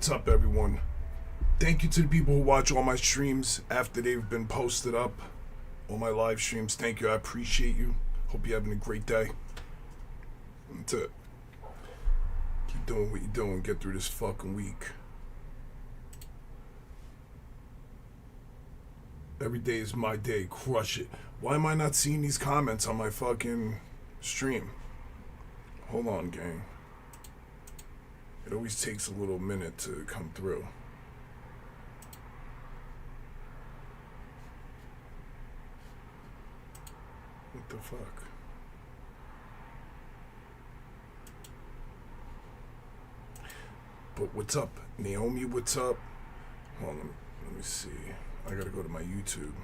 what's up, everyone? Thank you to the people who watch all my streams after they've been posted up. All my live streams. Thank you. I appreciate you. Hope you're having a great day. That's it. Keep doing what you're doing. Get through this fucking week. Every day is my day. Crush it. Why am I not seeing these comments on my fucking stream? Hold on, gang. It always takes a little minute to come through. What the fuck? But what's up? Naomi, what's up? Hold on, let me see. I gotta go to my YouTube.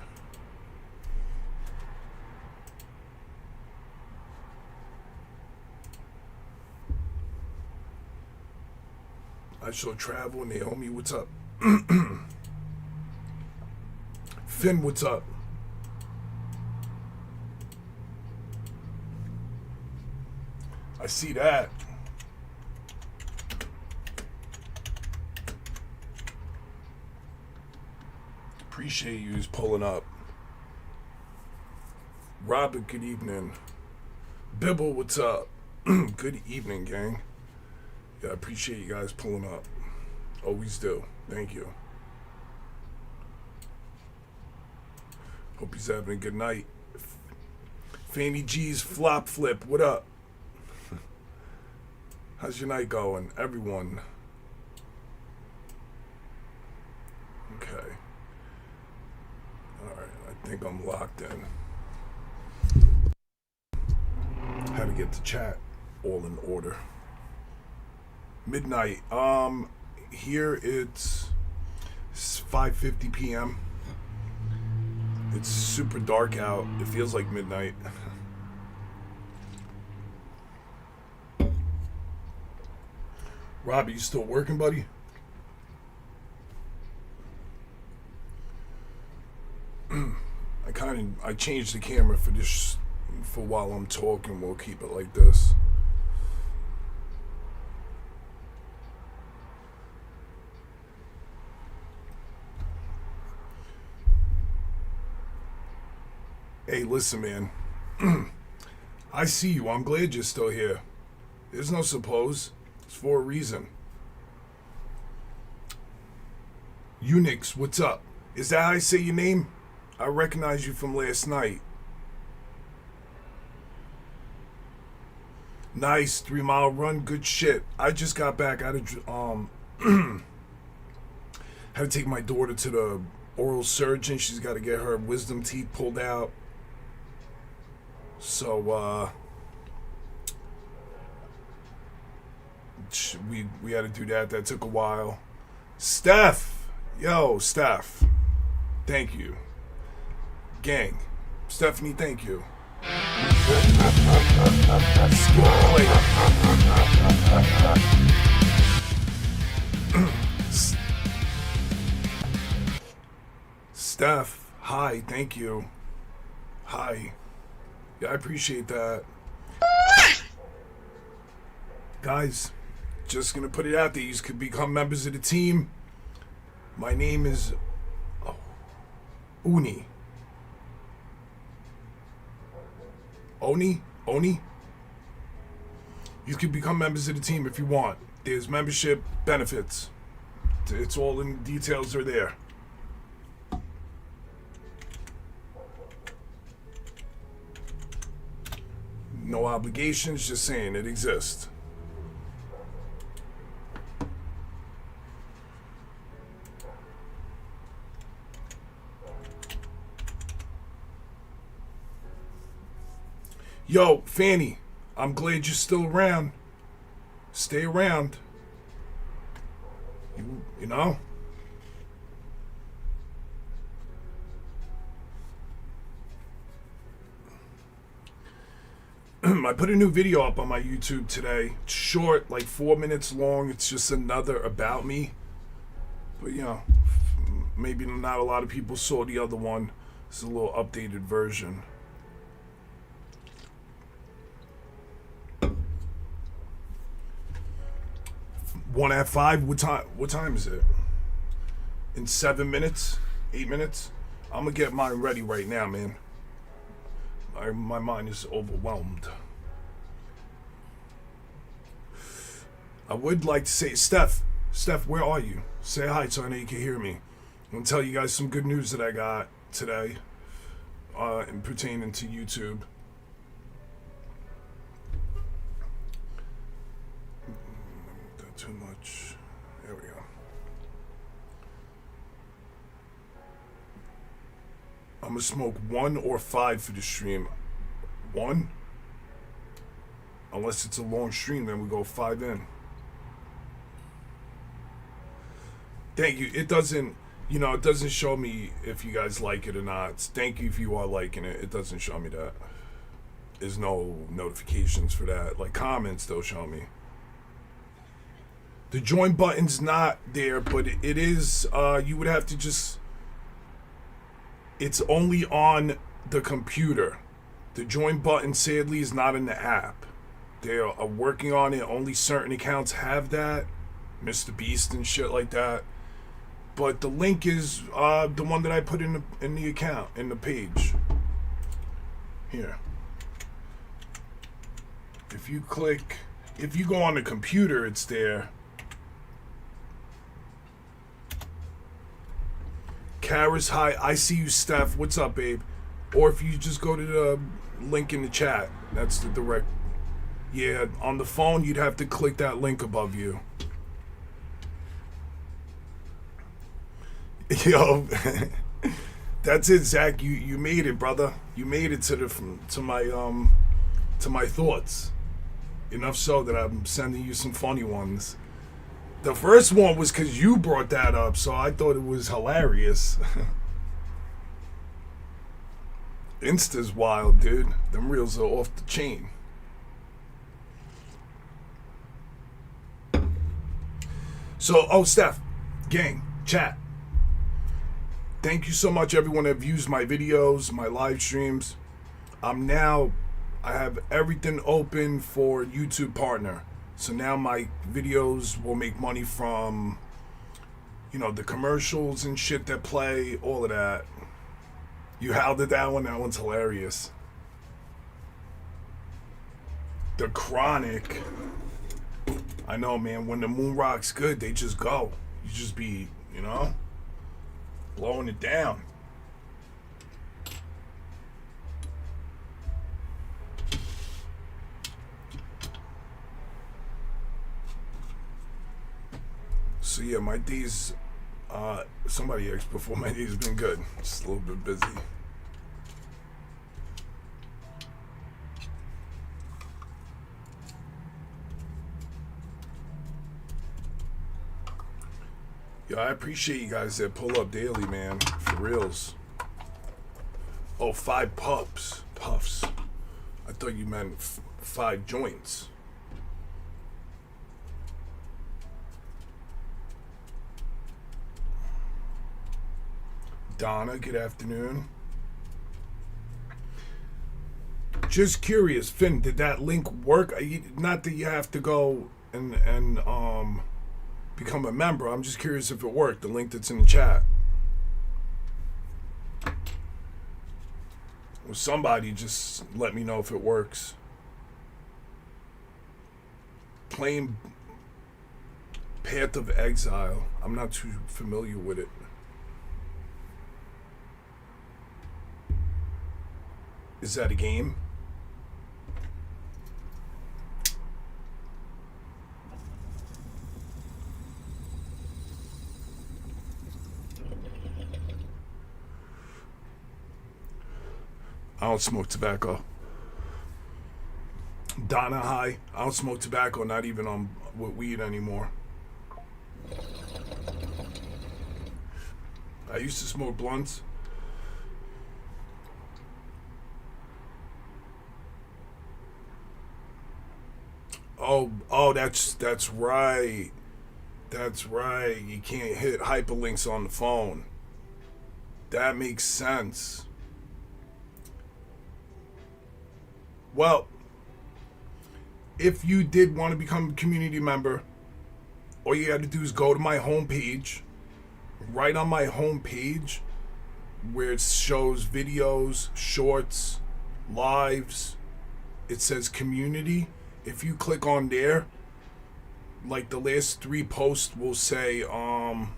I shall travel. Naomi, what's up? Finn, what's up? I see that. Appreciate you pulling up. Robert, good evening. Bibble, what's up? Good evening, gang. Yeah, I appreciate you guys pulling up. Always do. Thank you. Hope he's having a good night. Fanny G's flop flip, what up? How's your night going, everyone? Okay. Alright, I think I'm locked in. How to get the chat all in order. Midnight. Here it's 5:50 p.m. It's super dark out. It feels like midnight. Robbie, you still working, buddy? I changed the camera for this for while I'm talking. We'll keep it like this. Hey, listen, man. I see you. I'm glad you're still here. There's no suppose. It's for a reason. Unix, what's up? Is that how I say your name? I recognize you from last night. Nice 3-mile run. Good shit. I just got back out of had to take my daughter to the oral surgeon. She's got to get her wisdom teeth pulled out. So we had to do that. That took a while. Steph, yo, Steph, thank you. Gang, Stephanie, thank you. Steph, hi, thank you. Hi. Yeah, I appreciate that. Guys, just gonna put it out there. You could become members of the team. My name is Oni. Oni? You can become members of the team if you want. There's membership benefits. It's all in the details are there. No obligations, just saying it exists. Yo, Fanny, I'm glad you're still around. Stay around. You know? I put a new video up on my YouTube today. It's short, like 4 minutes long. It's just another about me. But, you know, maybe not a lot of people saw the other one. It's a little updated version. One at 5. What time is it? In 7 minutes? 8 minutes? I'm gonna get mine ready right now, man. My mind is overwhelmed. I would like to say, Steph, where are you? Say hi so I know you can hear me. I'm gonna tell you guys some good news that I got today, and pertaining to YouTube. Not too much. There we go. I'm gonna smoke 1 or 5 for the stream. 1? Unless it's a long stream, then we go 5 in. Thank you. It doesn't, it doesn't show me if you guys like it or not. Thank you if you are liking it. It doesn't show me that. There's no notifications for that. Like comments, they'll show me. The join button's not there, but it is, you would have to just, it's only on the computer. The join button, sadly, is not in the app. They are working on it. Only certain accounts have that. Mr. Beast and shit like that. But the link is the one that I put in the account, in the page. Here. If you go on the computer, it's there. Kara's hi. I see you, Steph. What's up, babe? Or if you just go to the link in the chat, that's the direct. Yeah, on the phone, you'd have to click that link above you. Yo, that's it, Zach. You made it, brother. You made it to my thoughts. Enough so that I'm sending you some funny ones. The first one was because you brought that up, so I thought it was hilarious. Insta's wild, dude. Them reels are off the chain. So, Steph, gang, chat. Thank you so much, everyone that views my videos, my live streams. I have everything open for YouTube Partner. So now my videos will make money from, the commercials and shit that play, all of that. You howled at that one? That one's hilarious. The Chronic. I know, man. When the moon rock's good, they just go. You just be, blowing it down. So yeah, my days, somebody asked before, my days have been good. Just a little bit busy. Yo, I appreciate you guys that pull up daily, man. For reals. Oh, 5 puffs. I thought you meant 5 joints. Donna, good afternoon. Just curious, Finn, did that link work? Not that you have to go and become a member. I'm just curious if it worked, the link that's in the chat. Well, somebody just let me know if it works. Playing Path of Exile. I'm not too familiar with it. Is that a game? I don't smoke tobacco. Donna, hi. I don't smoke tobacco, not even with weed anymore. I used to smoke blunts. Oh, that's right. That's right. You can't hit hyperlinks on the phone. That makes sense. Well, if you did want to become a community member, all you got to do is go to my homepage. Right on my homepage, where it shows videos, shorts, lives, it says community. If you click on there, like the last 3 posts will say, to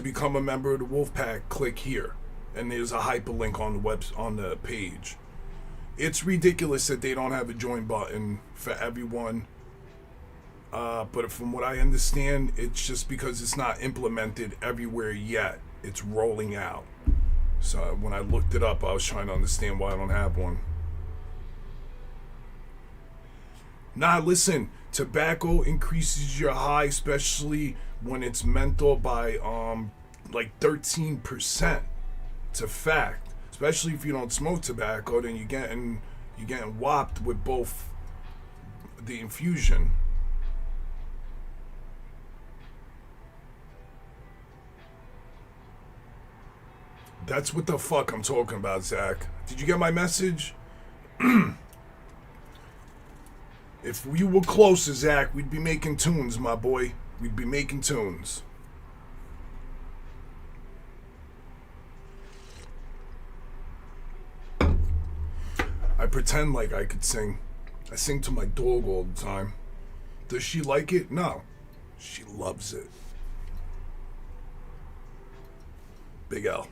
become a member of the Wolfpack, click here. And there's a hyperlink on the page. It's ridiculous that they don't have a join button for everyone. But from what I understand, it's just because it's not implemented everywhere yet. It's rolling out. So when I looked it up, I was trying to understand why I don't have one. Nah, listen, tobacco increases your high, especially when it's menthol, by like 13%. It's a fact. Especially if you don't smoke tobacco, then you're getting whopped with both the infusion. That's what the fuck I'm talking about, Zach. Did you get my message? If we were closer, Zach, we'd be making tunes, my boy. We'd be making tunes. I pretend like I could sing. I sing to my dog all the time. Does she like it? No. She loves it. Big L.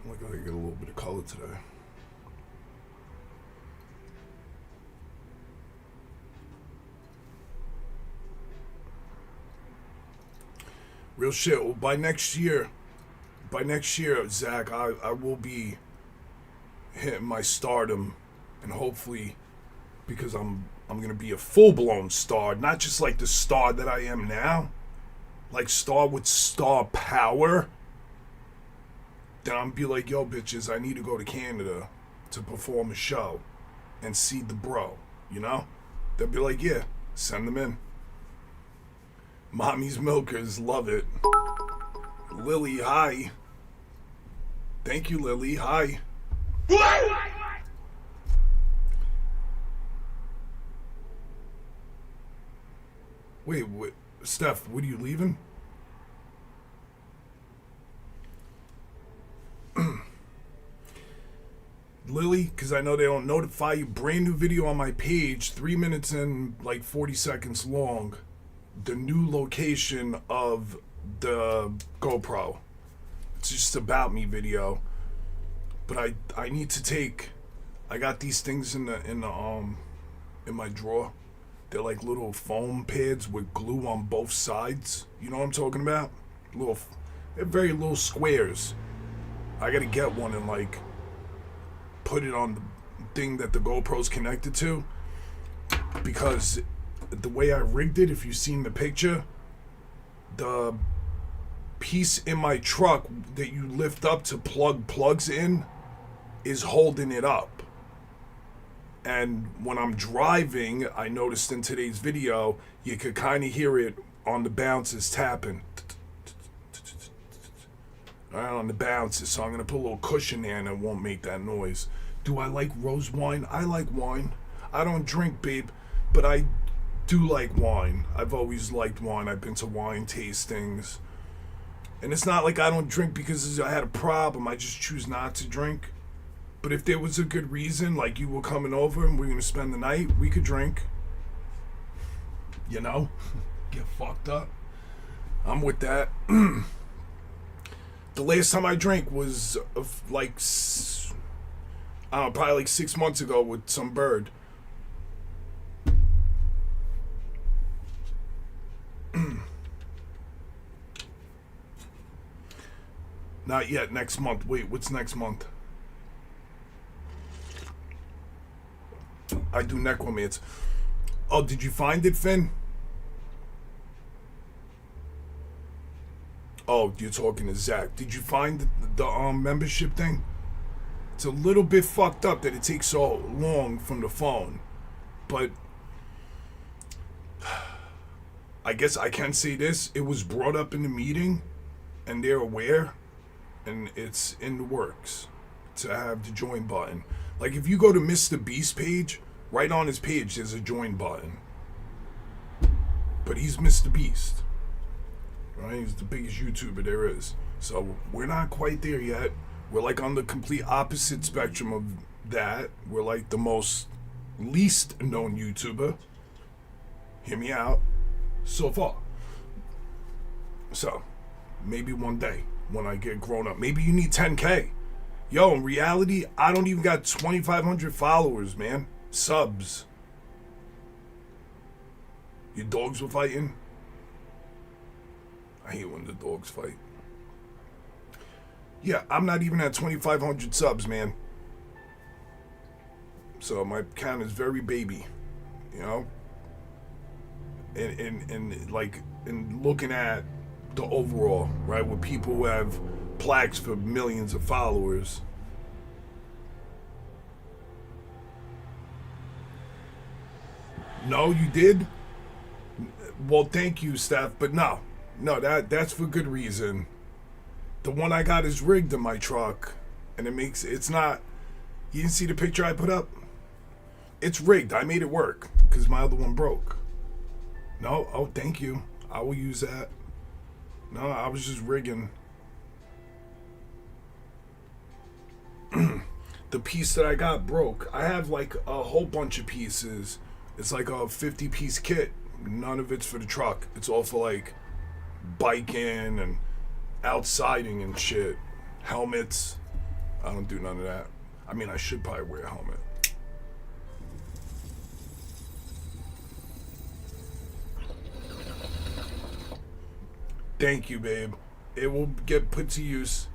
I gotta get a little bit of color today. Real shit. Well, by next year, Zach, I will be hitting my stardom, and hopefully, because I'm gonna be a full-blown star, not just like the star that I am now, like star with star power. Then I'm be like, yo, bitches, I need to go to Canada to perform a show and see the bro, you know? They'll be like, yeah, send them in. Mommy's milkers love it. Lily, hi. Thank you, Lily, hi. Wait, Steph, what are you leaving? Lily, because I know they don't notify you. Brand new video on my page, 3 minutes and like 40 seconds long. The new location of the GoPro. It's just about me video. But I need to take. I got these things in my drawer. They're like little foam pads with glue on both sides. You know what I'm talking about? They're very little squares. I gotta get one and like put it on the thing that the GoPro's connected to, because the way I rigged it, if you've seen the picture, the piece in my truck that you lift up to plug plugs in is holding it up. And when I'm driving, I noticed in today's video, you could kind of hear it on the bounces tapping. On the bounces, so I'm gonna put a little cushion there and it won't make that noise. Do I like rose wine? I like wine. I don't drink, babe, but I do like wine. I've always liked wine. I've been to wine tastings. And it's not like I don't drink because I had a problem. I just choose not to drink. But if there was a good reason, like you were coming over and we're gonna spend the night, we could drink. You know? Get fucked up. I'm with that. The last time I drank was like, I don't know, probably like 6 months ago with some bird. Not yet, next month. Wait, what's next month? I do necromancy. Oh, did you find it, Finn? Oh, you're talking to Zach. Did you find the membership thing? It's a little bit fucked up that it takes so long from the phone. But I guess I can say this. It was brought up in the meeting and they're aware, and it's in the works to have the join button. Like if you go to Mr. Beast page, right on his page there's a join button. But he's Mr. Beast, right? He's the biggest YouTuber there is. So we're not quite there yet. We're like on the complete opposite spectrum of that. We're like the most least known YouTuber. Hear me out. So far. So maybe one day when I get grown up, maybe you need 10K. Yo, in reality, I don't even got 2,500 followers, man. Subs. Your dogs were fighting? I hate when the dogs fight. Yeah, I'm not even at 2,500 subs, man. So my count is very baby, you know? And like, in looking at the overall, right, with people who have plaques for millions of followers. No, you did? Well, thank you, Steph, but no, that's for good reason. The one I got is rigged in my truck, and it's not. You didn't see the picture I put up? It's rigged. I made it work because my other one broke. No, oh, thank you. I will use that. No, I was just rigging. The piece that I got broke. I have like a whole bunch of pieces. It's like a 50-piece kit. None of it's for the truck. It's all for like biking and outsiding and shit. Helmets. I don't do none of that. I mean, I should probably wear a helmet. Thank you, babe. It will get put to use.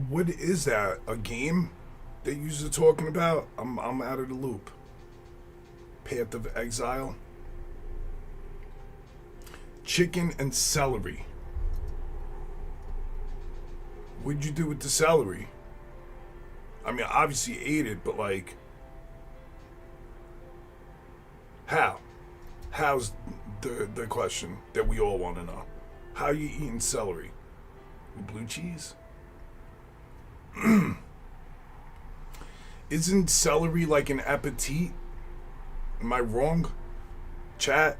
What is that? A game that you're talking about? I'm out of the loop. Path of Exile. Chicken and celery. What'd you do with the celery? I mean, obviously you ate it, but like, how? How's the question that we all want to know? How are you eating celery? With blue cheese? Isn't celery like an appetit? Am I wrong? Chat?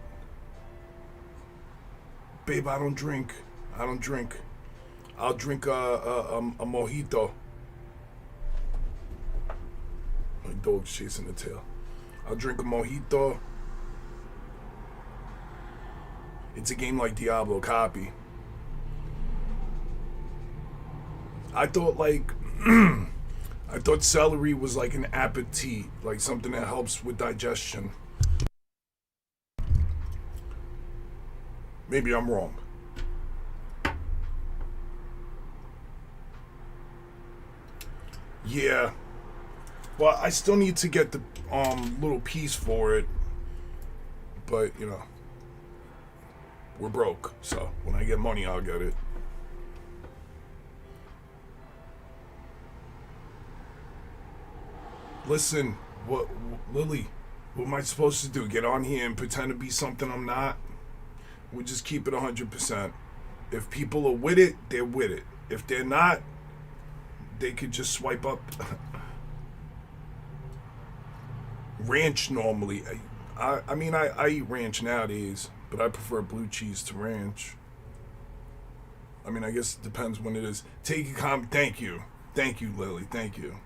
Babe, I don't drink. I'll drink a mojito. My dog's chasing the tail. I'll drink a mojito. It's a game like Diablo, copy. I thought like I thought celery was like an appetit, like something that helps with digestion. Maybe I'm wrong. Yeah. Well, I still need to get the little piece for it. But, you know, we're broke. So when I get money, I'll get it. Listen, Lily, what am I supposed to do? Get on here and pretend to be something I'm not? We'll just keep it 100%. If people are with it, they're with it. If they're not, they could just swipe up. Ranch normally. I mean, I eat ranch nowadays, but I prefer blue cheese to ranch. I mean, I guess it depends when it is. Take a comment. Thank you. Thank you, Lily. Thank you.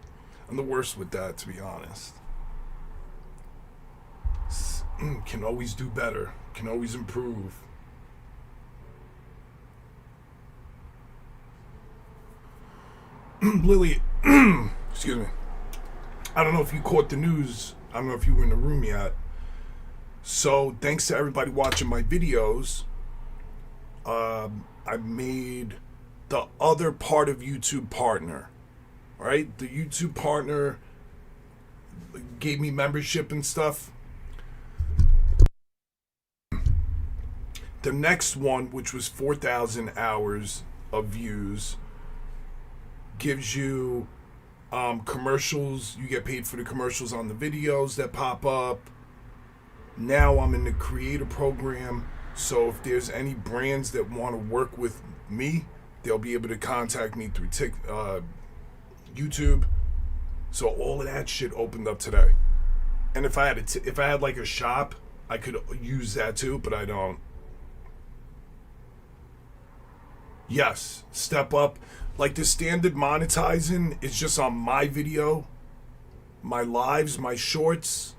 I'm the worst with that, to be honest. Can always do better. Can always improve. Lily, excuse me. I don't know if you caught the news. I don't know if you were in the room yet. So, thanks to everybody watching my videos, I made the other part of YouTube partner. Right? The YouTube partner gave me membership and stuff. The next one, which was 4,000 hours of views, gives you commercials. You get paid for the commercials on the videos that pop up. Now I'm in the creator program, so if there's any brands that want to work with me, they'll be able to contact me through YouTube. So all of that shit opened up today. And if I had like a shop, I could use that too, but I don't. Yes, step up. Like the standard monetizing is just on my video, my lives, my shorts,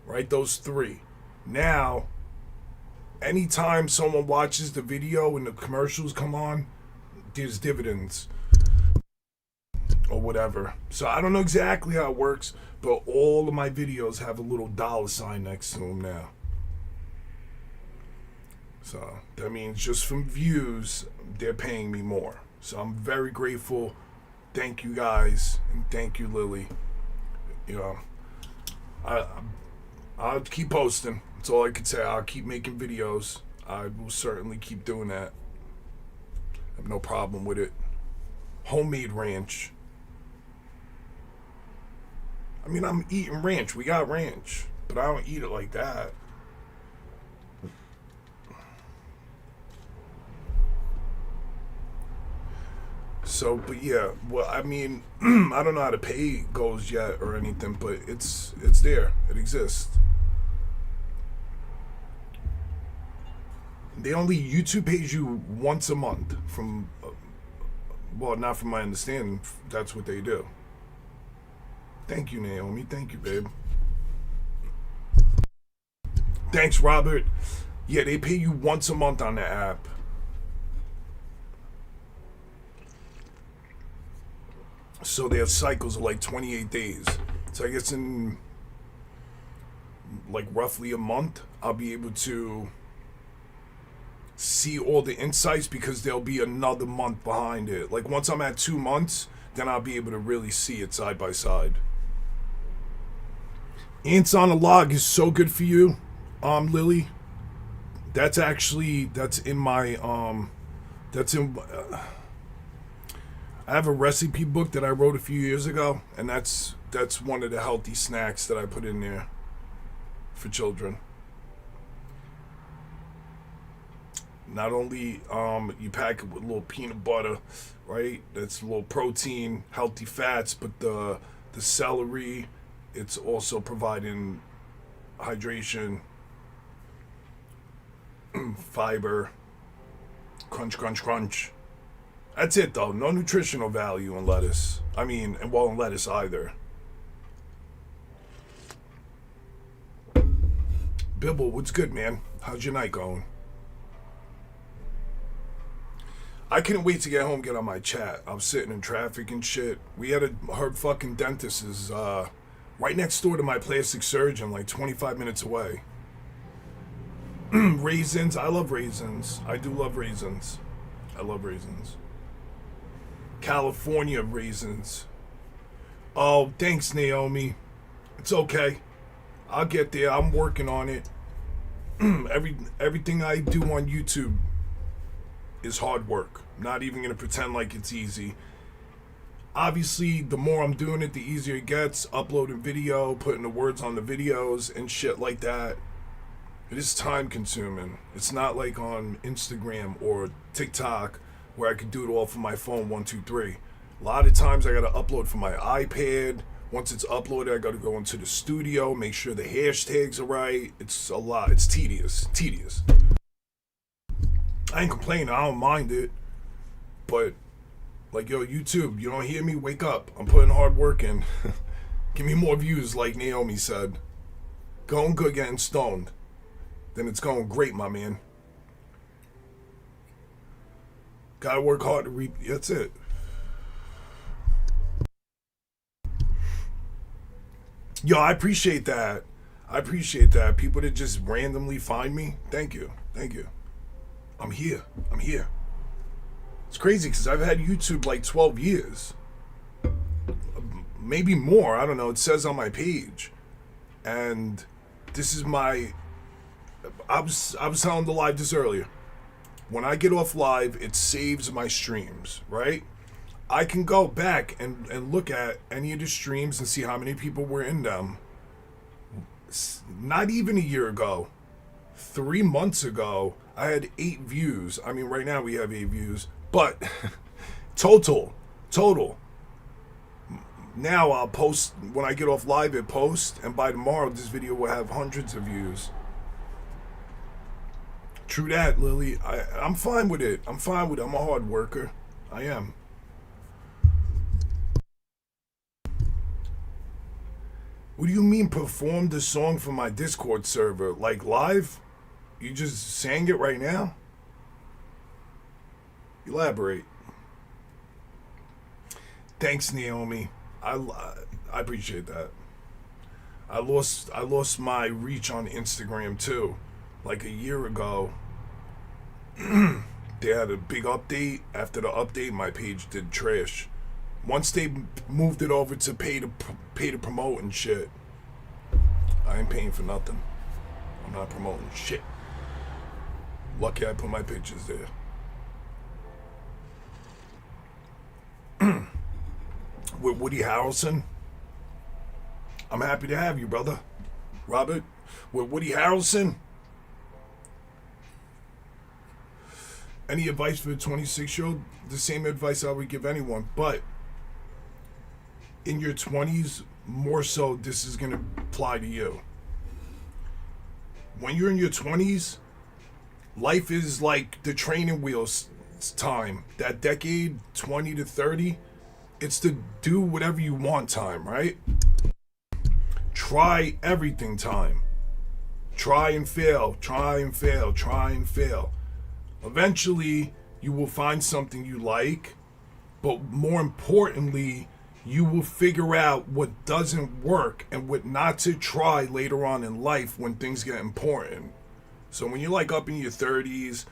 right? Those three. Now, anytime someone watches the video and the commercials come on, there's dividends or whatever. So I don't know exactly how it works, but all of my videos have a little $sign next to them now. So that means just from views, they're paying me more. So I'm very grateful. Thank you guys, and thank you, Lily. You know, I'll keep posting. That's all I could say. I'll keep making videos. I will certainly keep doing that. I have no problem with it. Homemade ranch. I mean, I'm eating ranch. We got ranch, but I don't eat it like that. So, but yeah, well, I mean, I don't know how to pay goes yet or anything, but it's there. It exists. They only, YouTube pays you once a month from, well, not from my understanding, that's what they do. Thank you, Naomi. Thank you, babe. Thanks, Robert. Yeah, they pay you once a month on the app. So their cycles are like 28 days. So I guess in like roughly a month, I'll be able to see all the insights because there'll be another month behind it. Like once I'm at 2 months, then I'll be able to really see it side by side. Ants on a log is so good for you, Lily. That's in my, I have a recipe book that I wrote a few years ago, and that's one of the healthy snacks that I put in there for children. Not only you pack it with a little peanut butter, right? That's a little protein, healthy fats, but the celery, it's also providing hydration, fiber, crunch, crunch, crunch. That's it though. No nutritional value in lettuce. I mean, and well, in lettuce either. Bibble, what's good, man? How's your night going? I couldn't wait to get home, get on my chat. I was sitting in traffic and shit. We had her fucking dentist is right next door to my plastic surgeon, like 25 minutes away. Raisins, I love raisins. I do love raisins. I love raisins. California raisins. Oh, thanks, Naomi. It's okay. I'll get there. I'm working on it. Everything I do on YouTube is hard work. I'm not even going to pretend like it's easy. Obviously, the more I'm doing it, the easier it gets. Uploading video, putting the words on the videos and shit like that. It is time consuming. It's not like on Instagram or TikTok where I could do it all from my phone, 1, 2, 3. A lot of times I gotta upload from my iPad. Once it's uploaded, I gotta go into the studio, make sure the hashtags are right. It's a lot. It's tedious. I ain't complaining. I don't mind it. But, like, yo, YouTube, you don't hear me? Wake up. I'm putting hard work in. Give me more views, like Naomi said. Going good, getting stoned. Then it's going great, my man. Gotta work hard to reap. That's it. Yo, I appreciate that. People that just randomly find me. Thank you. I'm here. It's crazy because I've had YouTube like 12 years. Maybe more. I don't know. It says on my page. And this is my I was telling the live this earlier. When I get off live, it saves my streams, right? I can go back and look at any of the streams and see how many people were in them. Not even a year ago, 3 months ago, I had 8 views. I mean, right now we have 8 views, but total. Now I'll post, when I get off live, it posts, and by tomorrow this video will have hundreds of views. True that, Lily. I'm fine with it. I'm a hard worker. I am. What do you mean perform the song for my Discord server? Like live? You just sang it right now? Elaborate. Thanks, Naomi. I appreciate that. I lost my reach on Instagram too. Like a year ago, they had a big update. After the update, my page did trash. Once they moved it over to pay to promote and shit, I ain't paying for nothing. I'm not promoting shit. Lucky I put my pictures there. With Woody Harrelson. I'm happy to have you, brother. Robert, with Woody Harrelson. Any advice for the 26-year-old? The same advice I would give anyone, but in your 20s, more so, this is going to apply to you. When you're in your 20s, life is like the training wheels time. That decade, 20 to 30, it's the do whatever you want time, right? Try everything time. Try and fail. Eventually, you will find something you like, but more importantly, you will figure out what doesn't work and what not to try later on in life when things get important. So when you're like up in your 30s,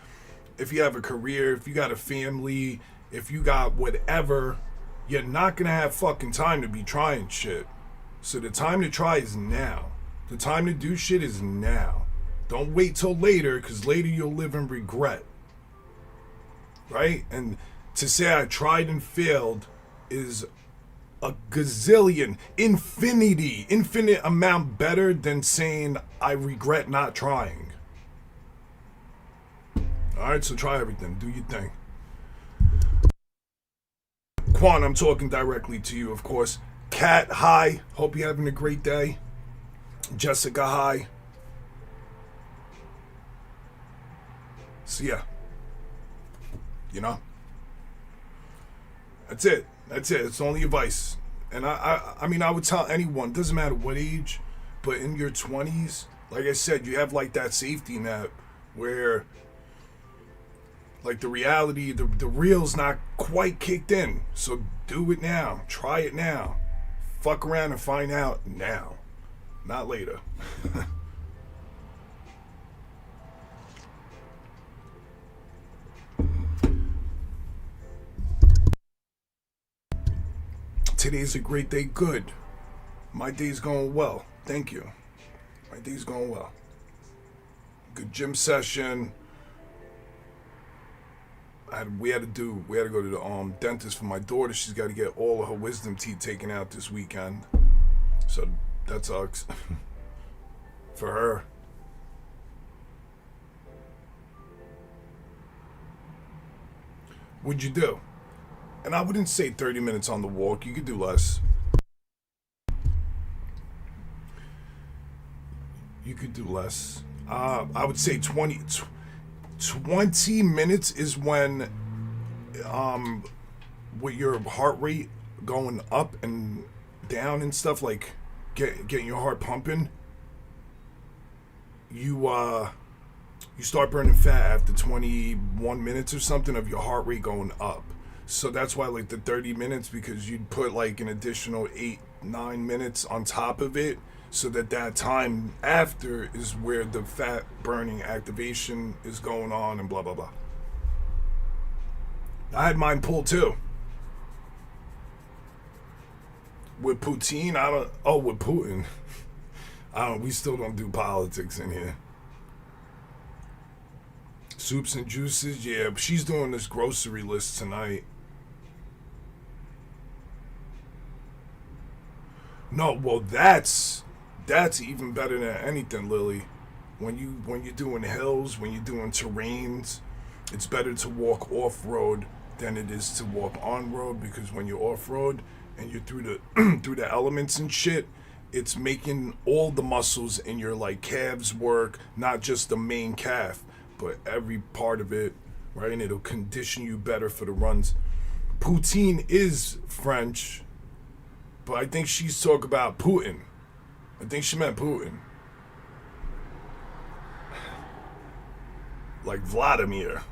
if you have a career, if you got a family, if you got whatever, you're not gonna have fucking time to be trying shit. So the time to try is now. The time to do shit is now. Don't wait till later, because later you'll live in regret. Right? And to say I tried and failed is a gazillion, infinite amount better than saying I regret not trying. Alright, so try everything. Do your thing. Quan, I'm talking directly to you, of course. Kat, hi. Hope you're having a great day. Jessica, hi. So yeah. You know? That's it. It's only advice. And I mean, I would tell anyone, doesn't matter what age, but in your 20s, like I said, you have like that safety net where like the reality, the real's not quite kicked in. So do it now. Try it now. Fuck around and find out now. Not later. Today's a great day. Good. My day's going well. Thank you. My day's going well. Good gym session. We had to go to the dentist for my daughter. She's got to get all of her wisdom teeth taken out this weekend. So that sucks for her. What'd you do? And I wouldn't say 30 minutes on the walk. You could do less. You could do less. I would say 20 minutes is when, with your heart rate going up and down and stuff, like getting your heart pumping, you start burning fat after 21 minutes or something of your heart rate going up. So that's why like the 30 minutes, because you'd put like an additional 8-9 minutes on top of it, so that time after is where the fat burning activation is going on and blah blah blah. I had mine pulled too. With Putin, with Putin. We still don't do politics in here. Soups and juices, yeah. She's doing this grocery list tonight. No, well, that's even better than anything, Lily. When you're doing hills, when you're doing terrains, it's better to walk off road than it is to walk on road, because when you're off road and you're through the through the elements and shit, it's making all the muscles in your like calves work, not just the main calf, but every part of it, right? And it'll condition you better for the runs. Poutine is French, but I think she's talking about Putin. I think she meant Putin. Like Vladimir.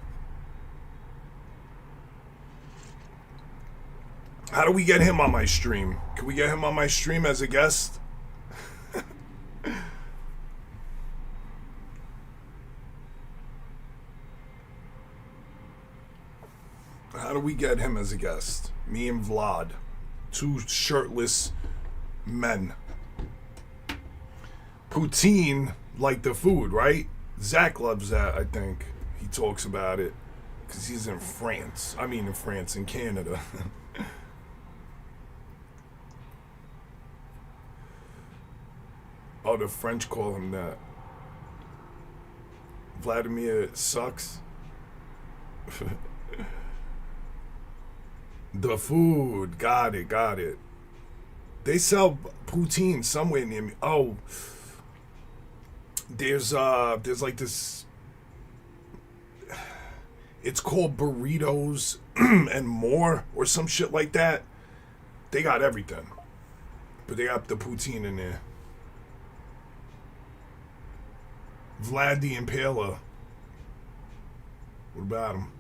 How do we get him on my stream? Can we get him on my stream as a guest? How do we get him as a guest? Me and Vlad. Two shirtless men. Poutine, like the food, right? Zach loves that, I think. He talks about it. Because he's in France. I mean in France, in Canada. Oh, the French call him that. Vladimir sucks. The food. Got it. They sell poutine somewhere near me. Oh. There's like this. It's called burritos and more or some shit like that. They got everything. But they got the poutine in there. Vlad the Impaler. What about him?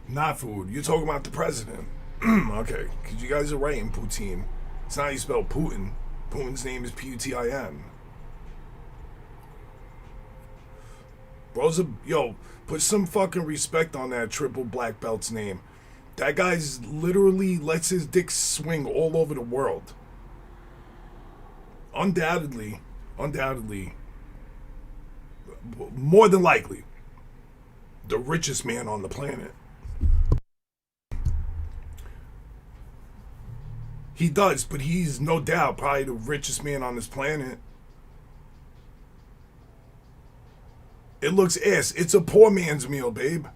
Not food. You're talking about the president. Okay, because you guys are right in Poutine. It's not how you spell Putin. Putin's name is Putin. Bro's yo, put some fucking respect on that triple black belt's name. That guy's literally lets his dick swing all over the world. Undoubtedly, more than likely, the richest man on the planet. He does, but he's no doubt probably the richest man on this planet. It looks ass. It's a poor man's meal, babe.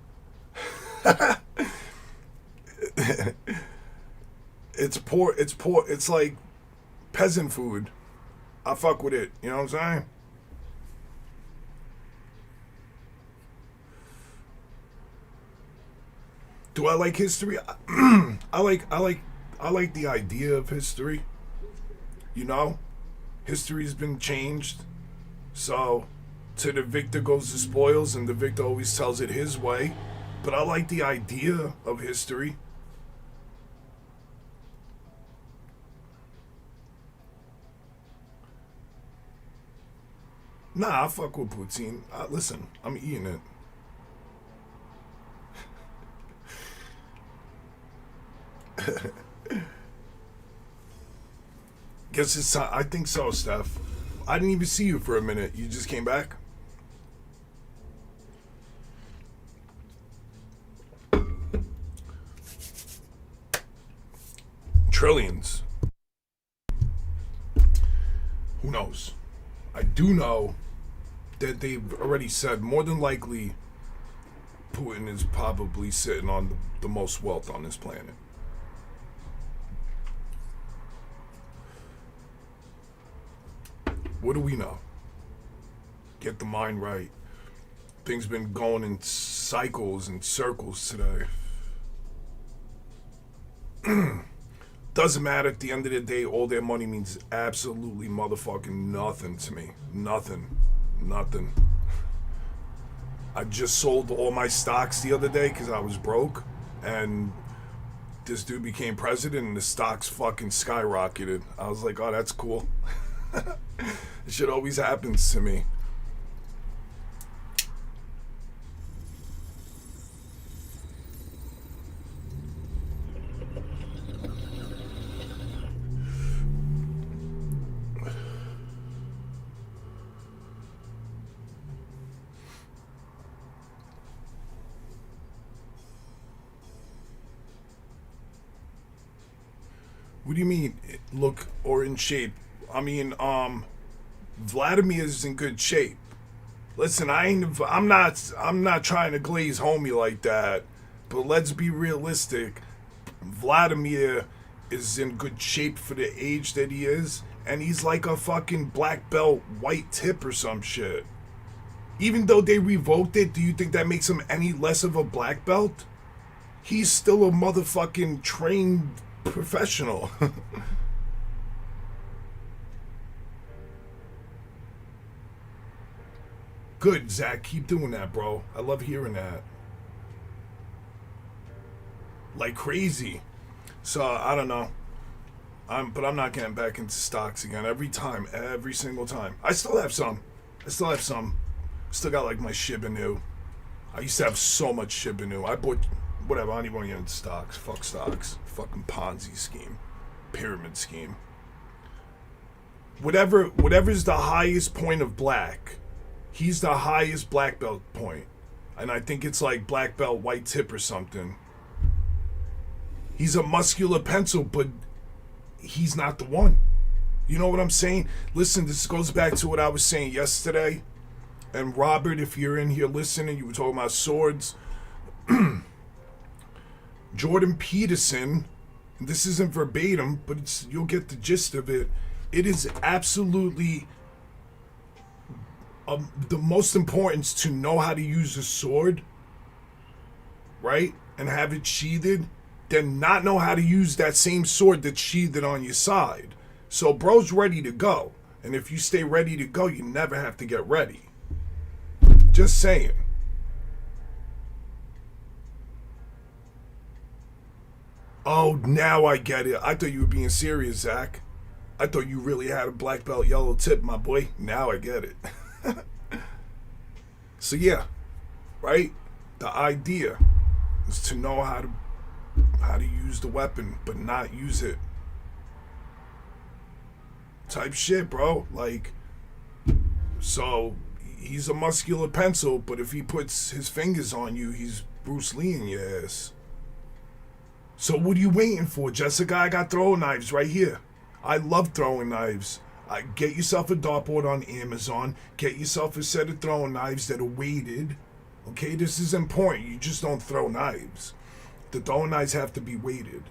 It's poor. It's like peasant food. I fuck with it. You know what I'm saying? Do I like history? I like the idea of history. You know? History's been changed. So, to the victor goes the spoils, and the victor always tells it his way. But I like the idea of history. Nah, I fuck with poutine. Listen, I'm eating it. Guess it's time. I think so, Steph. I didn't even see you for a minute. You just came back? Trillions. Who knows? I do know that they've already said more than likely Putin is probably sitting on the most wealth on this planet. What do we know? Get the mind right. Things been going in cycles and circles today. Doesn't matter. At the end of the day, all their money means absolutely motherfucking nothing to me. Nothing. I just sold all my stocks the other day because I was broke, and this dude became president and the stocks fucking skyrocketed. I was like, oh, that's cool. This shit always happens to me. What do you mean look or in shape? I mean, Vladimir's in good shape. Listen, I'm not trying to glaze homie like that, but let's be realistic. Vladimir is in good shape for the age that he is, and he's like a fucking black belt white tip or some shit. Even though they revoked it, do you think that makes him any less of a black belt? He's still a motherfucking trained professional. Good, Zach. Keep doing that, bro. I love hearing that. Like crazy. So, I don't know. But I'm not getting back into stocks again. Every single time. I still have some. Still got like my Shiba Inu. I used to have so much Shiba Inu. I bought, whatever, I don't even want to get into stocks. Fuck stocks. Fucking Ponzi scheme. Pyramid scheme. Whatever's the highest point of black, he's the highest black belt point. And I think it's like black belt white tip or something. He's a muscular pencil, but he's not the one. You know what I'm saying? Listen, this goes back to what I was saying yesterday. And Robert, if you're in here listening, you were talking about swords. Jordan Peterson, this isn't verbatim, but you'll get the gist of it. It is absolutely the most important to know how to use a sword, right? And have it sheathed, than not know how to use that same sword that's sheathed on your side. So bro's ready to go. And if you stay ready to go, you never have to get ready. Just saying. Oh, now I get it. I thought you were being serious, Zach. I thought you really had a black belt yellow tip, my boy. Now I get it. So yeah, right? The idea is to know how to use the weapon, but not use it. Type shit, bro. Like, so he's a muscular pencil, but if he puts his fingers on you, he's Bruce Lee in your ass. So what are you waiting for, Jessica? I got throwing knives right here. I love throwing knives. Get yourself a dartboard on Amazon. Get yourself a set of throwing knives that are weighted. Okay, this is important. You just don't throw knives. The throwing knives have to be weighted,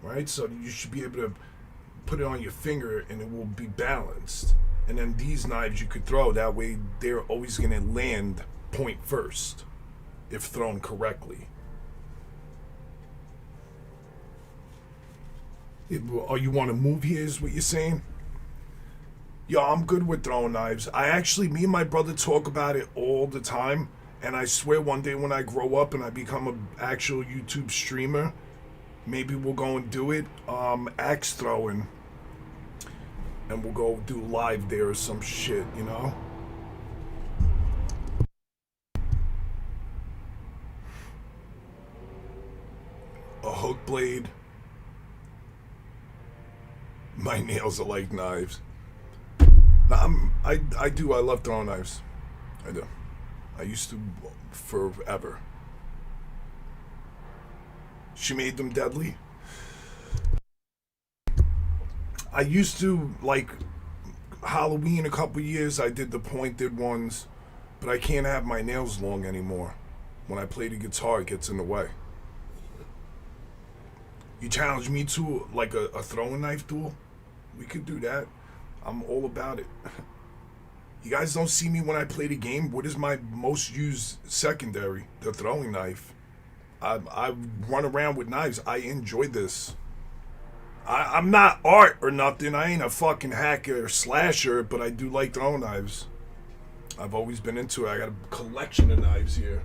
right? So you should be able to put it on your finger and it will be balanced. And then these knives you could throw. That way they're always going to land point first if thrown correctly. Oh, you want to move here is what you're saying? Yo, I'm good with throwing knives. Me and my brother talk about it all the time. And I swear one day when I grow up and I become an actual YouTube streamer, maybe we'll go and do it. Axe throwing. And we'll go do live there or some shit, you know? A hook blade. My nails are like knives. I love throwing knives. I do. I used to forever. She made them deadly. I used to, like, Halloween a couple years, I did the pointed ones, but I can't have my nails long anymore. When I play the guitar, it gets in the way. You challenge me to, like, a throwing knife duel? We could do that. I'm all about it. You guys don't see me when I play the game. What is my most used secondary? The throwing knife. I run around with knives. I enjoy this. I'm not art or nothing. I ain't a fucking hacker or slasher, but I do like throwing knives. I've always been into it. I got a collection of knives here.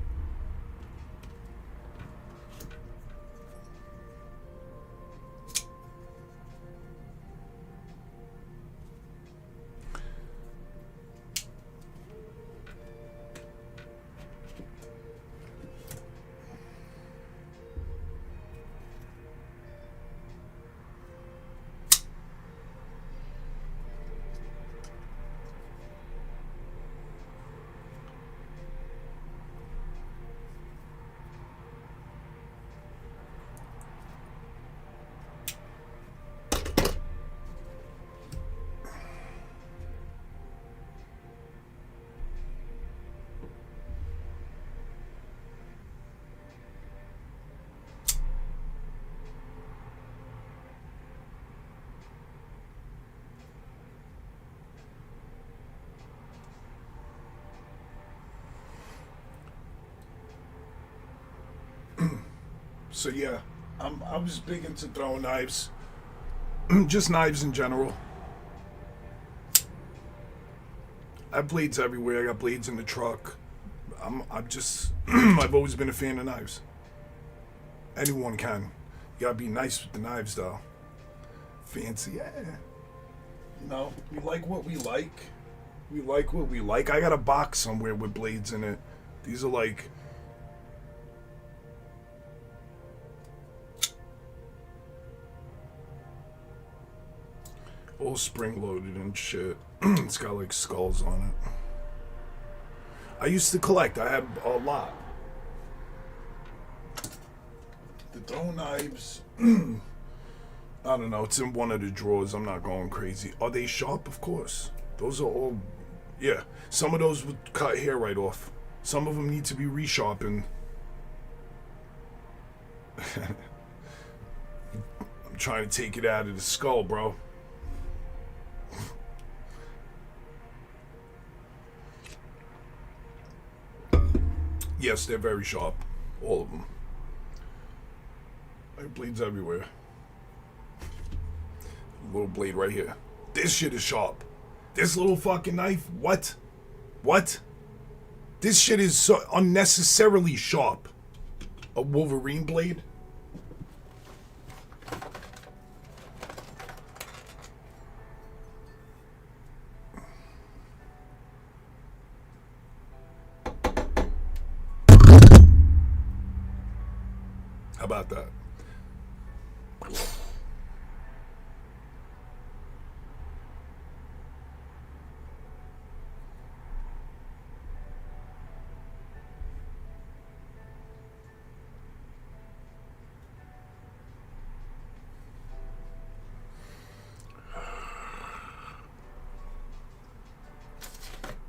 So yeah, I was big into throwing knives. Just knives in general. I have blades everywhere. I got blades in the truck. I'm just I've always been a fan of knives. Anyone can. You gotta be nice with the knives though. Fancy, yeah. You know, we like what we like. We like what we like. I got a box somewhere with blades in it. These are like all spring loaded and shit. It's got like skulls on it. I used to collect. I had a lot. The throw knives. I don't know. It's in one of the drawers. I'm not going crazy. Are they sharp? Of course. Those are all. Yeah. Some of those would cut hair right off. Some of them need to be resharpened. I'm trying to take it out of the skull, bro. Yes, they're very sharp. All of them. I have blades everywhere. Little blade right here. This shit is sharp. This little fucking knife. What? What? This shit is so unnecessarily sharp. A Wolverine blade? How about that?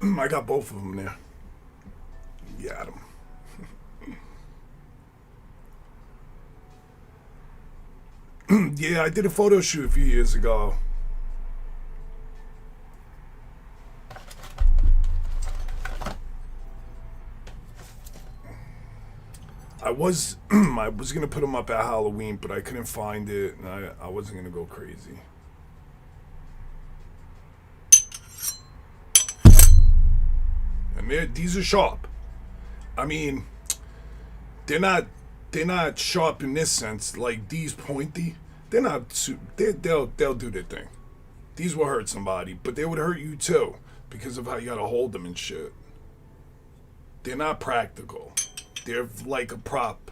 I got both of them there. Got them. Yeah, I did a photo shoot a few years ago. I was gonna put them up at Halloween, but I couldn't find it, and I wasn't gonna go crazy. And these are sharp. I mean, they're not sharp in this sense. Like these pointy, they'll do their thing. These will hurt somebody, but they would hurt you too because of how you gotta hold them and shit. They're not practical. They're like a prop.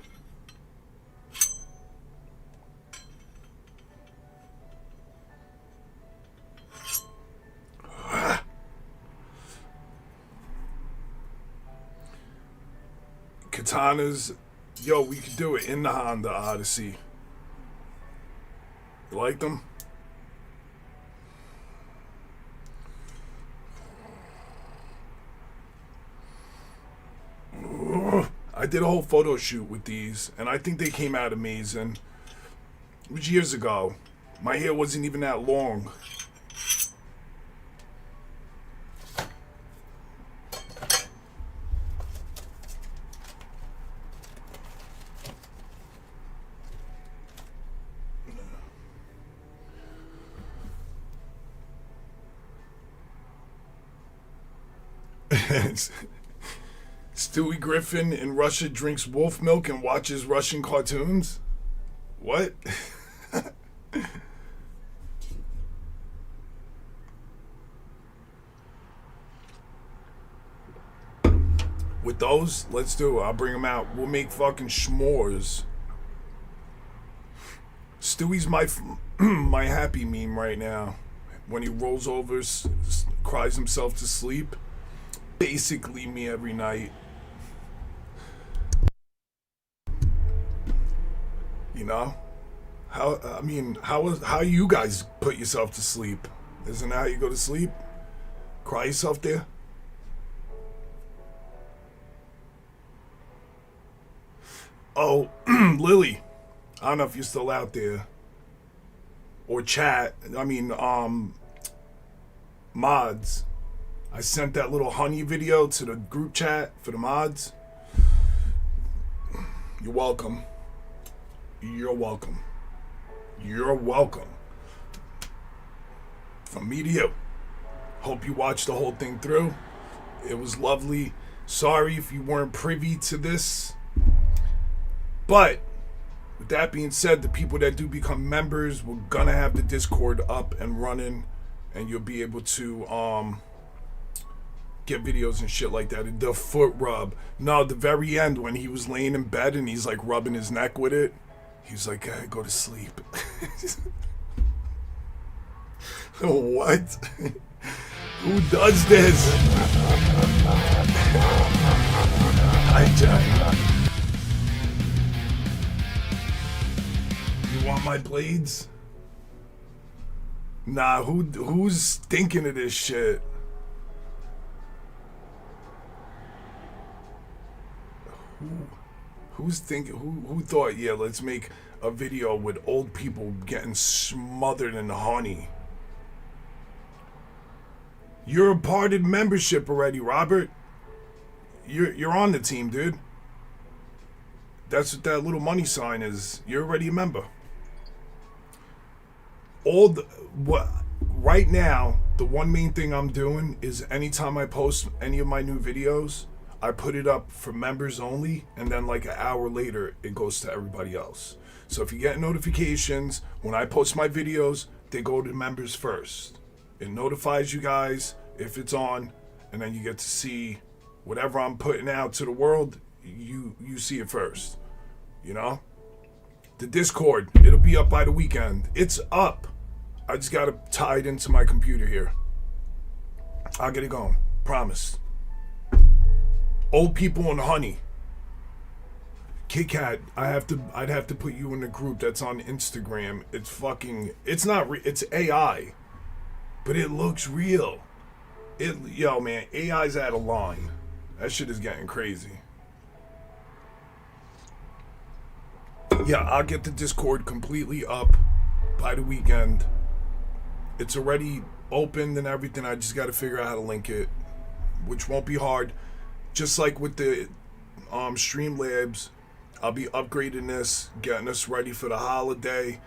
Katanas, yo, we could do it in the Honda Odyssey. You like them? I did a whole photo shoot with these, and I think they came out amazing. It was years ago. My hair wasn't even that long. Stewie Griffin in Russia drinks wolf milk and watches Russian cartoons? What? With those, let's do it. I'll bring them out. We'll make fucking s'mores. Stewie's my happy meme right now. When he rolls over, cries himself to sleep. Basically me every night. You know? How you guys put yourself to sleep? Isn't that how you go to sleep? Cry yourself there? Oh, Lily. I don't know if you're still out there. Or chat. Mods. I sent that little honey video to the group chat for the mods. You're welcome. You're welcome. You're welcome. From me to you. Hope you watched the whole thing through. It was lovely. Sorry if you weren't privy to this. But with that being said, the people that do become members, we're gonna have the Discord up and running, and you'll be able to get videos and shit like that. The foot rub. No, the very end when he was laying in bed and he's like rubbing his neck with it. He's like, I go to sleep. What? Who does this? Hi, Jack. You want my blades? Nah, who's thinking of this shit? Who's thinking? Who thought? Yeah, let's make a video with old people getting smothered in honey. You're a part of membership already, Robert. You're on the team, dude. That's what that little money sign is. You're already a member. Right now, the one main thing I'm doing is anytime I post any of my new videos, I put it up for members only, and then like an hour later, it goes to everybody else. So if you get notifications, when I post my videos, they go to members first. It notifies you guys if it's on, and then you get to see whatever I'm putting out to the world, you see it first. You know? The Discord, it'll be up by the weekend. It's up. I just gotta tie it into my computer here. I'll get it going. Promise. Old people and honey. Kit Kat, I'd have to put you in the group that's on Instagram. It's it's AI. But it looks real. Yo, man, AI's out of line. That shit is getting crazy. Yeah, I'll get the Discord completely up by the weekend. It's already opened and everything. I just got to figure out how to link it, which won't be hard. Just like with the Streamlabs, I'll be upgrading this, getting us ready for the holiday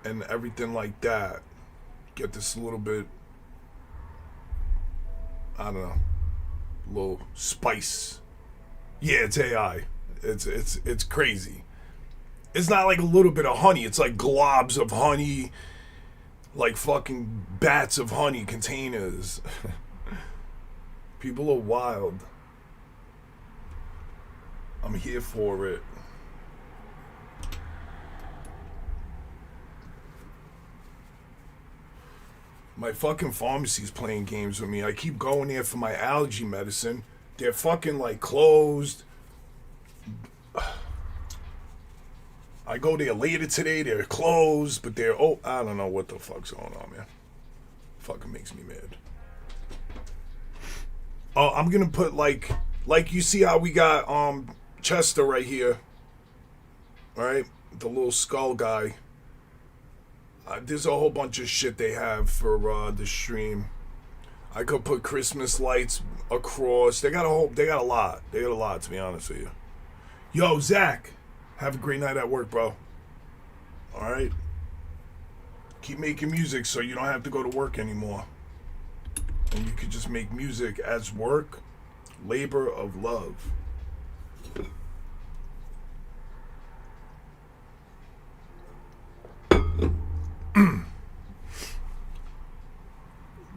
and everything like that. Get this a little bit, I don't know, a little spice. Yeah, it's AI. It's crazy. It's not like a little bit of honey. It's like globs of honey, like fucking bats of honey containers. People are wild. I'm here for it. My fucking pharmacy's playing games with me. I keep going there for my allergy medicine. They're fucking like closed. I go there later today, they're closed, but I don't know what the fuck's going on, man. Fucking makes me mad. Oh, I'm gonna put like you see how we got Chester right here. Alright? The little skull guy. There's a whole bunch of shit they have for the stream. I could put Christmas lights across. They got a lot. They got a lot, to be honest with you. Yo, Zach. Have a great night at work, bro. Alright? Keep making music so you don't have to go to work anymore. And you could just make music as work. Labor of love.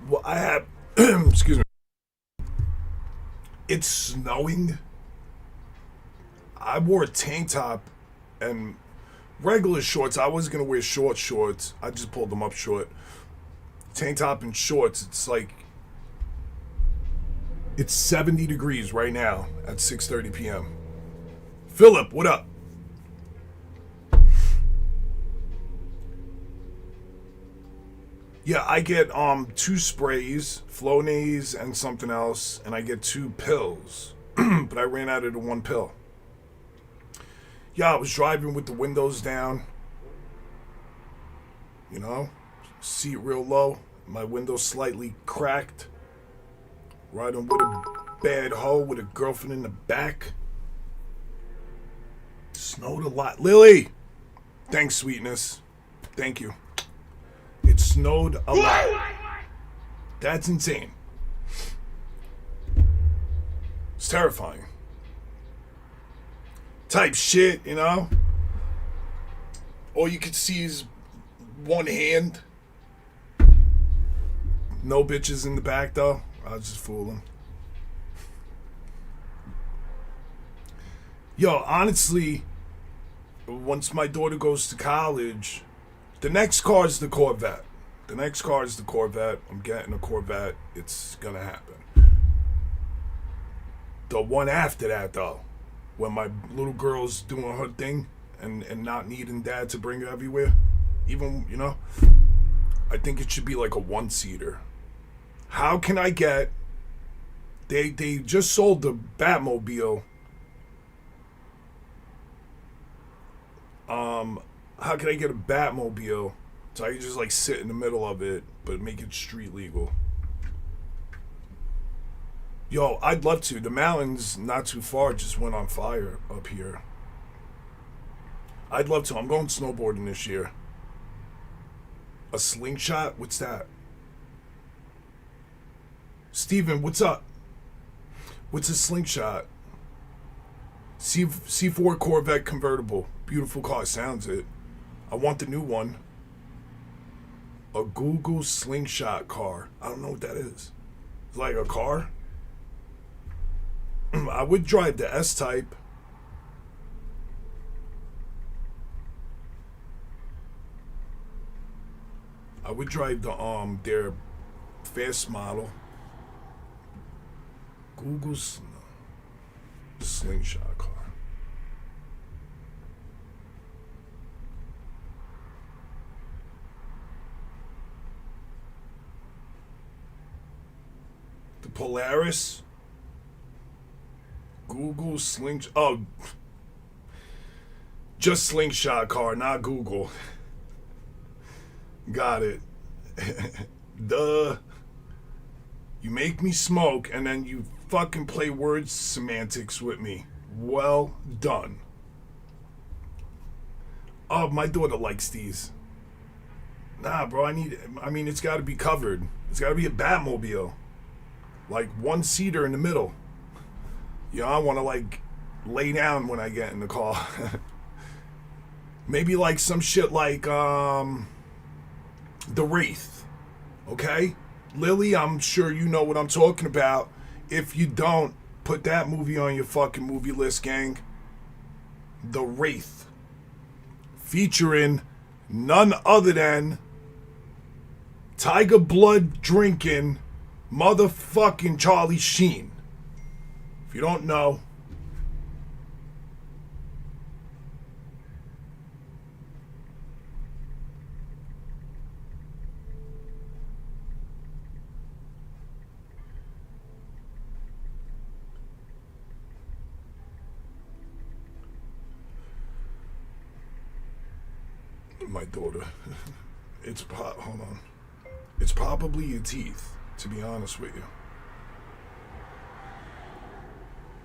Well, I have... excuse me. It's snowing. I wore a tank top and regular shorts. I was gonna wear shorts. I just pulled them up short. Tank top and shorts. It's 70 degrees right now at 6:30 p.m. Philip, what up? Yeah, I get 2 sprays, Flonase and something else, and I get 2 pills. But I ran out of the 1 pill. Yeah, I was driving with the windows down. You know, seat real low. My window slightly cracked. Riding with a bad hoe with a girlfriend in the back. Snowed a lot. Lily! Thanks, sweetness. Thank you. It snowed a lot. That's insane. It's terrifying. Type shit, you know? All you could see is one hand. No bitches in the back, though. I was just fooling. Yo, honestly, once my daughter goes to college, the next car is the Corvette. The next car is the Corvette. I'm getting a Corvette. It's gonna happen. The one after that, though, when my little girl's doing her thing and not needing dad to bring her everywhere, even, you know, I think it should be like a one-seater. How can I get... They just sold the Batmobile. How can I get a Batmobile so I can just like sit in the middle of it but make it street legal? Yo, I'd love to. The mountains not too far just went on fire up here. I'd love to. I'm going snowboarding this year. A slingshot? What's that? Steven, what's up? What's a slingshot? C4 Corvette convertible. Beautiful car. Sounds it. I want the new one. A Google Slingshot car. I don't know what that is. It's like a car? I would drive the S-Type. I would drive the their fast model. Google's Slingshot car. The Polaris. Google Slingshot. Oh, just Slingshot car, not Google. Got it. Duh. You make me smoke and then you fucking play word semantics with me. Well done. Oh, my daughter likes these. Nah, bro, I mean, it's got to be covered. It's got to be a Batmobile. Like one-seater in the middle. You know, I want to like lay down when I get in the car. Maybe like some shit like the Wraith. Okay? Lily, I'm sure you know what I'm talking about. If you don't, put that movie on your fucking movie list, gang. The Wraith. Featuring none other than Tiger Blood drinking motherfucking Charlie Sheen. If you don't know, my daughter, hold on. It's probably your teeth, to be honest with you.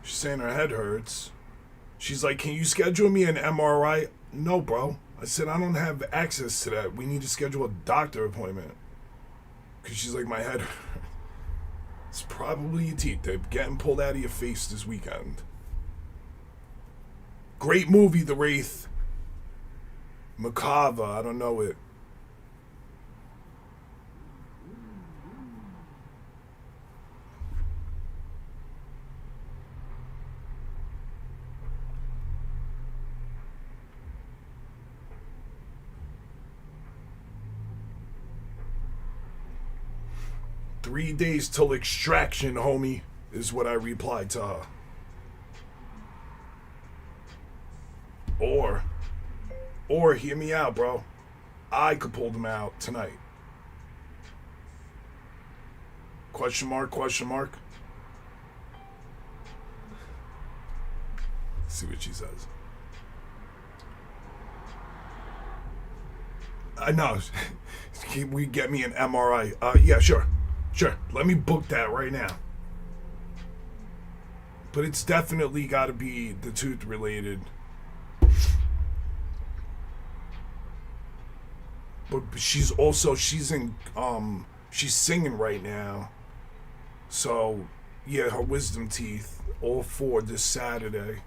She's saying her head hurts. She's like, can you schedule me an MRI? No, bro. I said, I don't have access to that. We need to schedule a doctor appointment. Because she's like, my head hurts. It's probably your teeth. They're getting pulled out of your face this weekend. Great movie, The Wraith. Macabre, I don't know it. "3 days till extraction, homie," is what I replied to her. Or hear me out, bro. I could pull them out tonight. Question mark, question mark. See what she says. I know. Can we get me an MRI? Yeah, sure. Sure. Let me book that right now. But it's definitely got to be the tooth related. But she's also, she's singing right now. So, yeah, her wisdom teeth, all four this Saturday.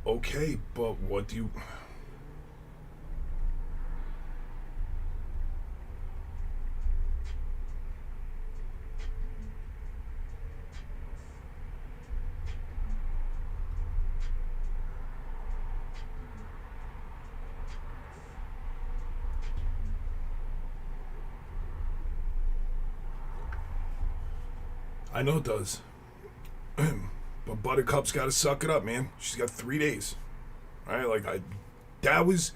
Okay, but what do you... I know it does. But Buttercup's got to suck it up, man. She's got 3 days. All right, like that was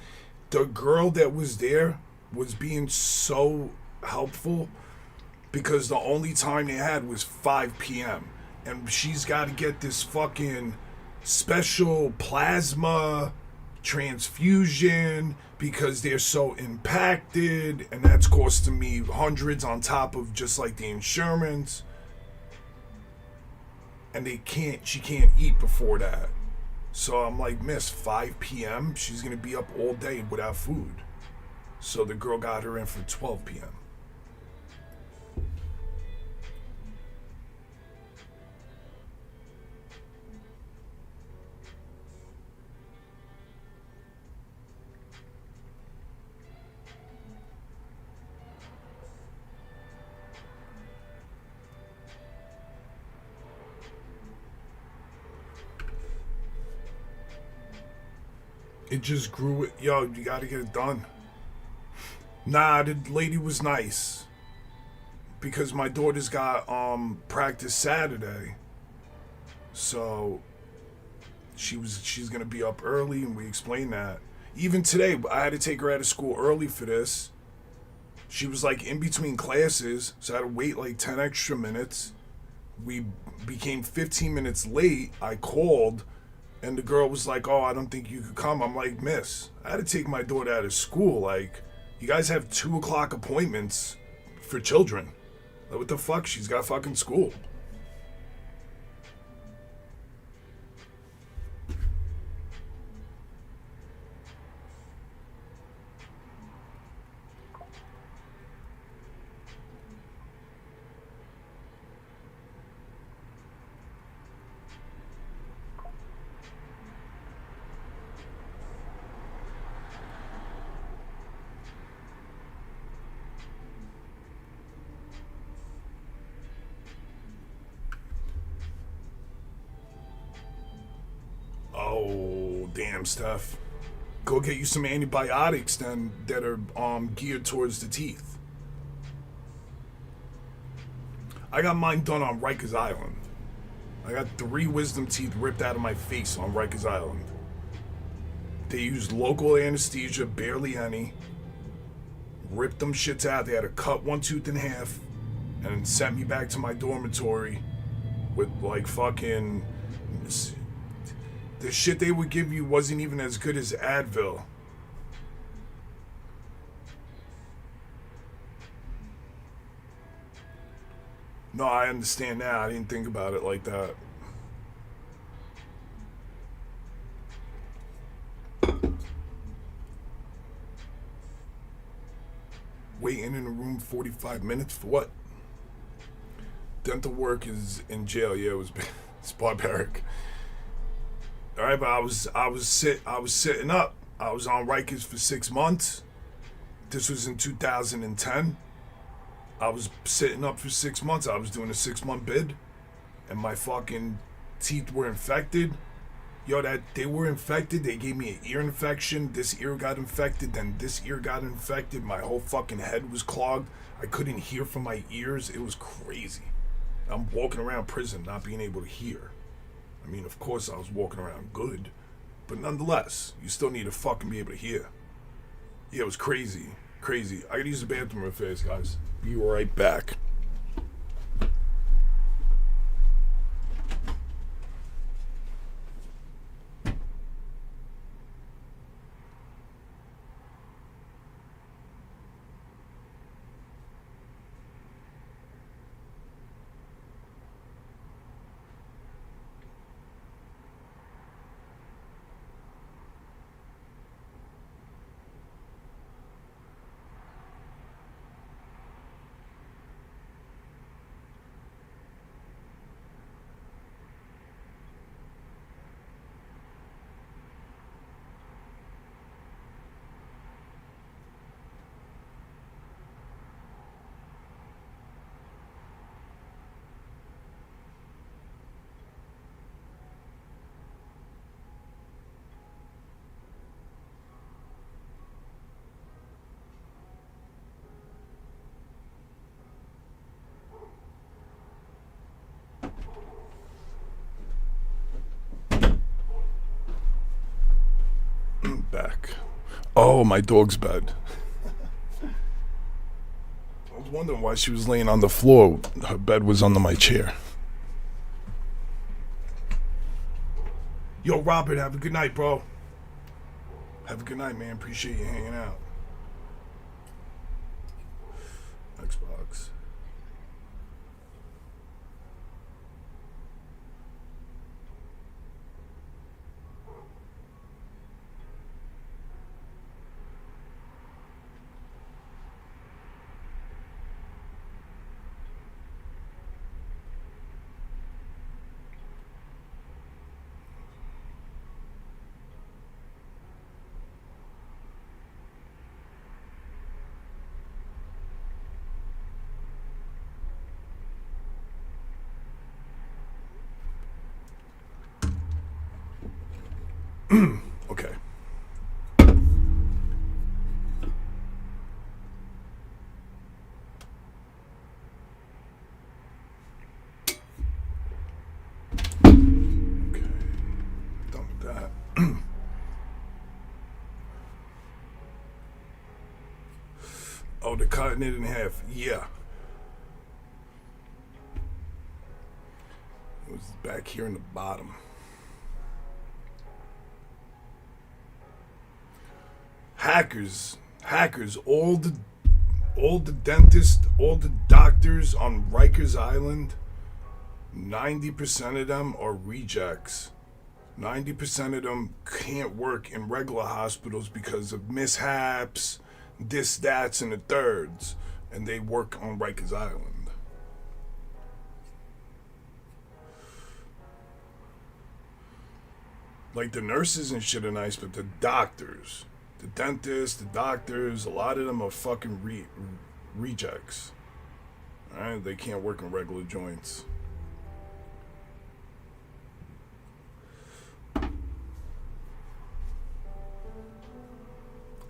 the girl that was there was being so helpful because the only time they had was 5 p.m. and she's got to get this fucking special plasma transfusion because they're so impacted, and that's costing me hundreds on top of just like the insurance. And she can't eat before that. So I'm like, miss, 5 p.m.? She's going to be up all day without food. So the girl got her in for 12 p.m. It just grew. Yo, you gotta get it done. Nah, the lady was nice. Because my daughter's got practice Saturday. So she's gonna be up early, and we explained that. Even today, I had to take her out of school early for this. She was like in between classes, so I had to wait like 10 extra minutes. We became 15 minutes late. I called. And the girl was like, oh, I don't think you could come. I'm like, miss, I had to take my daughter out of school. Like, you guys have 2 o'clock appointments for children. Like, what the fuck? She's got fucking school. Oh, damn, Steph. Go get you some antibiotics then that are geared towards the teeth. I got mine done on Rikers Island. I got 3 wisdom teeth ripped out of my face on Rikers Island. They used local anesthesia, barely any. Ripped them shits out. They had to cut one tooth in half and sent me back to my dormitory with like fucking... The shit they would give you wasn't even as good as Advil. No, I understand now. I didn't think about it like that. Waiting in a room 45 minutes for what? Dental work is in jail. Yeah, it's barbaric. All right, but I was sitting up. I was on Rikers for 6 months. This was in 2010. I was sitting up for 6 months. I was doing a 6-month bid, and my fucking teeth were infected. Yo, that they were infected. They gave me an ear infection. This ear got infected. Then this ear got infected. My whole fucking head was clogged. I couldn't hear from my ears. It was crazy. I'm walking around prison not being able to hear. I mean, of course I was walking around good, but nonetheless, you still need to fucking be able to hear. Yeah, it was crazy. Crazy. I gotta use the bathroom real fast, guys. Be right back. back. Oh, my dog's bed. I was wondering why she was laying on the floor. Her bed was under my chair. Yo, Robert, have a good night, bro. Have a good night, man. Appreciate you hanging out. Xbox. Okay. Okay. Done with that. Oh, they're cutting it in half. Yeah. It was back here in the bottom. Hackers, all the dentists, all the doctors on Rikers Island, 90% of them are rejects. 90% of them can't work in regular hospitals because of mishaps, this, that's, and the thirds, and they work on Rikers Island. Like the nurses and shit are nice, but the doctors, the dentists, the doctors, a lot of them are fucking rejects. Alright? They can't work in regular joints.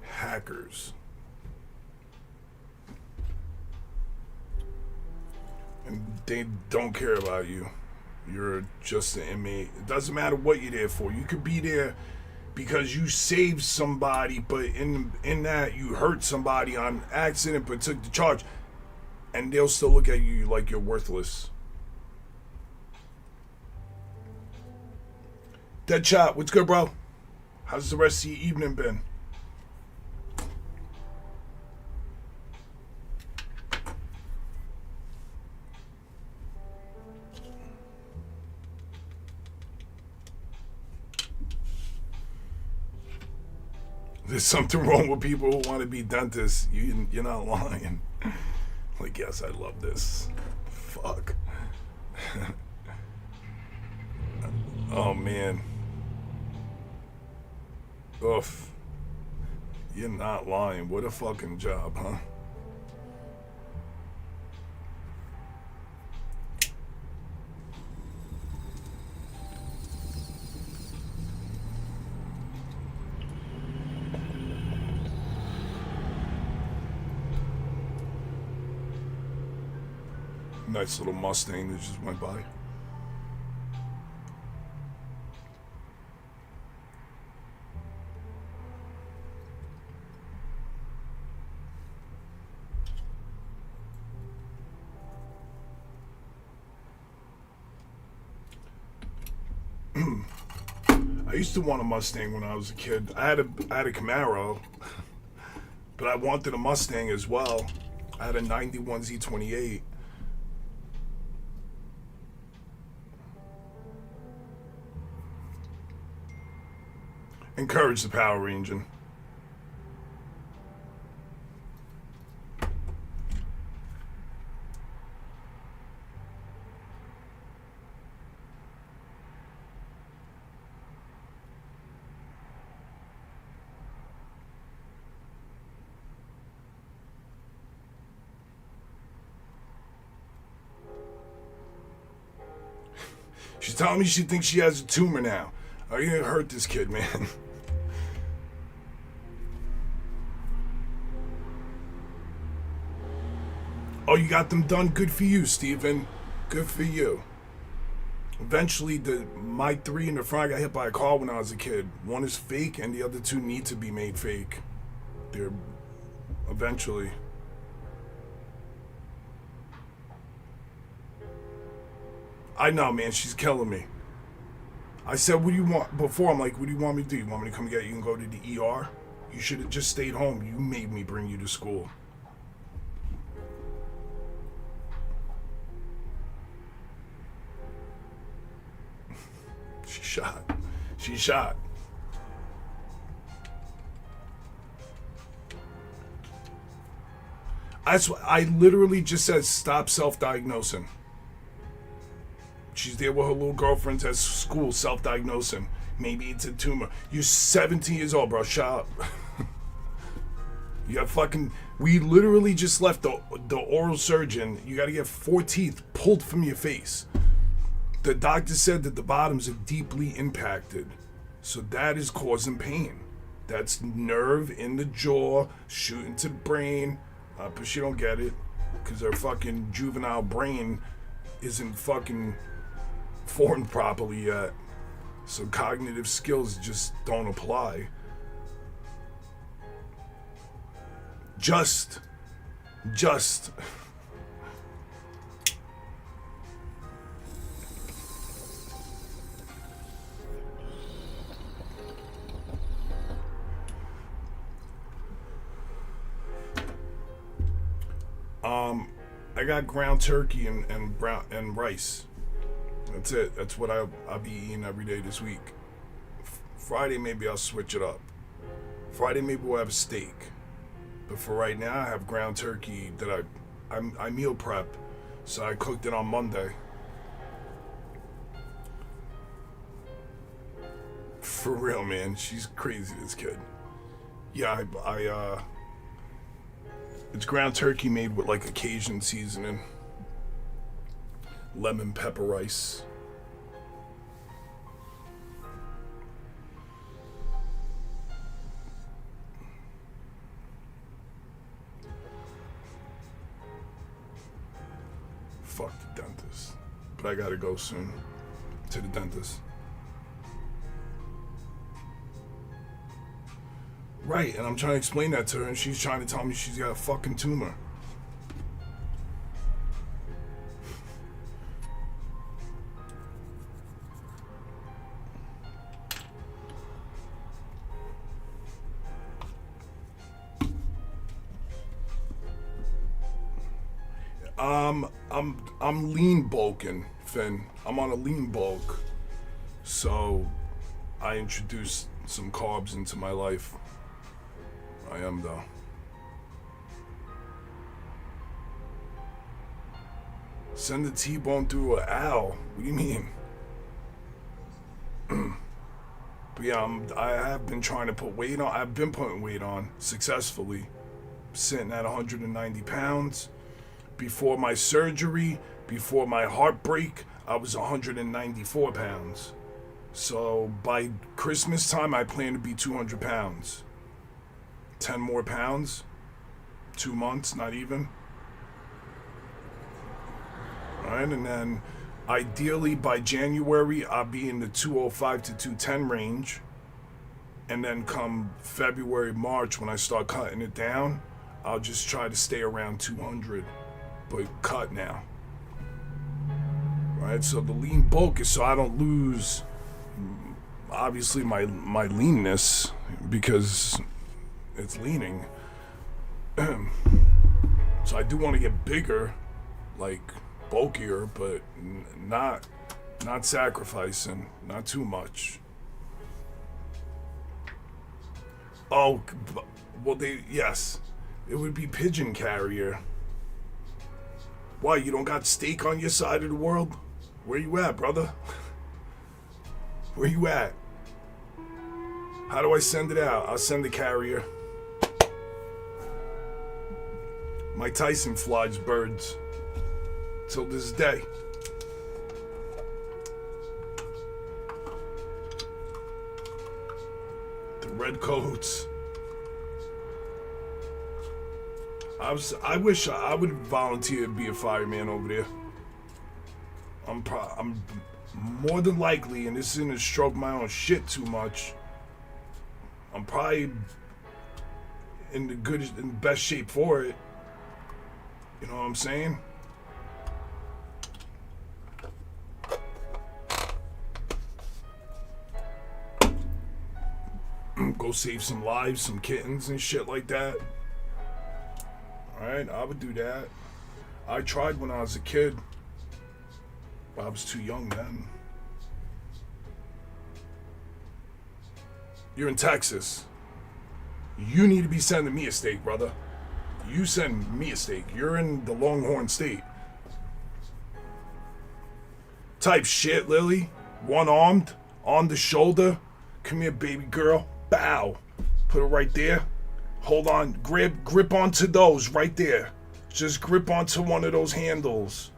Hackers. And they don't care about you. You're just an inmate. It doesn't matter what you're there for. You could be there because you saved somebody, but in that you hurt somebody on accident but took the charge, and they'll still look at you like you're worthless. Deadshot, what's good, bro? How's the rest of your evening been? There's something wrong with people who want to be dentists. You're not lying. Like, yes, I love this. Fuck. Oh, man. Oof. You're not lying. What a fucking job, huh? Nice little Mustang that just went by. I used to want a Mustang when I was a kid. I had a Camaro, but I wanted a Mustang as well. I had a 91 Z28. Encourage the power engine. She's telling me she thinks she has a tumor now. Are you gonna hurt this kid, man? Oh, you got them done? Good for you, Steven. Good for you. Eventually, my 3 in the front got hit by a car when I was a kid. 1 is fake, and the other 2 need to be made fake. They're eventually. I know, man. She's killing me. I said, what do you want? Before, I'm like, what do you want me to do? You want me to come get you and go to the ER? You should have just stayed home. You made me bring you to school. She shot. She shot. I literally just said stop self-diagnosing. She's there with her little girlfriends at school self-diagnosing. Maybe it's a tumor. You're 17 years old, bro. Shut up. You got fucking... We literally just left the oral surgeon. You got to get 4 teeth pulled from your face. The doctor said that the bottoms are deeply impacted. So that is causing pain. That's nerve in the jaw, shooting to the brain. But she don't get it. Because her fucking juvenile brain isn't fucking formed properly yet. So cognitive skills just don't apply. Just. I got ground turkey and rice. That's it. That's what I'll be eating every day this week. Friday maybe I'll switch it up. Friday maybe we'll have a steak. But for right now I have ground turkey that I meal prep. So I cooked it on Monday. For real, man. She's crazy, this kid. Yeah, it's ground turkey made with like a Cajun seasoning. Lemon pepper rice. Fuck the dentist. But I gotta go soon to the dentist. Right, and I'm trying to explain that to her, and she's trying to tell me she's got a fucking tumor. I'm lean bulking, Finn. I'm on a lean bulk. So I introduced some carbs into my life. I am, though. Send the T-bone through an owl. What do you mean? But yeah, I have been trying to put weight on. I've been putting weight on successfully. Sitting at 190 pounds. Before my surgery, before my heartbreak, I was 194 pounds. So by Christmas time, I plan to be 200 pounds. 10 more pounds. 2 months, not even. Alright, and then ideally by January, I'll be in the 205 to 210 range. And then come February, March, when I start cutting it down, I'll just try to stay around 200. But cut now. Right, so the lean bulk is so I don't lose, obviously, my leanness, because it's leaning. So I do want to get bigger, like bulkier, but not sacrificing, not too much. Oh, well, yes, it would be pigeon carrier. Why, you don't got steak on your side of the world? Where you at, brother? Where you at? How do I send it out? I'll send the carrier. Mike Tyson flies birds. Till this day. The red coats. I wish I would volunteer to be a fireman over there. more than likely, and this isn't to stroke my own shit too much, I'm probably in the best shape for it. You know what I'm saying? Go save some lives, some kittens and shit like that. Alright, I would do that. I tried when I was a kid. But I was too young then. You're in Texas. You need to be sending me a steak, brother. You send me a steak. You're in the Longhorn State. Type shit, Lily. One-armed, on the shoulder. Come here, baby girl. Bow. Put it right there. Hold on. Grip onto those right there. Just grip onto one of those handles.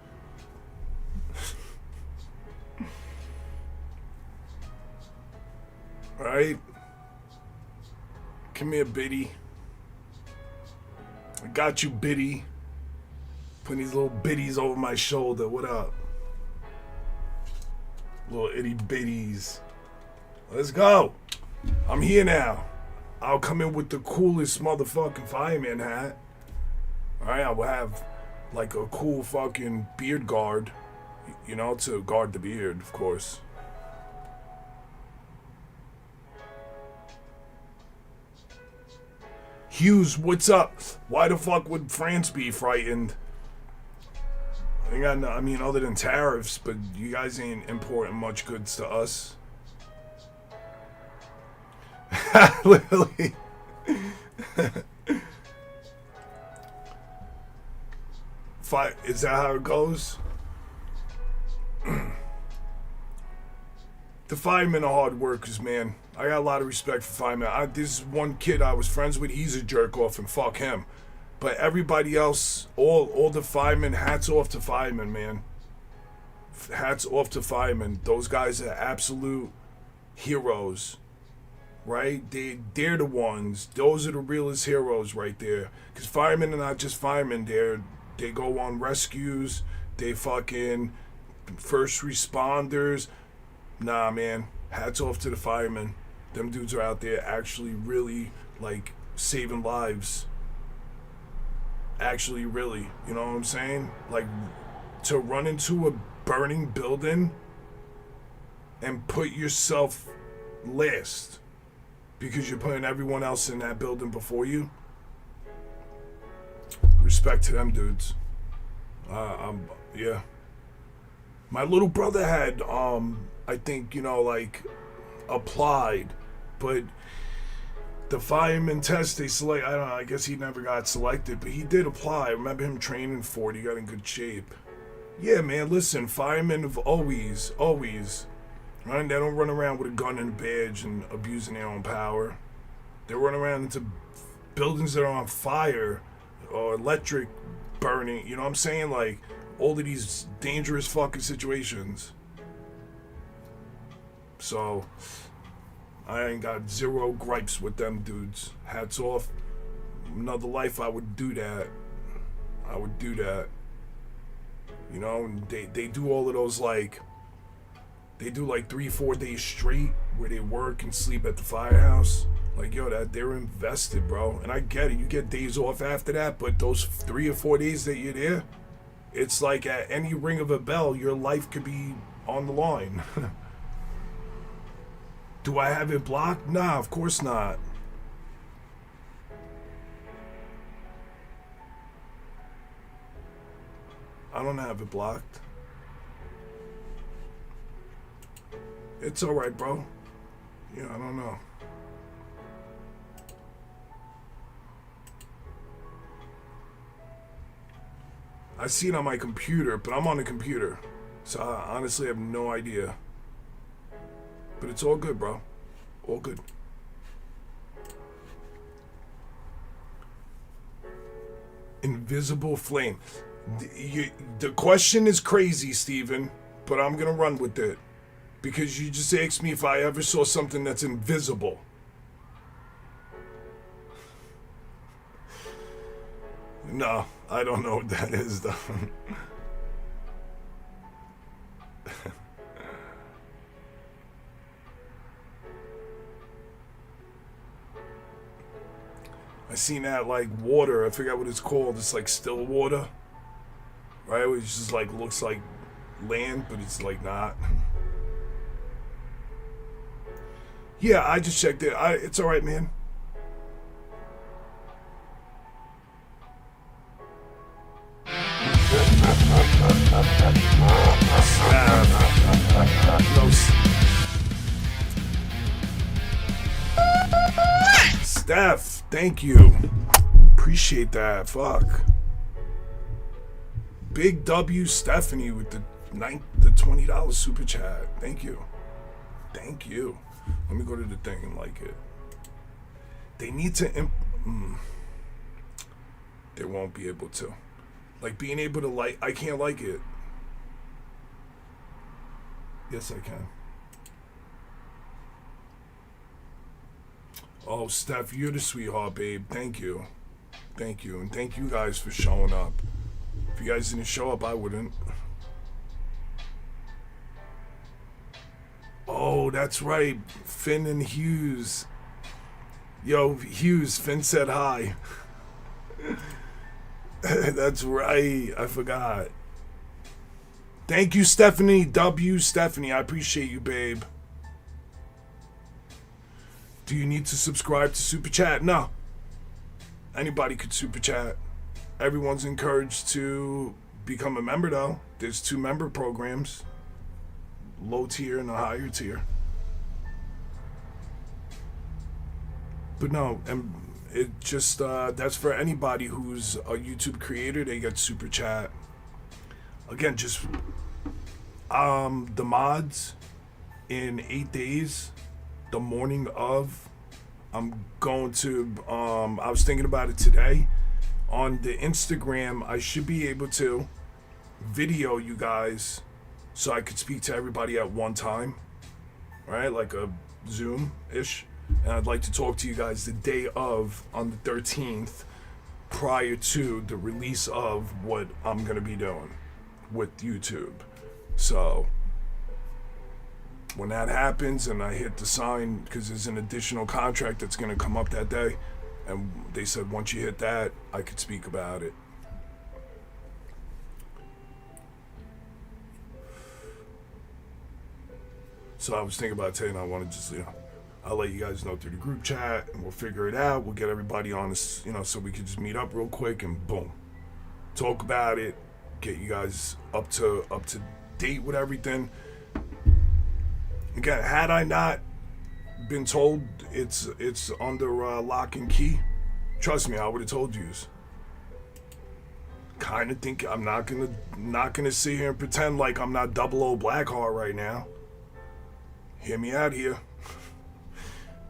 Alright. Come here, Biddy. I got you, Biddy. Putting these little biddies over my shoulder. What up? Little itty bitties. Let's go. I'm here now. I'll come in with the coolest motherfucking fireman hat. Alright, I will have like a cool fucking beard guard. You know, to guard the beard, of course. Hughes, what's up? Why the fuck would France be frightened? I mean, other than tariffs, but you guys ain't importing much goods to us. Literally. Is that how it goes? The firemen are hard workers, man. I got a lot of respect for firemen. This is one kid I was friends with. He's a jerk off, and fuck him. But everybody else, all the firemen, hats off to firemen, man. Hats off to firemen. Those guys are absolute heroes, right? They're the ones. Those are the realest heroes right there. Because firemen are not just firemen. They go on rescues. They fucking first responders. Nah, man. Hats off to the firemen. Them dudes are out there actually really, like, saving lives. Actually, really. You know what I'm saying? Like, to run into a burning building and put yourself last because you're putting everyone else in that building before you. Respect to them dudes. Yeah. My little brother had, I think, you know, like, applied, but the fireman test they select, I don't know, I guess he never got selected, but he did apply. I remember him training for it. He got in good shape. Yeah, man, listen, firemen have always, right? They don't run around with a gun and a badge and abusing their own power. They run around into buildings that are on fire or electric burning, you know what I'm saying? Like, all of these dangerous fucking situations. So, I ain't got zero gripes with them dudes. Hats off. Another life, I would do that. I would do that. You know, and they do all of those, like, they do like 3-4 days straight where they work and sleep at the firehouse. Like, yo, they're invested, bro. And I get it. You get days off after that, but those 3 or 4 days that you're there, it's like at any ring of a bell, your life could be on the line. Do I have it blocked? Nah, of course not. I don't have it blocked. It's alright, bro. Yeah, I don't know. I see it on my computer, but I'm on the computer. So I honestly have no idea. But it's all good, bro. All good. Invisible flame. The question is crazy, Steven, but I'm going to run with it. Because you just asked me if I ever saw something that's invisible. No, I don't know what that is, though. I seen that like water. I forgot what it's called. It's like still water, right? It just like looks like land, but it's like not. Yeah, I just checked it. It's all right, man. Steph, thank you. Appreciate that. Fuck. Big W Stephanie with the $20 super chat. Thank you. Thank you. Let me go to the thing and like it. They need to they won't be able to. Like being able to like, I can't like it. Yes, I can. Oh, Steph, you're the sweetheart, babe. Thank you. Thank you. And thank you guys for showing up. If you guys didn't show up, I wouldn't. Oh, that's right. Finn and Hughes. Yo, Hughes, Finn said hi. That's right. I forgot. Thank you, Stephanie. W. Stephanie. I appreciate you, babe. Do you need to subscribe to Super Chat? No. Anybody could Super Chat. Everyone's encouraged to become a member, though. There's 2 member programs. Low tier and a higher tier. But no, and it just, that's for anybody who's a YouTube creator. They get Super Chat. Again, just, the mods in 8 days, the morning of, I'm going to, I was thinking about it today. On the Instagram, I should be able to video you guys so I could speak to everybody at one time, right? Like a Zoom-ish. And I'd like to talk to you guys the day of, on the 13th, prior to the release of what I'm going to be doing with YouTube. So when that happens and I hit the sign, because there's an additional contract that's going to come up that day, and they said once you hit that, I could speak about it. So I was thinking about today, and I want to just, I'll let you guys know through the group chat, and we'll figure it out. We'll get everybody on this, so we can just meet up real quick and boom, talk about it, get you guys up to date with everything. Again, had I not been told it's under lock and key, trust me, I would have told you. Kind of think I'm not gonna sit here and pretend like I'm not Warlord Blackheart right now. Hear me out here.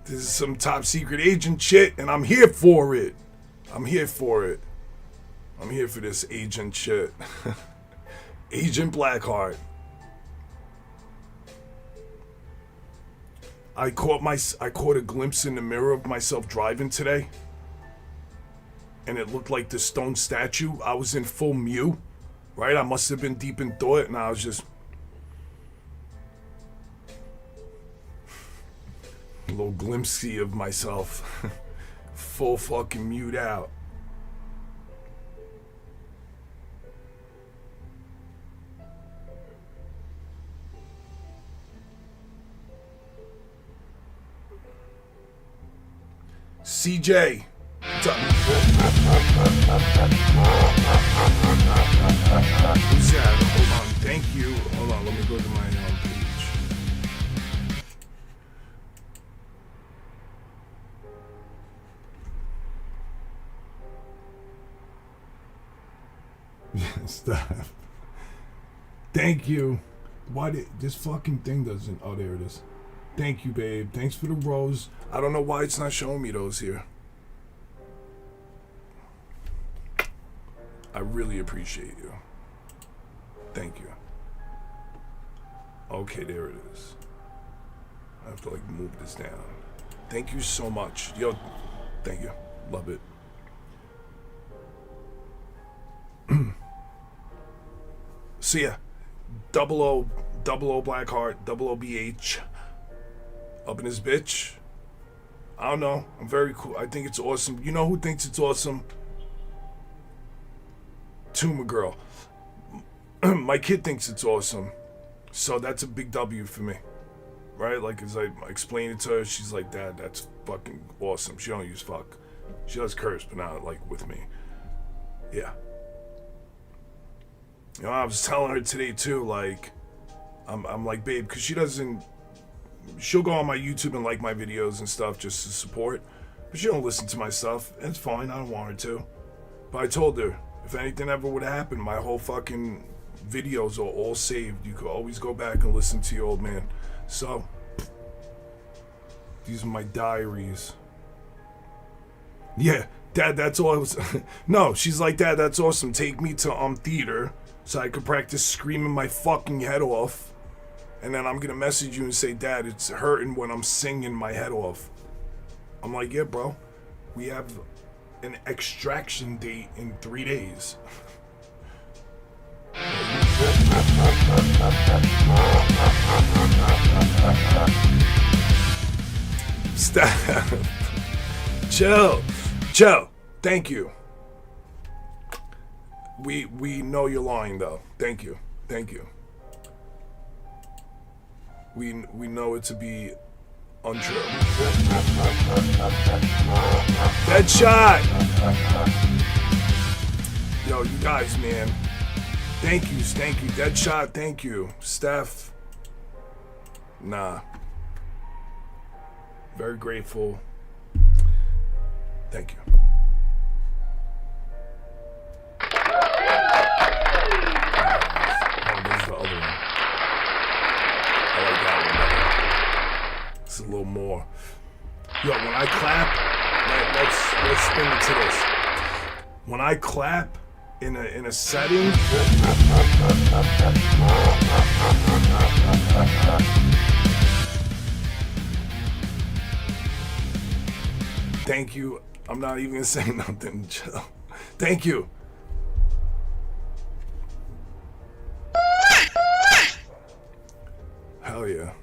This is some top secret agent shit, and I'm here for it. I'm here for it. I'm here for this agent shit. Agent Blackheart. I caught a glimpse in the mirror of myself driving today, and it looked like the stone statue. I was in full Mew, right? I must have been deep in thought, and I was just a little glimpsey of myself, full fucking mewed out. CJ. What's up? Who's that? Hold on. Thank you. Hold on. Let me go to my page. Stop. Thank you. Why did this fucking thing doesn't? Oh, there it is. Thank you, babe. Thanks for the rose. I don't know why it's not showing me those here. I really appreciate you. Thank you. Okay, there it is. I have to like move this down. Thank you so much. Yo, thank you. Love it. So yeah, double O Blackheart, double OBH, up in his bitch. I don't know. I'm very cool. I think it's awesome. You know who thinks it's awesome? Tuma girl. My kid thinks it's awesome. So that's a big W for me. Right? Like, as I explain it to her, she's like, Dad, that's fucking awesome. She don't use fuck. She does curse, but not, like, with me. Yeah. You know, I was telling her today, too, like, I'm like, babe, because she doesn't... She'll go on my YouTube and like my videos and stuff just to support. But she don't listen to my stuff. And it's fine. I don't want her to. But I told her, if anything ever would happen, my whole fucking videos are all saved. You could always go back and listen to your old man. So, these are my diaries. Yeah, Dad, that's all I was... No, she's like, Dad, that's awesome. Take me to theater so I could practice screaming my fucking head off. And then I'm gonna message you and say, Dad, it's hurting when I'm singing my head off. I'm like, yeah, bro. We have an extraction date in 3 days. Stop. Chill. Thank you. We know you're lying, though. Thank you. We know it to be untrue. Dead shot! Yo, you guys, man. Thank you. Dead shot, thank you. Steph. Nah. Very grateful. Thank you. Oh, there's the other one. It's a little more. Yo, when I clap, let's spin it to this. When I clap in a setting, thank you. I'm not even gonna say nothing. Chill. Thank you. Hell yeah.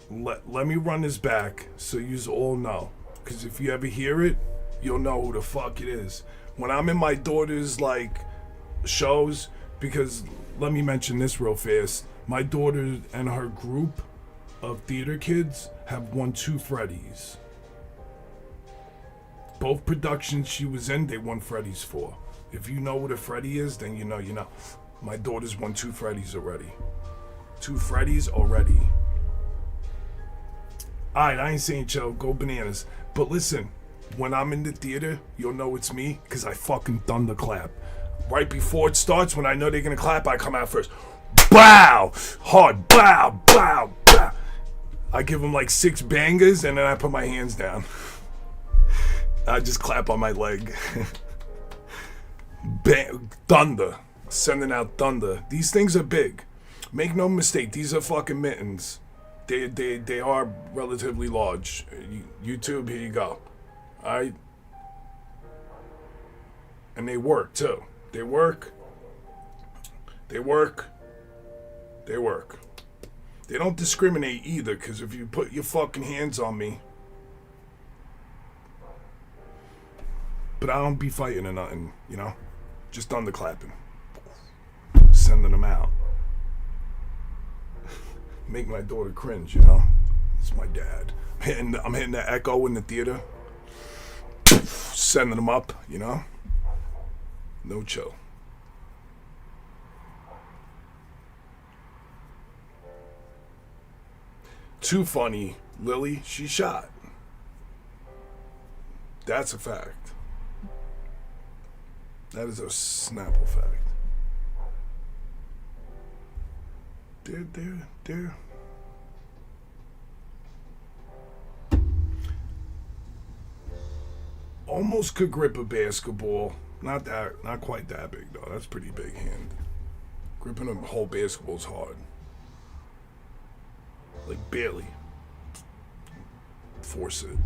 Let me run this back so you all know. Because if you ever hear it, you'll know who the fuck it is. When I'm in my daughter's, like, shows, because let me mention this real fast. My daughter and her group of theater kids have won 2 Freddies. Both productions she was in, they won Freddies for. If you know what a Freddy is, then you know. My daughter's won 2 Freddies already. 2 Freddies already. Alright, I ain't saying chill, go bananas. But listen, when I'm in the theater, you'll know it's me, because I fucking thunderclap. Right before it starts, when I know they're gonna clap, I come out first. Bow! Hard, bow, bow, bow. I give them like 6 bangers, and then I put my hands down. I just clap on my leg. Thunder. Sending out thunder. These things are big. Make no mistake, these are fucking mittens. They are relatively large. YouTube, here you go. Alright? And they work, too. They work. They don't discriminate either, because if you put your fucking hands on me... But I don't be fighting or nothing, you know? Just thunderclapping. Sending them out. Make my daughter cringe, you know? It's my dad. I'm hitting the echo in the theater. Sending them up, you know? No chill. Too funny. Lily, she shot. That's a fact. That is a Snapple fact. There. Almost could grip a basketball. Not quite that big though. That's pretty big hand. Gripping a whole basketball's hard. Like barely. Force it.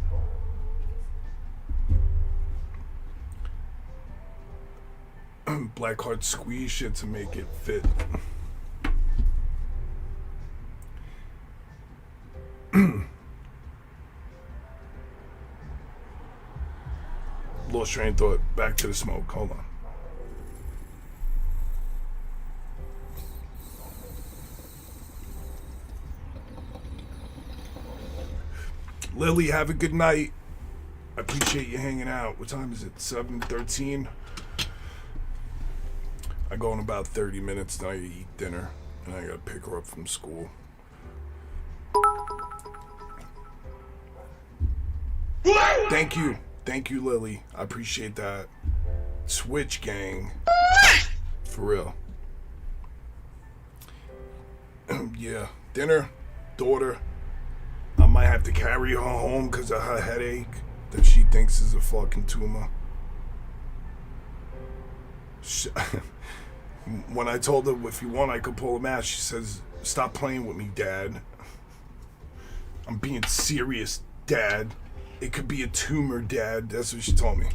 Blackheart squeeze shit to make it fit. lost train of thought. Back to the smoke. Hold on. Lily, have a good night. I appreciate you hanging out. What time is it? 7:13. I go in about 30 minutes. Now I eat dinner, and I gotta pick her up from school. Thank you, Lily. I appreciate that. Switch gang, for real. Yeah, dinner, daughter. I might have to carry her home because of her headache that she thinks is a fucking tumor. When I told her if you want I could pull him out, she says, "Stop playing with me, Dad. I'm being serious, Dad. It could be a tumor, Dad." That's what she told me.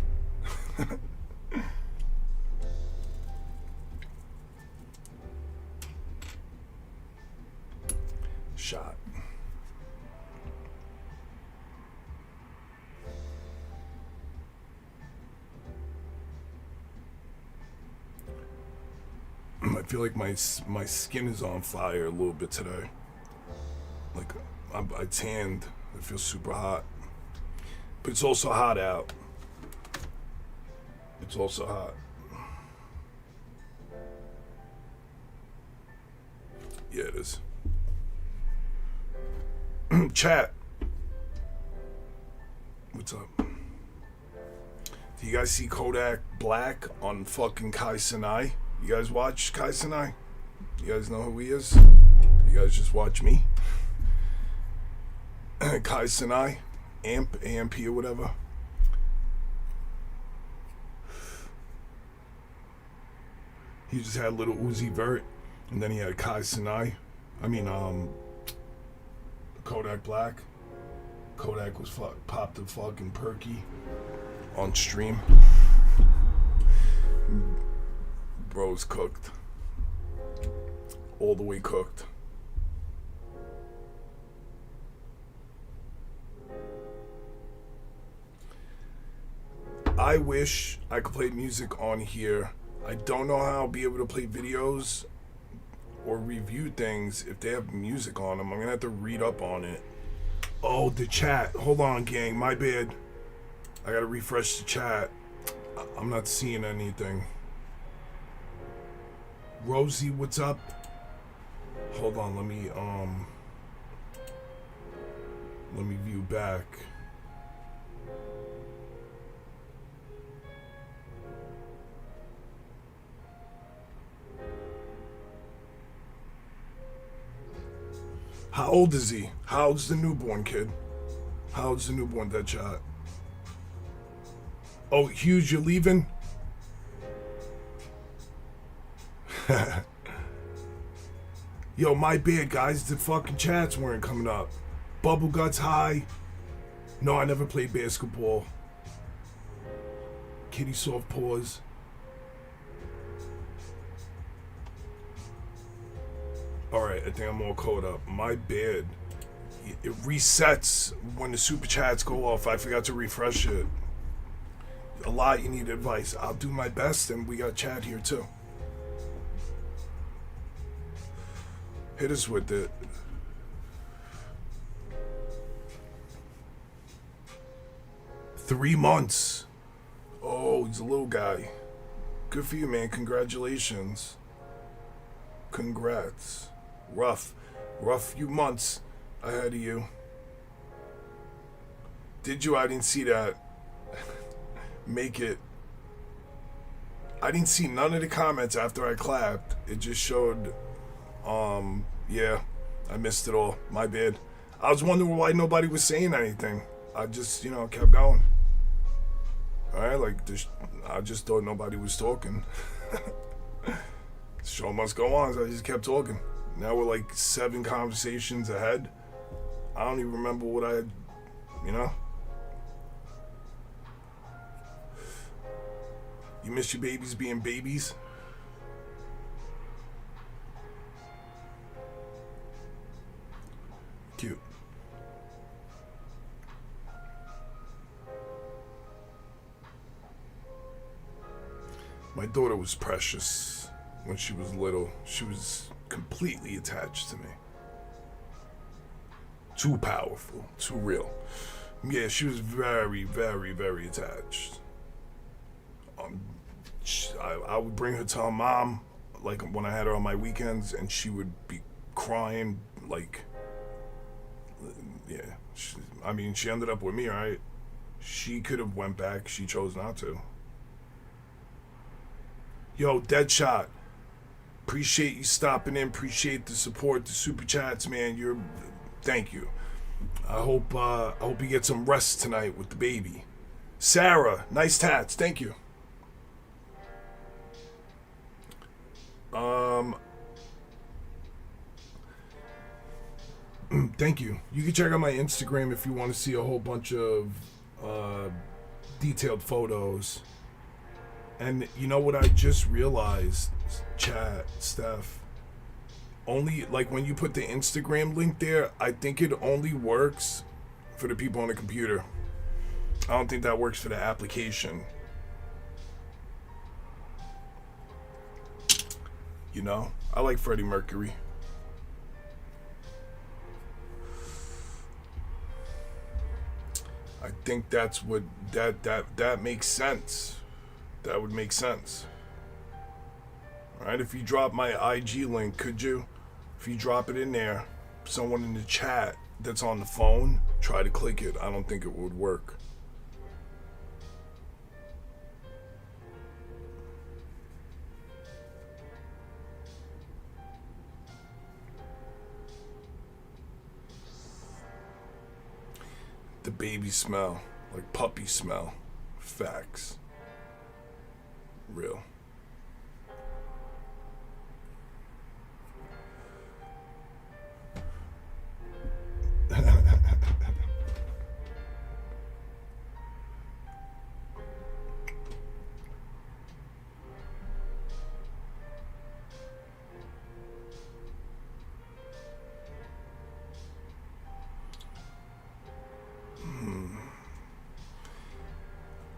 Shot. I feel like my skin is on fire a little bit today. Like I tanned. It feels super hot. But it's also hot out. It's also hot. Yeah, it is. Chat. What's up? Do you guys see Kodak Black on fucking Kai Sinai? You guys watch Kai Sinai? You guys know who he is? You guys just watch me? Kai Sinai? AMP or whatever. He just had little Uzi Vert, and then he had Kai Sinai. Kodak Black. Kodak was popped the fucking perky on stream. Bro's cooked. All the way cooked. I wish I could play music on here. I don't know how I'll be able to play videos or review things if they have music on them. I'm gonna have to read up on it. Oh, the chat. Hold on, gang. My bad. I gotta refresh the chat. I'm not seeing anything. Rosie, what's up? Hold on, let me view back. How old is he? How old's the newborn kid? How old's the newborn, that shot? Oh, Hughes, you're leaving? Yo, my bad, guys. The fucking chats weren't coming up. Bubble Guts high. No, I never played basketball. Kitty soft paws. Alright, I think I'm all caught up. My bad. It resets when the super chats go off. I forgot to refresh it. A lot, you need advice. I'll do my best, and we got chat here too. Hit us with it. Three months. Oh, he's a little guy. Good for you, man. Congratulations. Congrats. Rough few months ahead of you. Did you? I didn't see that. Make it. I didn't see none of the comments after I clapped. It just showed, yeah, I missed it all. My bad. I was wondering why nobody was saying anything. I just, kept going. Alright, I just thought nobody was talking. The show must go on, so I just kept talking. Now we're like 7 conversations ahead. I don't even remember what I had, You miss your babies being babies? Cute. My daughter was precious when she was little. She was completely attached to me. Too powerful, too real. Yeah, she was very, very, very attached. I would bring her to her mom, like when I had her on my weekends, and she would be crying, like, yeah. She ended up with me, right? She could have went back. She chose not to. Yo, Deadshot. Appreciate you stopping in. Appreciate the support, the super chats, man. Thank you. I hope you get some rest tonight with the baby. Sarah, nice tats. Thank you. Thank you. You can check out my Instagram if you want to see a whole bunch of detailed photos. And you know what I just realized, chat, Steph? Only, like, when you put the Instagram link there, I think it only works for the people on the computer. I don't think that works for the application. You know? I like Freddie Mercury. I think that's what that makes sense. That would make sense. Alright, if you drop my IG link, could you? If you drop it in there, someone in the chat that's on the phone, try to click it. I don't think it would work. The baby smell, like puppy smell. Facts. Real.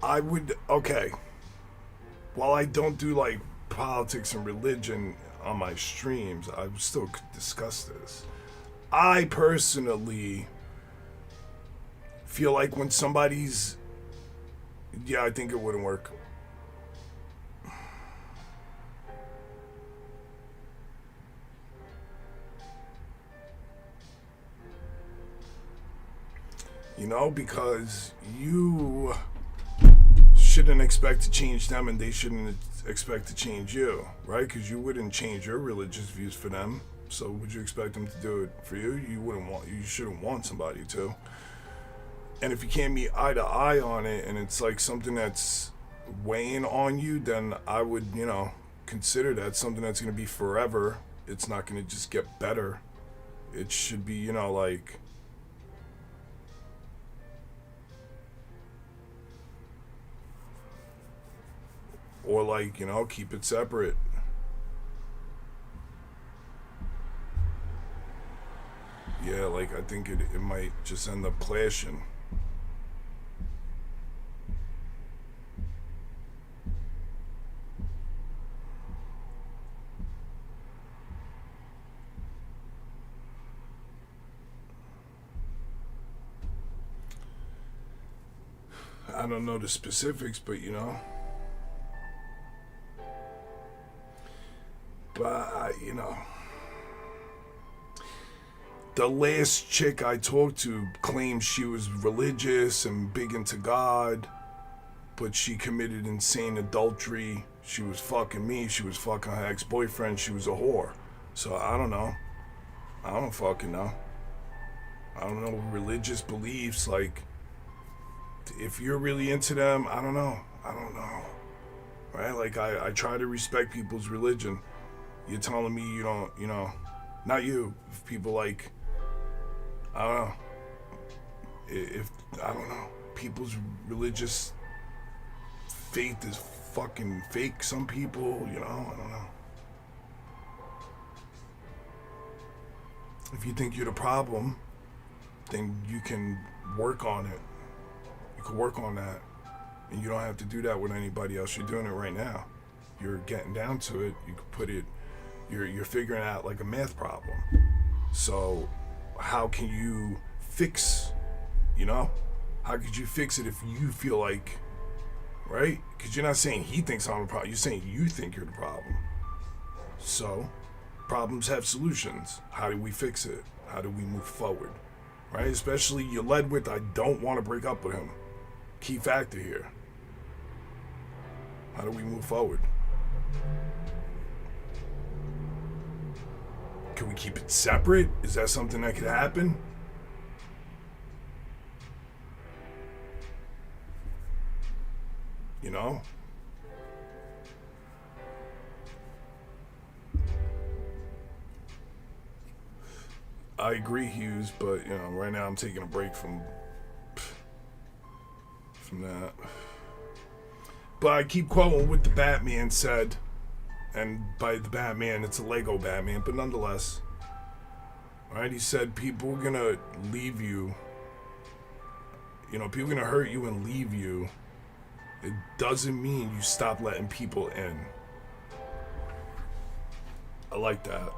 I would, okay. While I don't do like politics and religion on my streams, I still could discuss this. I personally feel like when somebody's, yeah, I think it wouldn't work. You know, because you shouldn't expect to change them and they shouldn't expect to change you, right? Because you wouldn't change your religious views for them. So would you expect them to do it for you? You shouldn't want somebody to. And if you can't meet eye to eye on it and it's like something that's weighing on you, then I would, consider that something that's going to be forever. It's not going to just get better. It should be, like, or like, keep it separate. Yeah, like, I think it might just end up clashing. I don't know the specifics, but But, the last chick I talked to claimed she was religious and big into God, but she committed insane adultery. She was fucking me. She was fucking her ex-boyfriend. She was a whore. So I don't know. I don't fucking know. I don't know religious beliefs. Like, if you're really into them, I don't know. Right? Like, I try to respect people's religion. You're telling me you don't, not you. If people like, I don't know. If, I don't know. People's religious faith is fucking fake. Some people, I don't know. If you think you're the problem, then you can work on it. You can work on that. And you don't have to do that with anybody else. You're doing it right now. you're getting down to it, you could put it, you're figuring out like a math problem. So how can you fix, you know? How could you fix it if you feel like, right? Because you're not saying he thinks I'm the problem. You're saying you think you're the problem. So problems have solutions. How do we fix it? How do we move forward? Right? Especially you led with, I don't want to break up with him. Key factor here. How do we move forward? Can we keep it separate? Is that something that could happen? You know? I agree, Hughes, but you know, right now I'm taking a break from that. But I keep quoting what the Batman said, and by the Batman, it's a Lego Batman, but nonetheless, right? He said people are gonna leave you. You know, people are gonna hurt you and leave you. It doesn't mean you stop letting people in. I like that.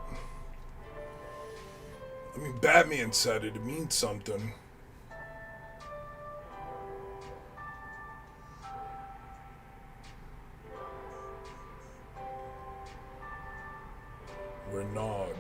I mean, Batman said it. It means something. Renaud.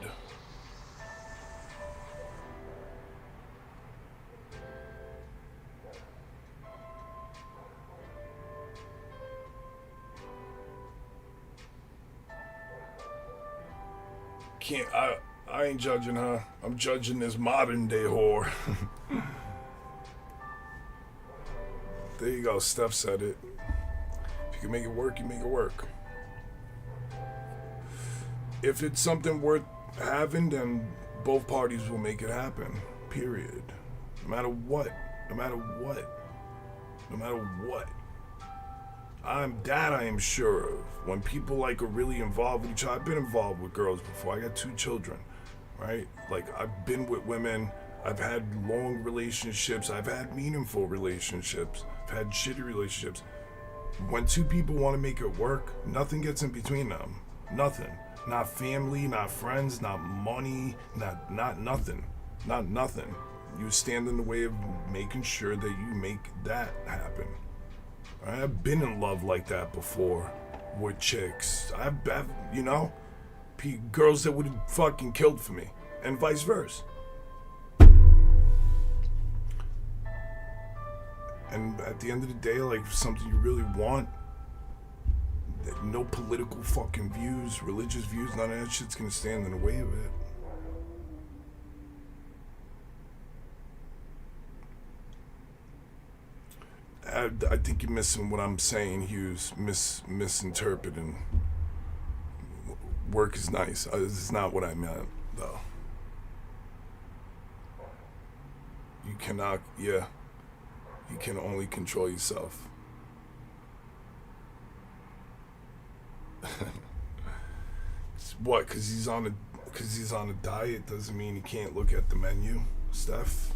I ain't judging her. I'm judging this modern day whore. There you go. Steph said it. If you can make it work, you make it work. If it's something worth having, then both parties will make it happen. Period. No matter what. No matter what. No matter what. I am sure of. When people like are really involved with each other, I've been involved with girls before. I got 2 children, right? Like I've been with women. I've had long relationships. I've had meaningful relationships. I've had shitty relationships. When 2 people want to make it work, nothing gets in between them. Nothing. Not family, not friends, not money, not nothing. Not nothing. You stand in the way of making sure that you make that happen. I've been in love like that before with chicks. I've you know, girls that would have fucking killed for me, and vice versa. And at the end of the day, like something you really want, no political fucking views, religious views, none of that shit's gonna stand in the way of it. I think you're missing what I'm saying, Hughes. Misinterpreting. Work is nice. This is not what I meant, though. You cannot, yeah. You can only control yourself. What? Because he's on a diet doesn't mean he can't look at the menu, Steph.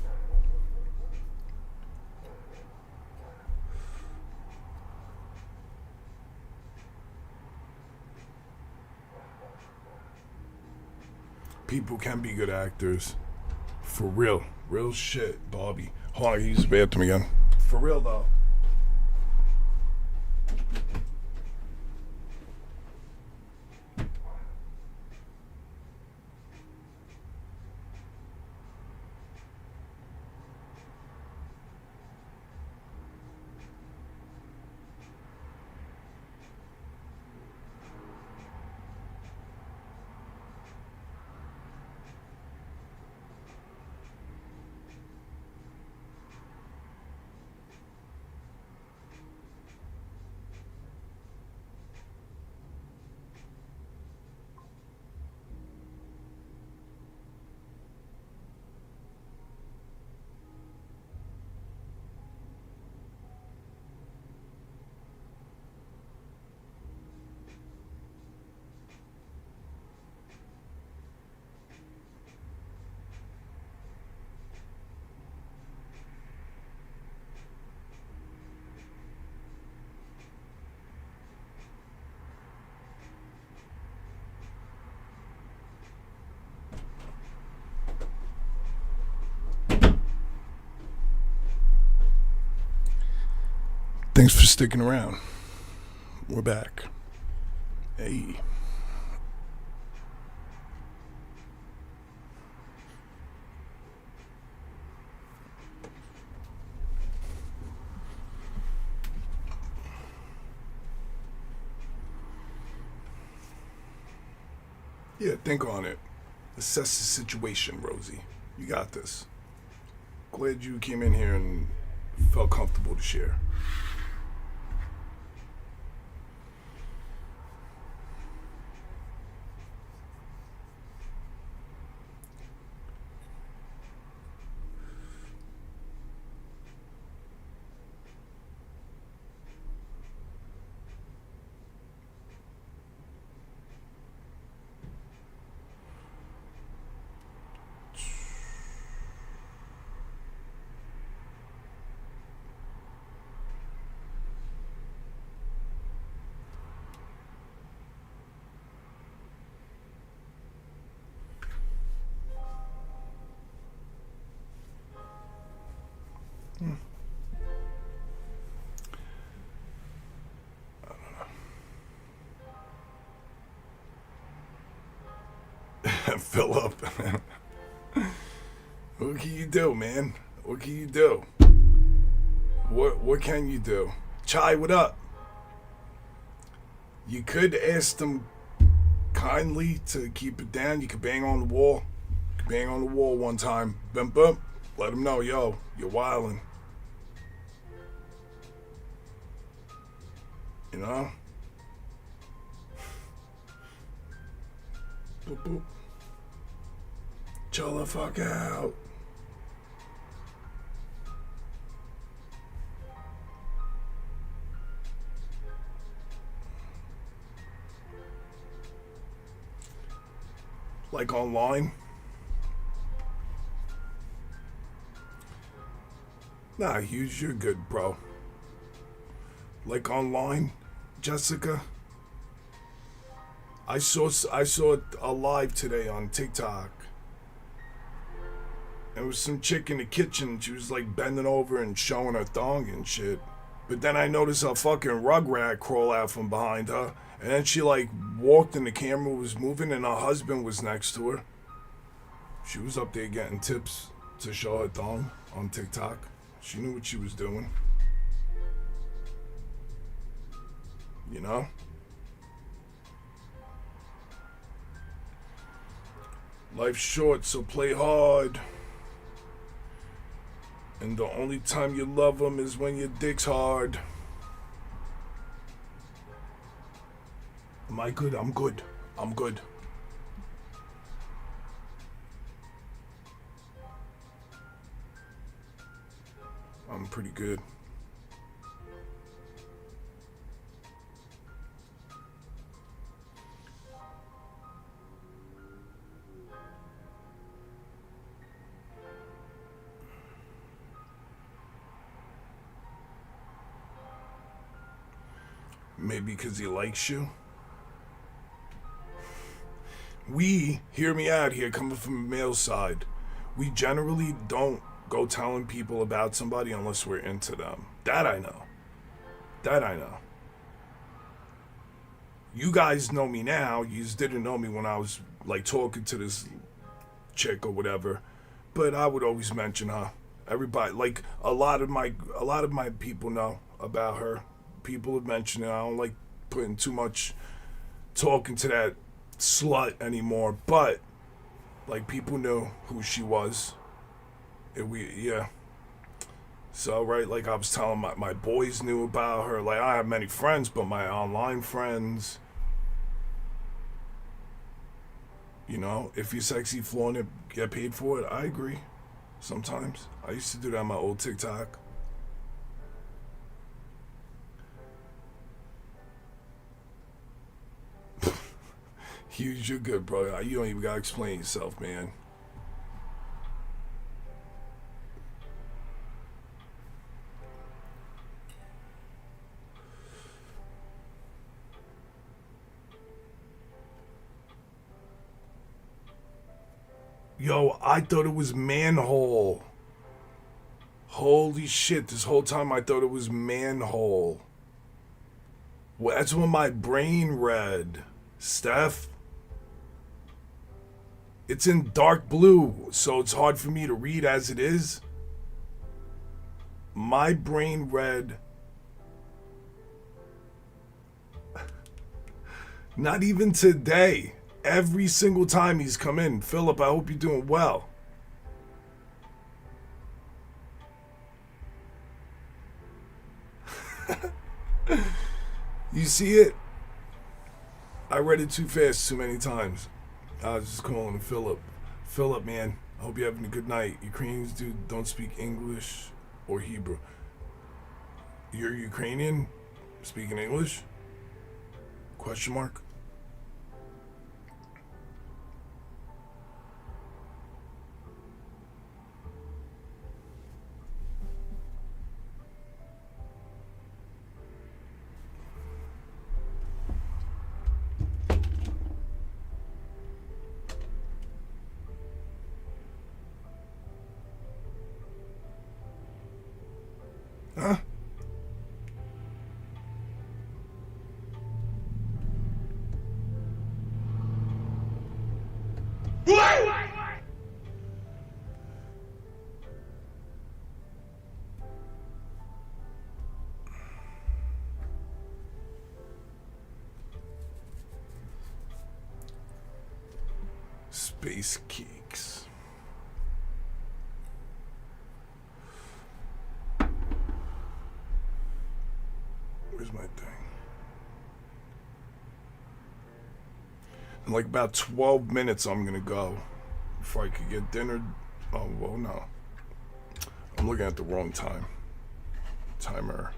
People can be good actors. For real. Real shit, Bobby. Hold on, he used the bathroom again. For real, though. Thanks for sticking around. We're back. Hey. Yeah, think on it. Assess the situation, Rosie. You got this. Glad you came in here and felt comfortable to share. Philip. What can you do, man? What can you do? What can you do? Chai, what up? You could ask them kindly to keep it down. You could bang on the wall. Bang on the wall one time. Bump up. Let them know, yo, you're wildin'. You know? Boop, boop. Chill the fuck out. Like online? Nah, Hughes, you're good, bro. Like online, Jessica? I saw it live today on TikTok. There was some chick in the kitchen. She was like bending over and showing her thong and shit. But then I noticed a fucking rugrat crawl out from behind her. And then she like walked and the camera was moving and her husband was next to her. She was up there getting tips to show her thong on TikTok. She knew what she was doing. You know? Life's short, so play hard. And the only time you love them is when your dick's hard. Am I good? I'm good. I'm good. I'm pretty good. Maybe because he likes you. We, hear me out here, coming from the male side, we generally don't go telling people about somebody unless we're into them. That I know. That I know. You guys know me now. You just didn't know me when I was like talking to this chick or whatever. But I would always mention her. Everybody, like a lot of my people know about her. People have mentioned it. I don't like putting too much talk into that slut anymore, but like people knew who she was. Yeah. So right, like I was telling my boys knew about her. Like I have many friends, but my online friends, you know, if you're sexy, flaunt it, get paid for it. I agree. Sometimes I used to do that on my old TikTok. Hughes, you're good, bro. You don't even gotta explain yourself, man. Yo, I thought it was manhole. Holy shit, this whole time I thought it was manhole. Well, that's what my brain read. Steph. It's in dark blue, so it's hard for me to read as it is. My brain read... Not even today. Every single time he's come in. Philip, I hope you're doing well. You see it? I read it too fast too many times. I was just calling him Philip. Philip, man, I hope you're having a good night. Ukrainians don't speak English or Hebrew. You're Ukrainian? Speaking English? Question mark? Huh? Space cakes. Where's my thing? In like about 12 minutes I'm gonna go. If I could get dinner. Oh, well, no. I'm looking at the wrong time. Timer.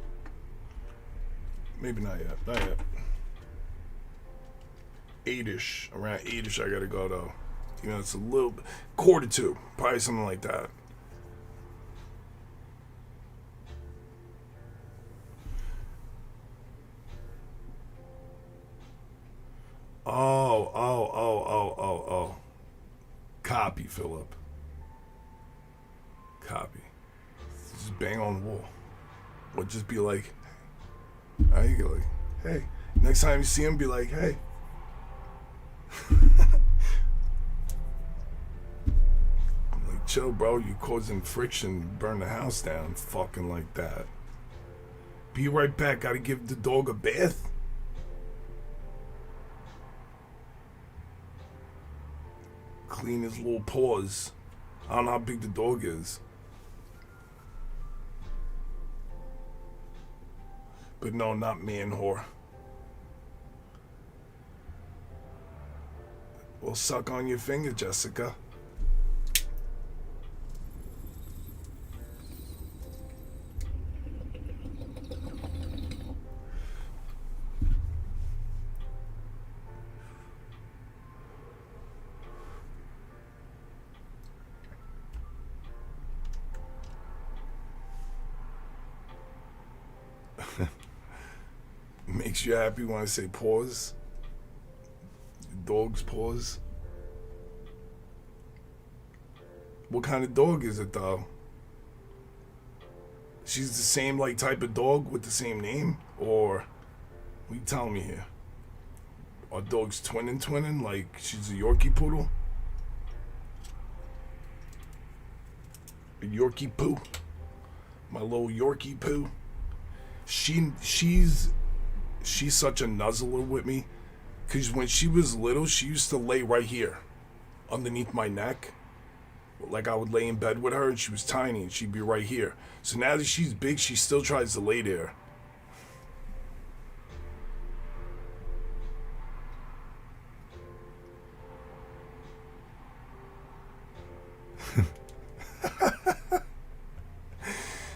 Maybe not yet. Not yet. 8-ish. Around 8-ish I gotta go though. You know, it's a little bit. 1:45. Probably something like that. Oh. Copy, Philip. Copy. Just bang on the wall. Or just be like, I go like, hey. Next time you see him, be like, hey. Like, chill, bro. You causing friction. Burn the house down. Fucking like that. Be right back. Gotta give the dog a bath. Clean his little paws. I don't know how big the dog is. But no, not man whore. Well, suck on your finger, Jessica. Makes you happy when I say pause? Dog's paws? What kind of dog is it though? She's the same like type of dog with the same name? Or what are you telling me here? Are dogs twinning like she's a Yorkie poodle? A Yorkie poo? My little Yorkie poo? She's such a nuzzler with me, because when she was little, she used to lay right here, underneath my neck. Like I would lay in bed with her, and she was tiny, and she'd be right here. So now that she's big, she still tries to lay there.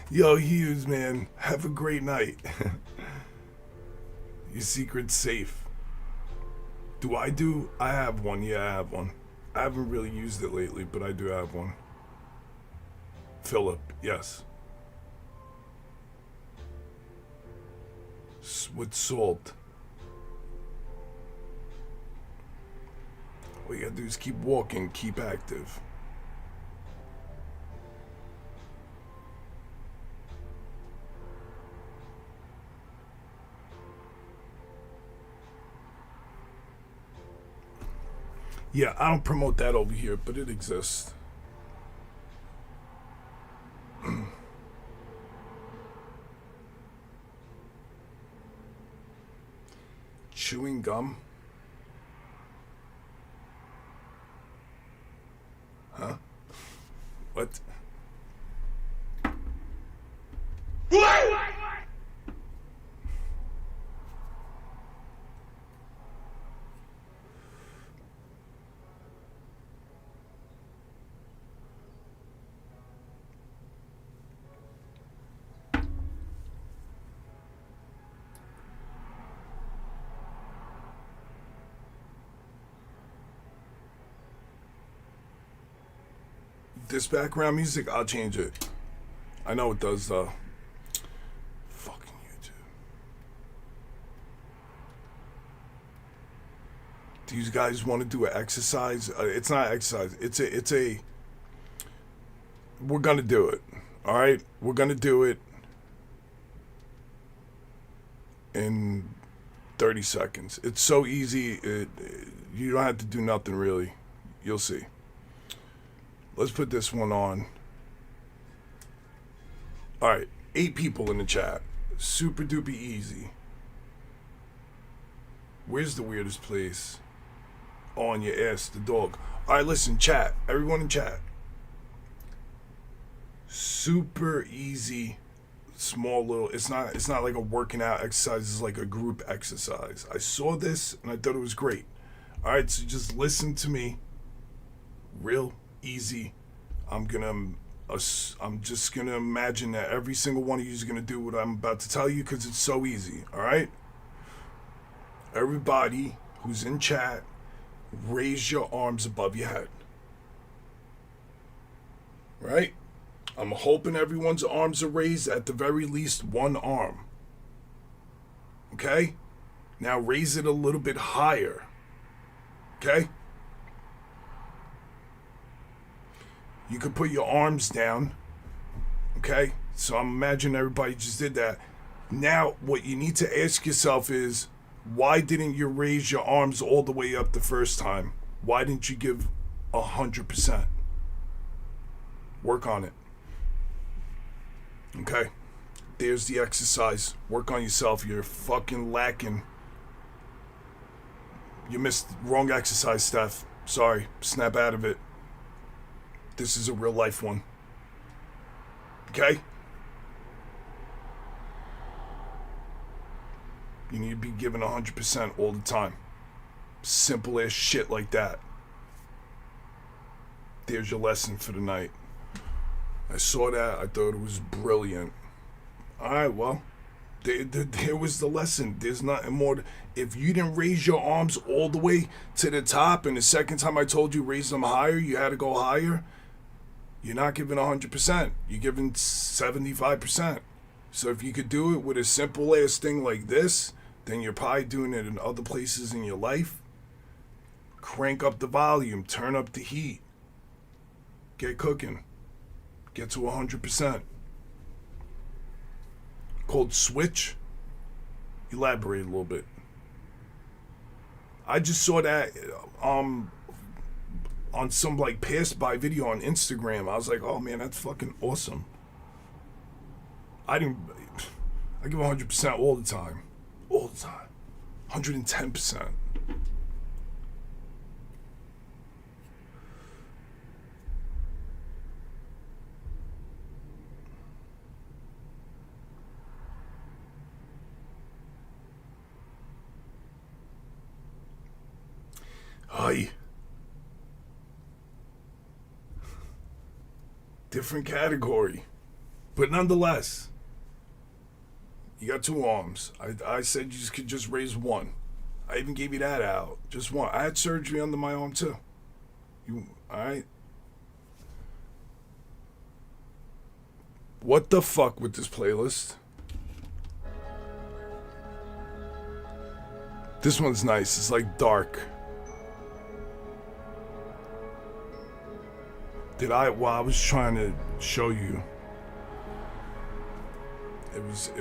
Yo, Hughes, man, have a great night. Your secret's safe. Do I do? I have one. Yeah, I have one. I haven't really used it lately, but I do have one. Philip, yes. With salt. All you gotta do is keep walking, keep active. Yeah, I don't promote that over here, but it exists. Chewing gum? Huh? What? This background music, I'll change it. I know it does, though. Fucking YouTube. Do you guys want to do an exercise? It's not exercise. It's a. We're gonna do it. All right, we're gonna do it in 30 seconds. It's so easy. You don't have to do nothing really. You'll see. Let's put this one on. All right, 8 people in the chat. Super duper easy. Where's the weirdest place? Oh, on your ass, the dog. All right, listen, chat. Everyone in chat. Super easy, small little. It's not like a working out exercise. It's like a group exercise. I saw this and I thought it was great. All right, so just listen to me. Real easy. I'm just gonna imagine that every single one of you is gonna do what I'm about to tell you because it's so easy. All right. Everybody who's in chat, raise your arms above your head. Right? I'm hoping everyone's arms are raised, at the very least one arm. Okay? Now raise it a little bit higher. Okay? You could put your arms down. Okay? So I'm imagining everybody just did that. Now, what you need to ask yourself is, why didn't you raise your arms all the way up the first time? Why didn't you give 100%? Work on it. Okay? There's the exercise. Work on yourself. You're fucking lacking. You missed wrong exercise, Steph. Sorry. Snap out of it. This is a real life one. Okay? You need to be given 100% all the time. Simple as shit like that. There's your lesson for the night. I saw that. I thought it was brilliant. Alright, well, there was the lesson. There's nothing more. If you didn't raise your arms all the way to the top, and the second time I told you raise them higher, you had to go higher, you're not giving 100%. You're giving 75%. So if you could do it with a simple ass thing like this, then you're probably doing it in other places in your life. Crank up the volume. Turn up the heat. Get cooking. Get to 100%. Called switch. Elaborate a little bit. I just saw that on some like passed by video on Instagram. I was like, oh man, that's fucking awesome. I give 100% all the time. All the time. 110%. Aye. Different category. But nonetheless, you got 2 arms. I said you could just raise one. I even gave you that out. Just one. I had surgery under my arm too. Alright? What the fuck with this playlist? This one's nice. It's like dark. I was trying to show you. It was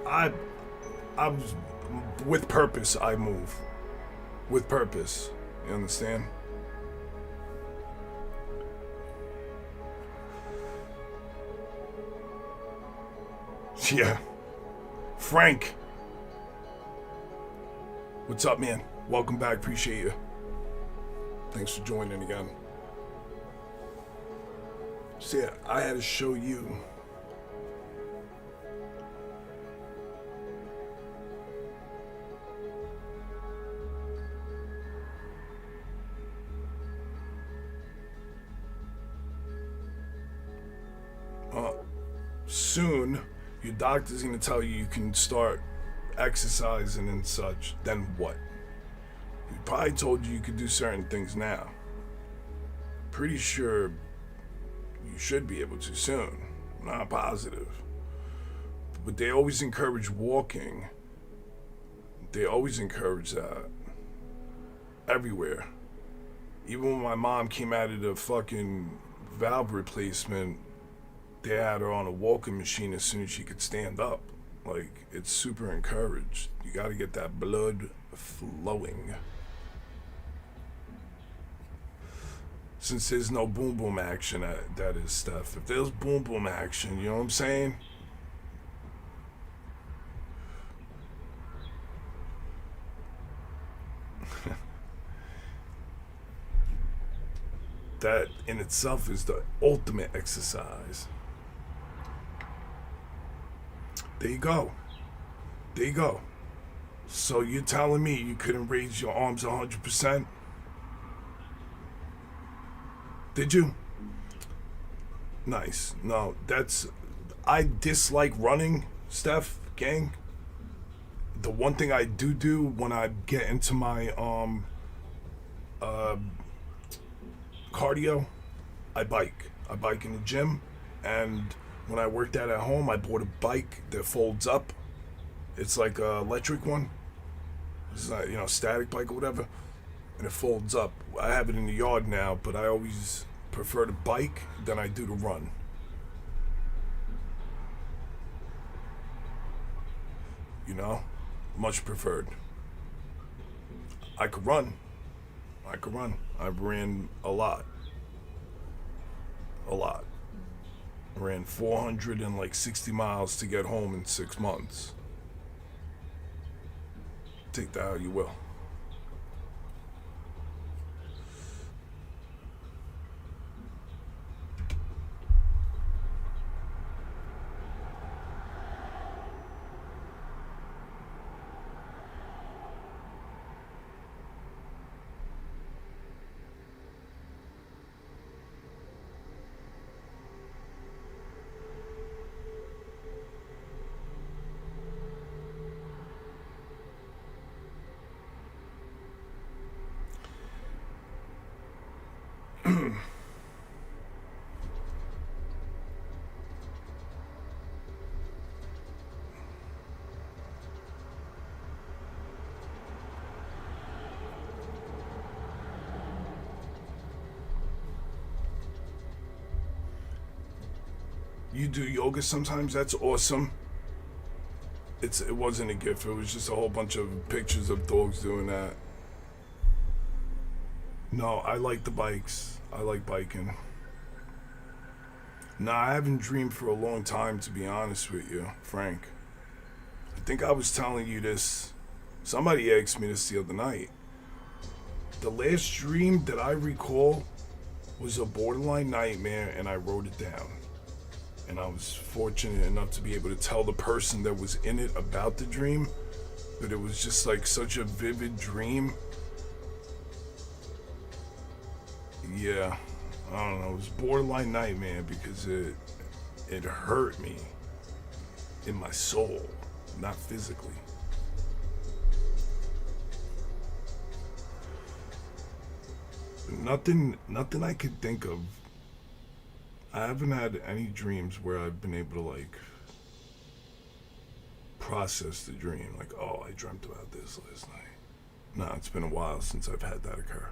I was with purpose. I move with purpose. You understand? Yeah. Frank. What's up, man? Welcome back. Appreciate you. Thanks for joining again. So yeah, I had to show you. Soon, your doctor's gonna tell you can start exercising and such. Then what? He probably told you could do certain things now. Pretty sure you should be able to soon. Not positive. But they always encourage walking. They always encourage that. Everywhere. Even when my mom came out of the fucking valve replacement, they had her on a walking machine as soon as she could stand up. Like, it's super encouraged. You gotta get that blood flowing. Since there's no boom boom action, that is stuff. If there's boom boom action, you know what I'm saying? That in itself is the ultimate exercise. There you go. There you go. So you're telling me you couldn't raise your arms 100%? Did you? Nice. No, I dislike running, Steph, gang. The one thing I do when I get into my cardio, I bike. I bike in the gym, and when I worked out at home, I bought a bike that folds up. It's like an electric one. It's not, static bike or whatever. And it folds up. I have it in the yard now, but I always prefer to bike than I do to run. Much preferred. I could run. I ran a lot. I ran 460 miles to get home in 6 months. Take that how you will. You do yoga sometimes? That's awesome. It wasn't a gift. It was just a whole bunch of pictures of dogs doing that. No, I like the bikes. I like biking. Nah, I haven't dreamed for a long time, to be honest with you, Frank. I think I was telling you this. Somebody asked me this the other night. The last dream that I recall was a borderline nightmare, and I wrote it down. And I was fortunate enough to be able to tell the person that was in it about the dream, but it was just like such a vivid dream. Yeah, I don't know, it was borderline nightmare because it hurt me in my soul, not physically. Nothing I could think of. I haven't had any dreams where I've been able to process the dream. Like, oh, I dreamt about this last night. No, it's been a while since I've had that occur.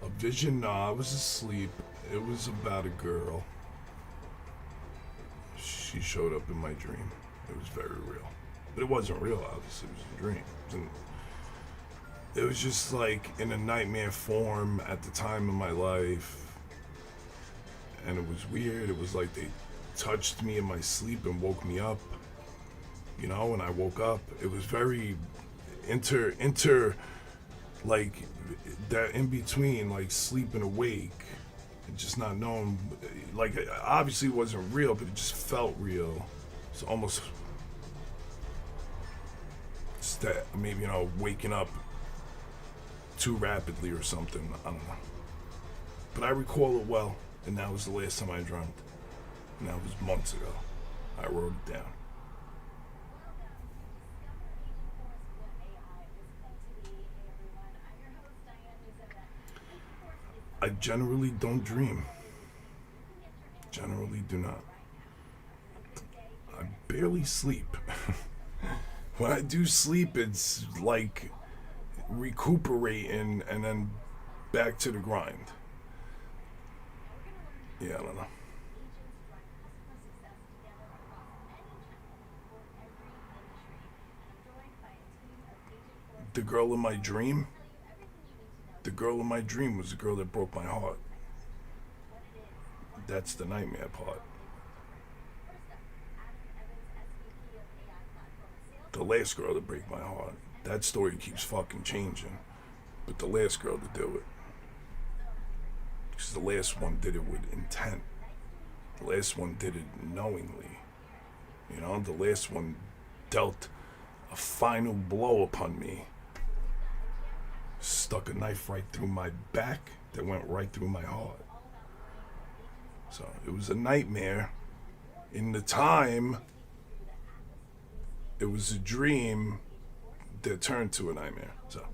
A vision? No, I was asleep. It was about a girl. She showed up in my dream. It was very real. But it wasn't real, obviously. It was a dream. It was just like in a nightmare form at the time of my life. And it was weird. It was like touched me in my sleep and woke me up. You know, when I woke up, it was very like that in between, like sleep and awake, and just not knowing. Like, it obviously wasn't real, but it just felt real. It's almost just that maybe, you know, waking up too rapidly or something. I don't know. But I recall it well, and that was the last time I dreamt. And that was months ago. I wrote it down. I generally don't dream. Generally do not. I barely sleep. When I do sleep, it's like recuperating and then back to the grind. Yeah, I don't know. The girl in my dream? The girl in my dream was the girl that broke my heart. That's the nightmare part. The last girl to break my heart. That story keeps fucking changing. But the last girl to do it. Because the last one did it with intent. The last one did it knowingly. You know, the last one dealt a final blow upon me. Stuck a knife right through my back that went right through my heart. So it was a nightmare. In the time, it was a dream that turned to a nightmare. So,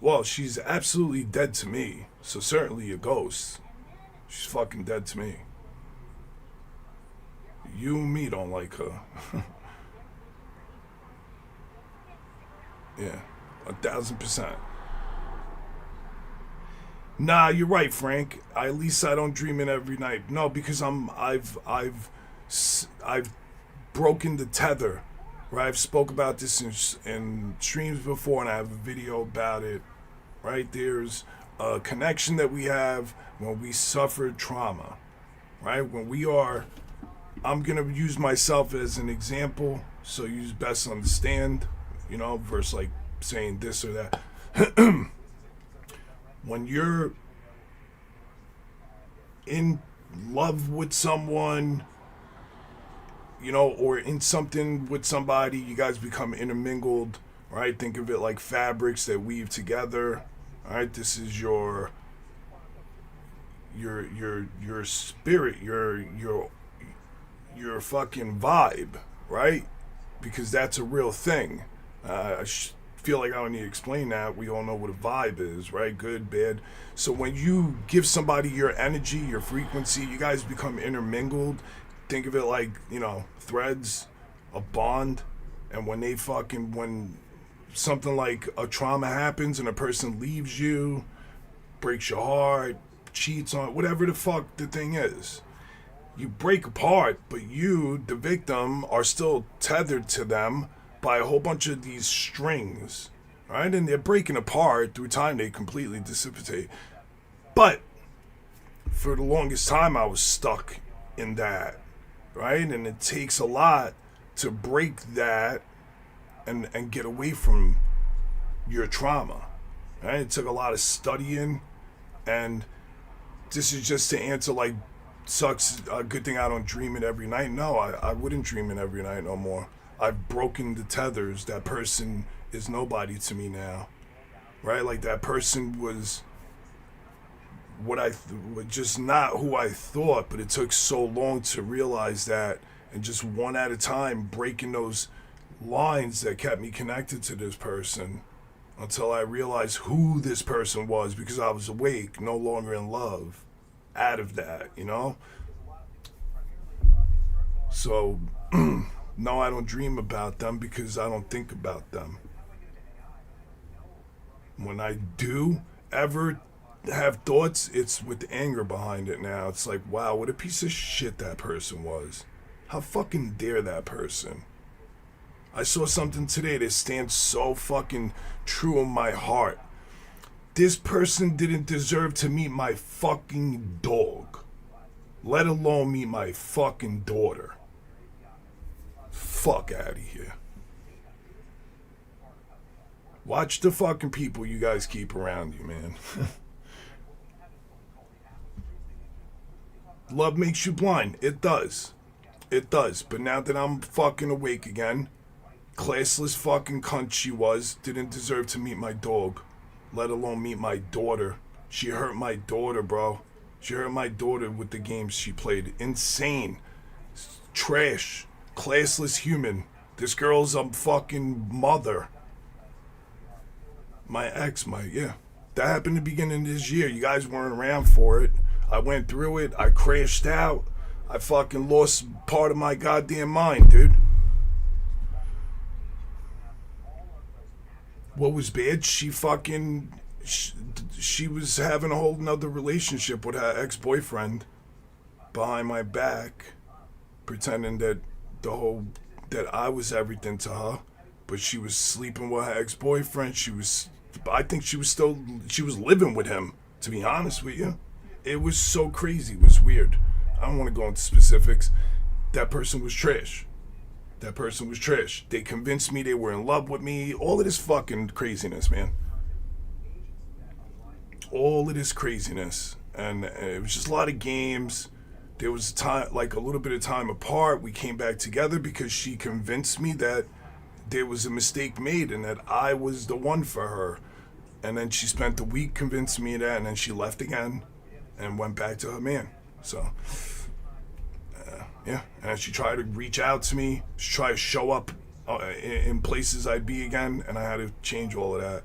well, she's absolutely dead to me. So certainly a ghost. She's fucking dead to me. You and me don't like her. Yeah, 1,000%. Nah, you're right, Frank. At least I don't dream it every night. No, because I've broken the tether. Right, I've spoke about this in streams before, and I have a video about it. Right, there's a connection that we have when we suffered trauma. Right, when we are, I'm gonna use myself as an example, so you best understand. You know, versus like saying this or that. When you're in love with someone, you know, or in something with somebody, you guys become intermingled, right? Think of it like fabrics that weave together, right? This is your spirit, your fucking vibe, right? Because that's a real thing. I feel like I don't need to explain that. We all know what a vibe is, right? Good, bad. So when you give somebody your energy, your frequency, you guys become intermingled. Think of it like, you know, threads, a bond. And when something like a trauma happens and a person leaves you, breaks your heart, cheats on, whatever the fuck the thing is, you break apart, but you, the victim, are still tethered to them by a whole bunch of these strings, right? And they're breaking apart. Through time, they completely dissipate. But for the longest time, I was stuck in that, right? And it takes a lot to break that and get away from your trauma, right? It took a lot of studying, and this is just to answer like, sucks, a good thing I don't dream it every night. No, I wouldn't dream it every night no more. I've broken the tethers. That person is nobody to me now, right? Like that person was just not who I thought, but it took so long to realize that, and just one at a time breaking those lines that kept me connected to this person until I realized who this person was, because I was awake, no longer in love, out of that, you know? So no, I don't dream about them because I don't think about them. When I do ever have thoughts, it's with anger behind it now. It's like, wow, what a piece of shit that person was. How fucking dare that person? I saw something today that stands so fucking true in my heart. This person didn't deserve to meet my fucking dog. Let alone meet my fucking daughter. Fuck out of here. Watch the fucking people you guys keep around you, man. Love makes you blind. It does. It does. But now that I'm fucking awake again, classless fucking cunt she was, didn't deserve to meet my dog, let alone meet my daughter. She hurt my daughter, bro. She hurt my daughter with the games she played. Insane. Trash. Classless human. This girl's a fucking mother. My ex, yeah. That happened at the beginning of this year. You guys weren't around for it. I went through it. I crashed out. I fucking lost part of my goddamn mind, dude. What was bad? She was having a whole nother relationship with her ex-boyfriend behind my back, pretending that that I was everything to her, but she was sleeping with her ex-boyfriend. I think she was living with him, to be honest with you. It was so crazy. It was weird. I don't want to go into specifics. That person was trash. They convinced me they were in love with me. All of this fucking craziness, man. All of this craziness. And it was just a lot of games. There was time, like a little bit of time apart. We came back together because she convinced me that there was a mistake made and that I was the one for her. And then she spent the week convincing me of that, and then she left again and went back to her man. So, yeah. And she tried to reach out to me, she tried to show up in places I'd be again, and I had to change all of that.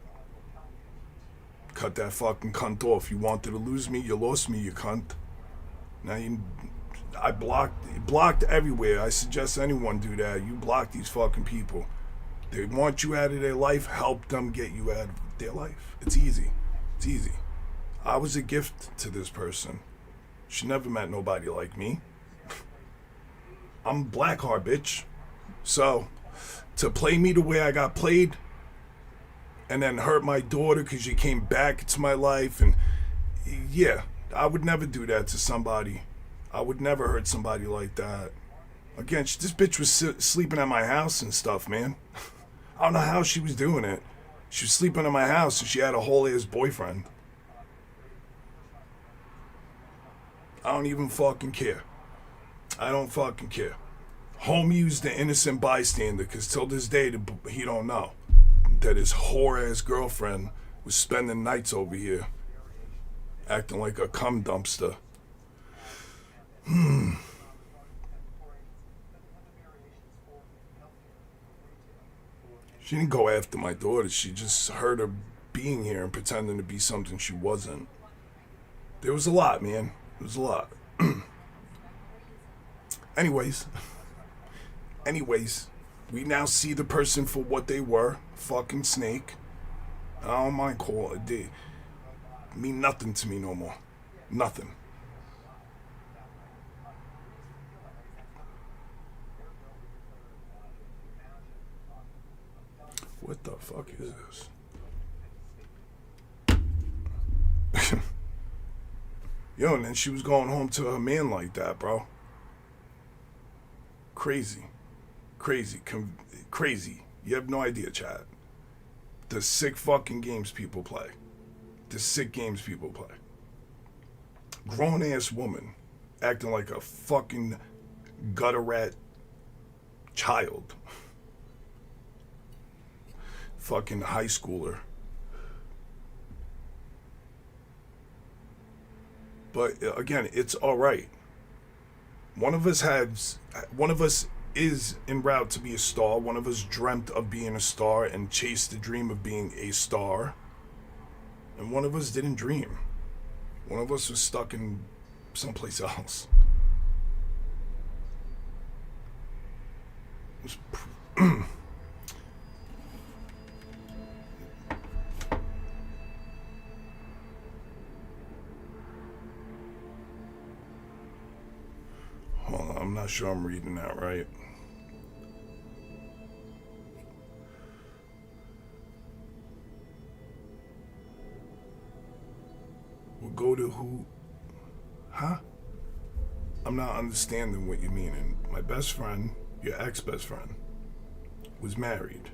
Cut that fucking cunt off. You wanted to lose me, you lost me, you cunt. Now I blocked everywhere. I suggest anyone do that. You block these fucking people. They want you out of their life, help them get you out of their life. It's easy. I was a gift to this person. She never met nobody like me. I'm Blackheart, bitch. So, to play me the way I got played, and then hurt my daughter because she came back into my life, and yeah, I would never do that to somebody. I would never hurt somebody like that. Again, this bitch was sleeping at my house and stuff, man. I don't know how she was doing it. She was sleeping at my house and she had a whole ass boyfriend. I don't even fucking care. I don't fucking care. Homie's the innocent bystander, because till this day he don't know that his whore ass girlfriend was spending nights over here acting like a cum dumpster. She didn't go after my daughter. She just heard her being here and pretending to be something she wasn't. There was a lot, man. There was a lot. Anyways, we now see the person for what they were. Fucking snake. I don't mind calling it. They mean nothing to me no more. Nothing. What the fuck is this? Yo, and then she was going home to her man like that, bro. Crazy. You have no idea, Chad. The sick fucking games people play. Grown ass woman acting like a fucking gutter rat child. Fucking high schooler. But again, it's all right. One of us is en route to be a star. One of us dreamt of being a star and chased the dream of being a star. And one of us didn't dream. One of us was stuck in someplace else. Hold on, I'm not sure I'm reading that right. We'll go to who? Huh? I'm not understanding what you mean. And my best friend, your ex-best friend, was married.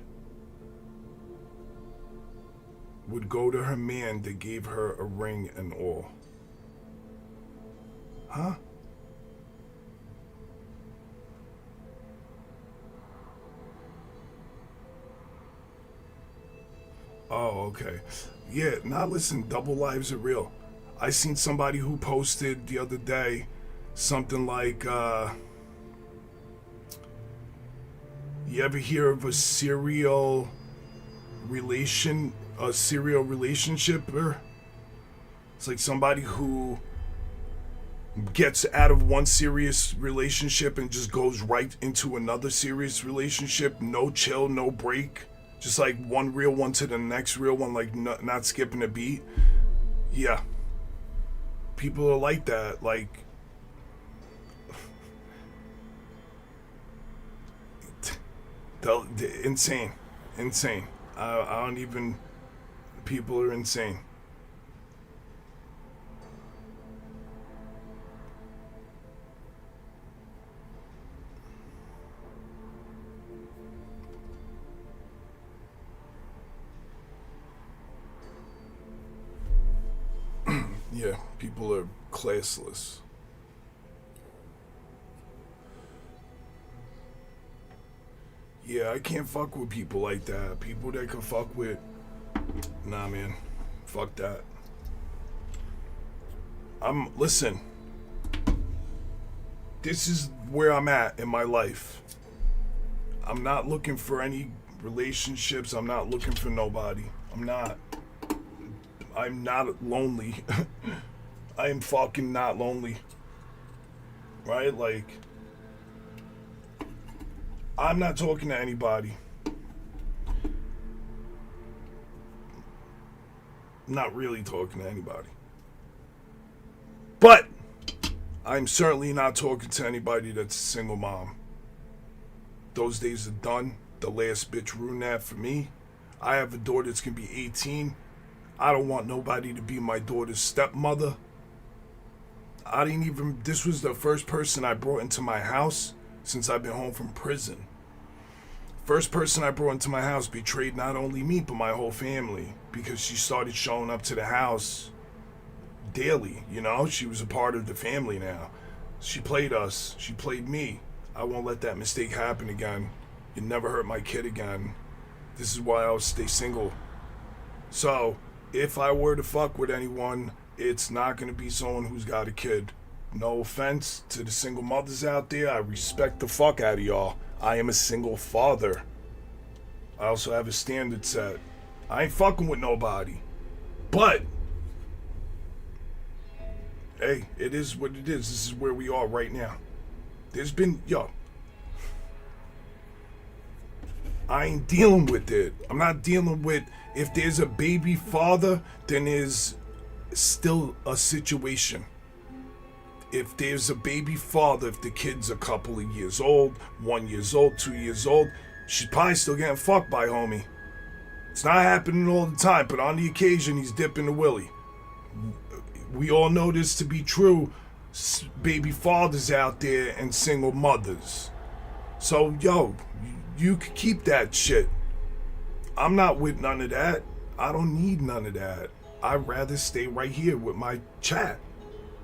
Would go to her man that gave her a ring and all. Huh? Oh, okay. Yeah, now listen, double lives are real. I seen somebody who posted the other day something like, you ever hear of a serial relationship? It's like somebody who gets out of one serious relationship and just goes right into another serious relationship. No chill, no break. Just like one real one to the next real one, like not skipping a beat. Yeah. People are like that. Like, insane. Insane. I don't even... People are insane. Yeah, people are classless. Yeah, I can't fuck with people like that. People that can fuck with... Nah, man. Fuck that. Listen. This is where I'm at in my life. I'm not looking for any relationships. I'm not looking for nobody. I'm not lonely. I am fucking not lonely. Right? Like, I'm not talking to anybody. I'm not really talking to anybody. But I'm certainly not talking to anybody that's a single mom. Those days are done. The last bitch ruined that for me. I have a daughter that's gonna be 18. I don't want nobody to be my daughter's stepmother. This was the first person I brought into my house since I've been home from prison. First person I brought into my house betrayed not only me, but my whole family, because she started showing up to the house daily, you know? She was a part of the family now. She played us. She played me. I won't let that mistake happen again. You never hurt my kid again. This is why I'll stay single. So, if I were to fuck with anyone, it's not going to be someone who's got a kid. No offense to the single mothers out there. I respect the fuck out of y'all. I am a single father. I also have a standard set. I ain't fucking with nobody. But, hey, it is what it is. This is where we are right now. I ain't dealing with it. I'm not dealing with... If there's a baby father, then there's still a situation. If there's a baby father, if the kid's a couple of years old, 1 year old, 2 years old, she's probably still getting fucked by homie. It's not happening all the time, but on the occasion, he's dipping the willy. We all know this to be true. Baby fathers out there and single mothers. So, yo, you can keep that shit. I'm not with none of that. I don't need none of that. I'd rather stay right here with my chat.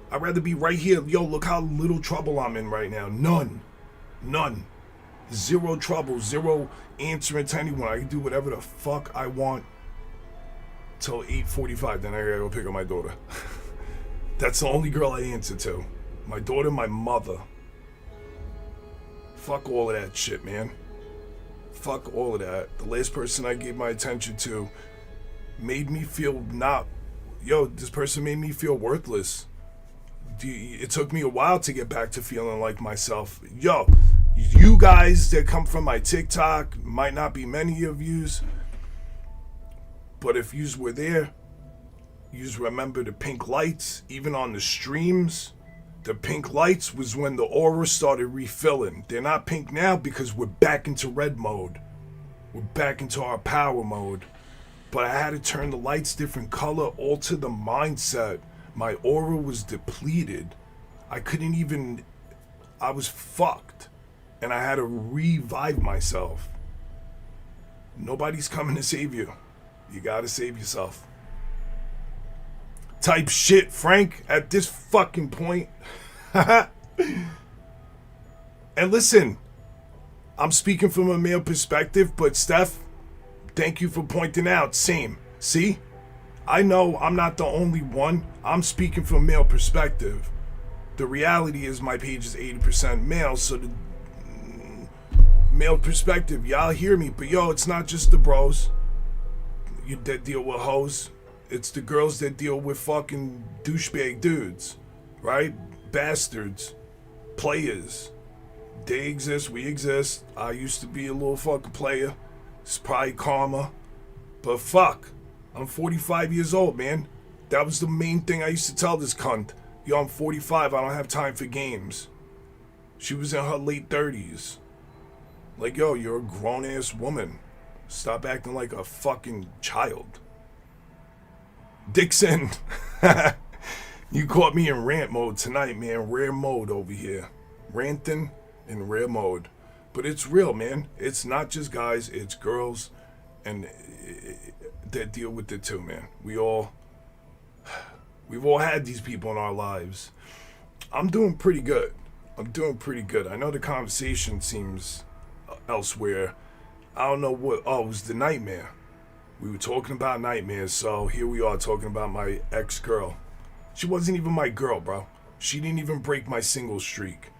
I'd rather be right here. Yo, look how little trouble I'm in right now. None. Zero trouble. Zero answering to anyone. I can do whatever the fuck I want till 8:45. Then I gotta go pick up my daughter. That's the only girl I answer to. My daughter, my mother. Fuck all of that shit, man. Fuck all of that. The last person I gave my attention to made me feel this person made me feel worthless. It took me a while to get back to feeling like myself. Yo, you guys that come from my TikTok, might not be many of yous, but if yous were there, yous remember the pink lights, even on the streams. The pink lights was when the aura started refilling. They're not pink now because we're back into red mode. We're back into our power mode. But I had to turn the lights different color, alter the mindset. My aura was depleted. I couldn't even I was fucked. And I had to revive myself. Nobody's coming to save you. You gotta save yourself. Type shit, Frank, at this fucking point. And listen, I'm speaking from a male perspective, but Steph, thank you for pointing out. Same. See? I know I'm not the only one. I'm speaking from male perspective. The reality is my page is 80% male, so the male perspective, y'all hear me, but yo, it's not just the bros that deal with hoes. It's the girls that deal with fucking douchebag dudes, right? Bastards, players. They exist, we exist. I used to be a little fucking player. It's probably karma, but fuck, I'm 45 years old, man. That was the main thing I used to tell this cunt. Yo, I'm 45, I don't have time for games. She was in her late 30s. Like, yo, you're a grown-ass woman. Stop acting like a fucking child. Dixon, you caught me in rant mode tonight, man. Rare mode over here. Ranting in rare mode. But it's real, man. It's not just guys, it's girls. And that deal with it too, man. We've all had these people in our lives. I'm doing pretty good. I know the conversation seems elsewhere. I don't know what. Oh, it was the nightmare. We were talking about nightmares, so here we are talking about my ex-girl. She wasn't even my girl, bro. She didn't even break my single streak.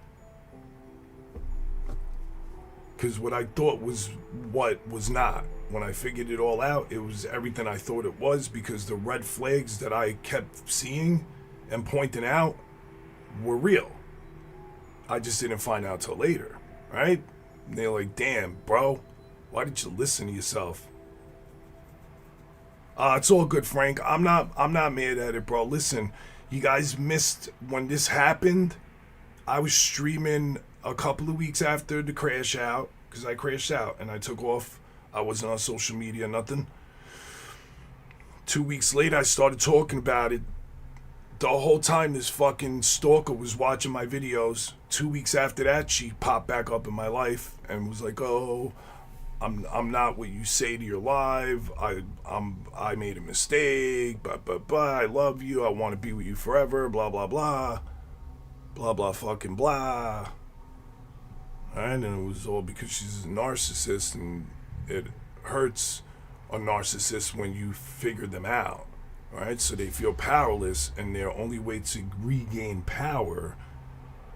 Because what I thought was what was not. When I figured it all out, it was everything I thought it was, because the red flags that I kept seeing and pointing out were real. I just didn't find out till later, right? And they're like, damn, bro, why did you listen to yourself? It's all good, Frank. I'm not mad at it, bro. Listen, you guys missed when this happened. I was streaming a couple of weeks after the crash out, because I crashed out and I took off. I wasn't on social media, nothing. 2 weeks later, I started talking about it. The whole time this fucking stalker was watching my videos. 2 weeks after that, she popped back up in my life and was like, "Oh, I'm not what you say to your live. I made a mistake. But I love you. I want to be with you forever. Blah blah blah, blah blah fucking blah." And it was all because she's a narcissist, and it hurts a narcissist when you figure them out. Right? So they feel powerless, and their only way to regain power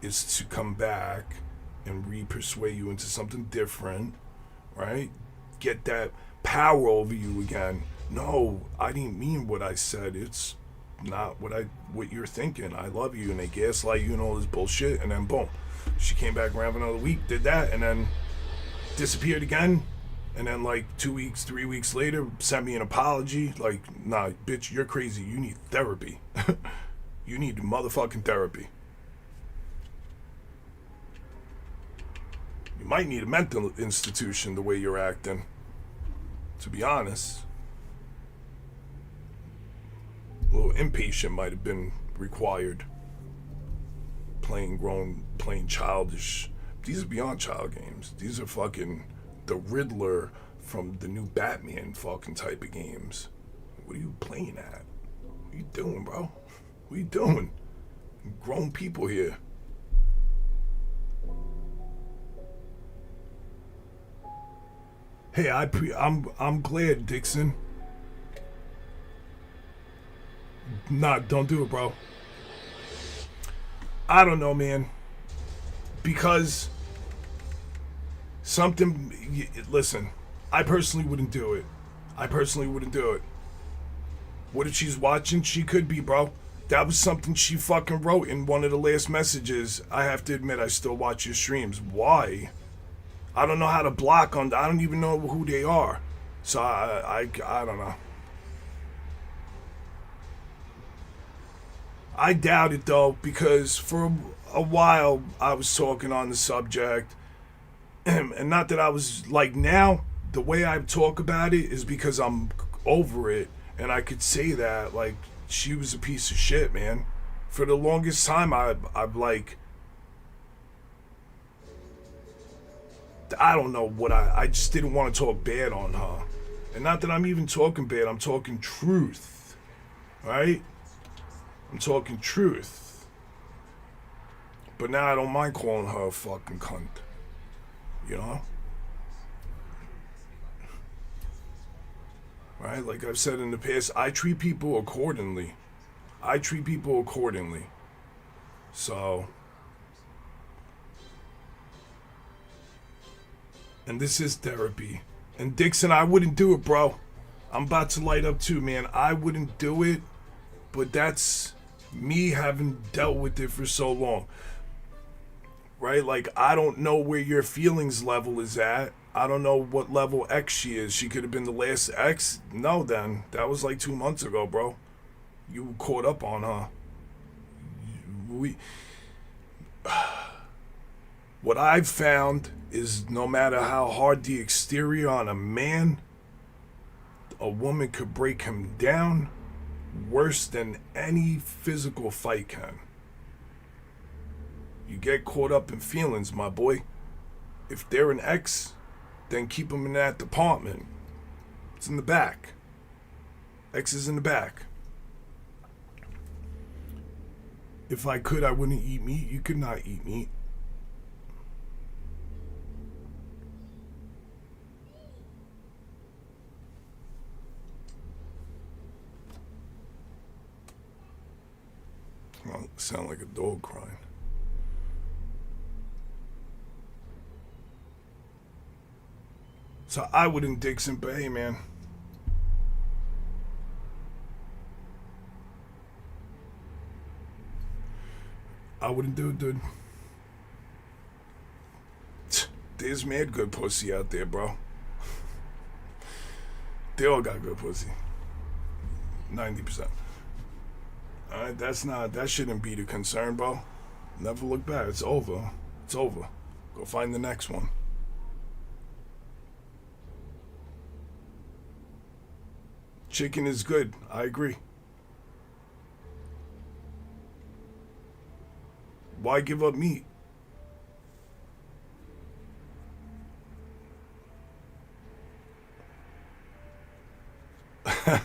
is to come back and re-persuade you into something different, right? Get that power over you again. No, I didn't mean what I said. It's not what you're thinking. I love you, and they gaslight you and all this bullshit, and then boom, she came back around for another week, did that, and then disappeared again. And then like 2 weeks, 3 weeks later, sent me an apology. Like, nah, bitch, you're crazy. You need therapy. You need motherfucking therapy. You might need a mental institution the way you're acting. To be honest. A little impatient might have been required. Playing grown, playing childish. These are beyond child games. These are fucking the Riddler from the new Batman fucking type of games. What are you playing at? What are you doing, bro? What are you doing? Grown people here. Hey, I'm glad, Dixon. Nah, don't do it, bro. I don't know, man. Because listen, I personally wouldn't do it. What if she's watching? She could be, bro. That was something she fucking wrote in one of the last messages. I have to admit, I still watch your streams. Why? I don't know how to block on. I don't even know who they are. So I don't know. I doubt it though, because for a while I was talking on the subject. And not that I was like, now the way I talk about it is because I'm over it, and I could say that like she was a piece of shit, man. For the longest time, I've like I don't know what I just didn't want to talk bad on her. And not that I'm even talking bad, I'm talking truth. Right? I'm talking truth. But now I don't mind calling her a fucking cunt. You know? Right? Like I've said in the past, I treat people accordingly. So, and this is therapy. And Dixon, I wouldn't do it, bro. I'm about to light up too, man. I wouldn't do it, but that's me having dealt with it for so long. Right? Like, I don't know where your feelings level is at. I don't know what level X she is. She could have been the last X. No, then. That was like 2 months ago, bro. You caught up on her. What I've found is no matter how hard the exterior on a man, a woman could break him down worse than any physical fight can. You get caught up in feelings, my boy. If they're an ex, then keep them in that department. It's in the back. X is in the back. If I could, I wouldn't eat meat. You could not eat meat. Well, sound like a dog crying. So I wouldn't Dixon, but hey, man. I wouldn't do it, dude. There's mad good pussy out there, bro. They all got good pussy. 90%. Alright, that shouldn't be the concern, bro. Never look back. It's over. It's over. Go find the next one. Chicken is good. I agree. Why give up meat? I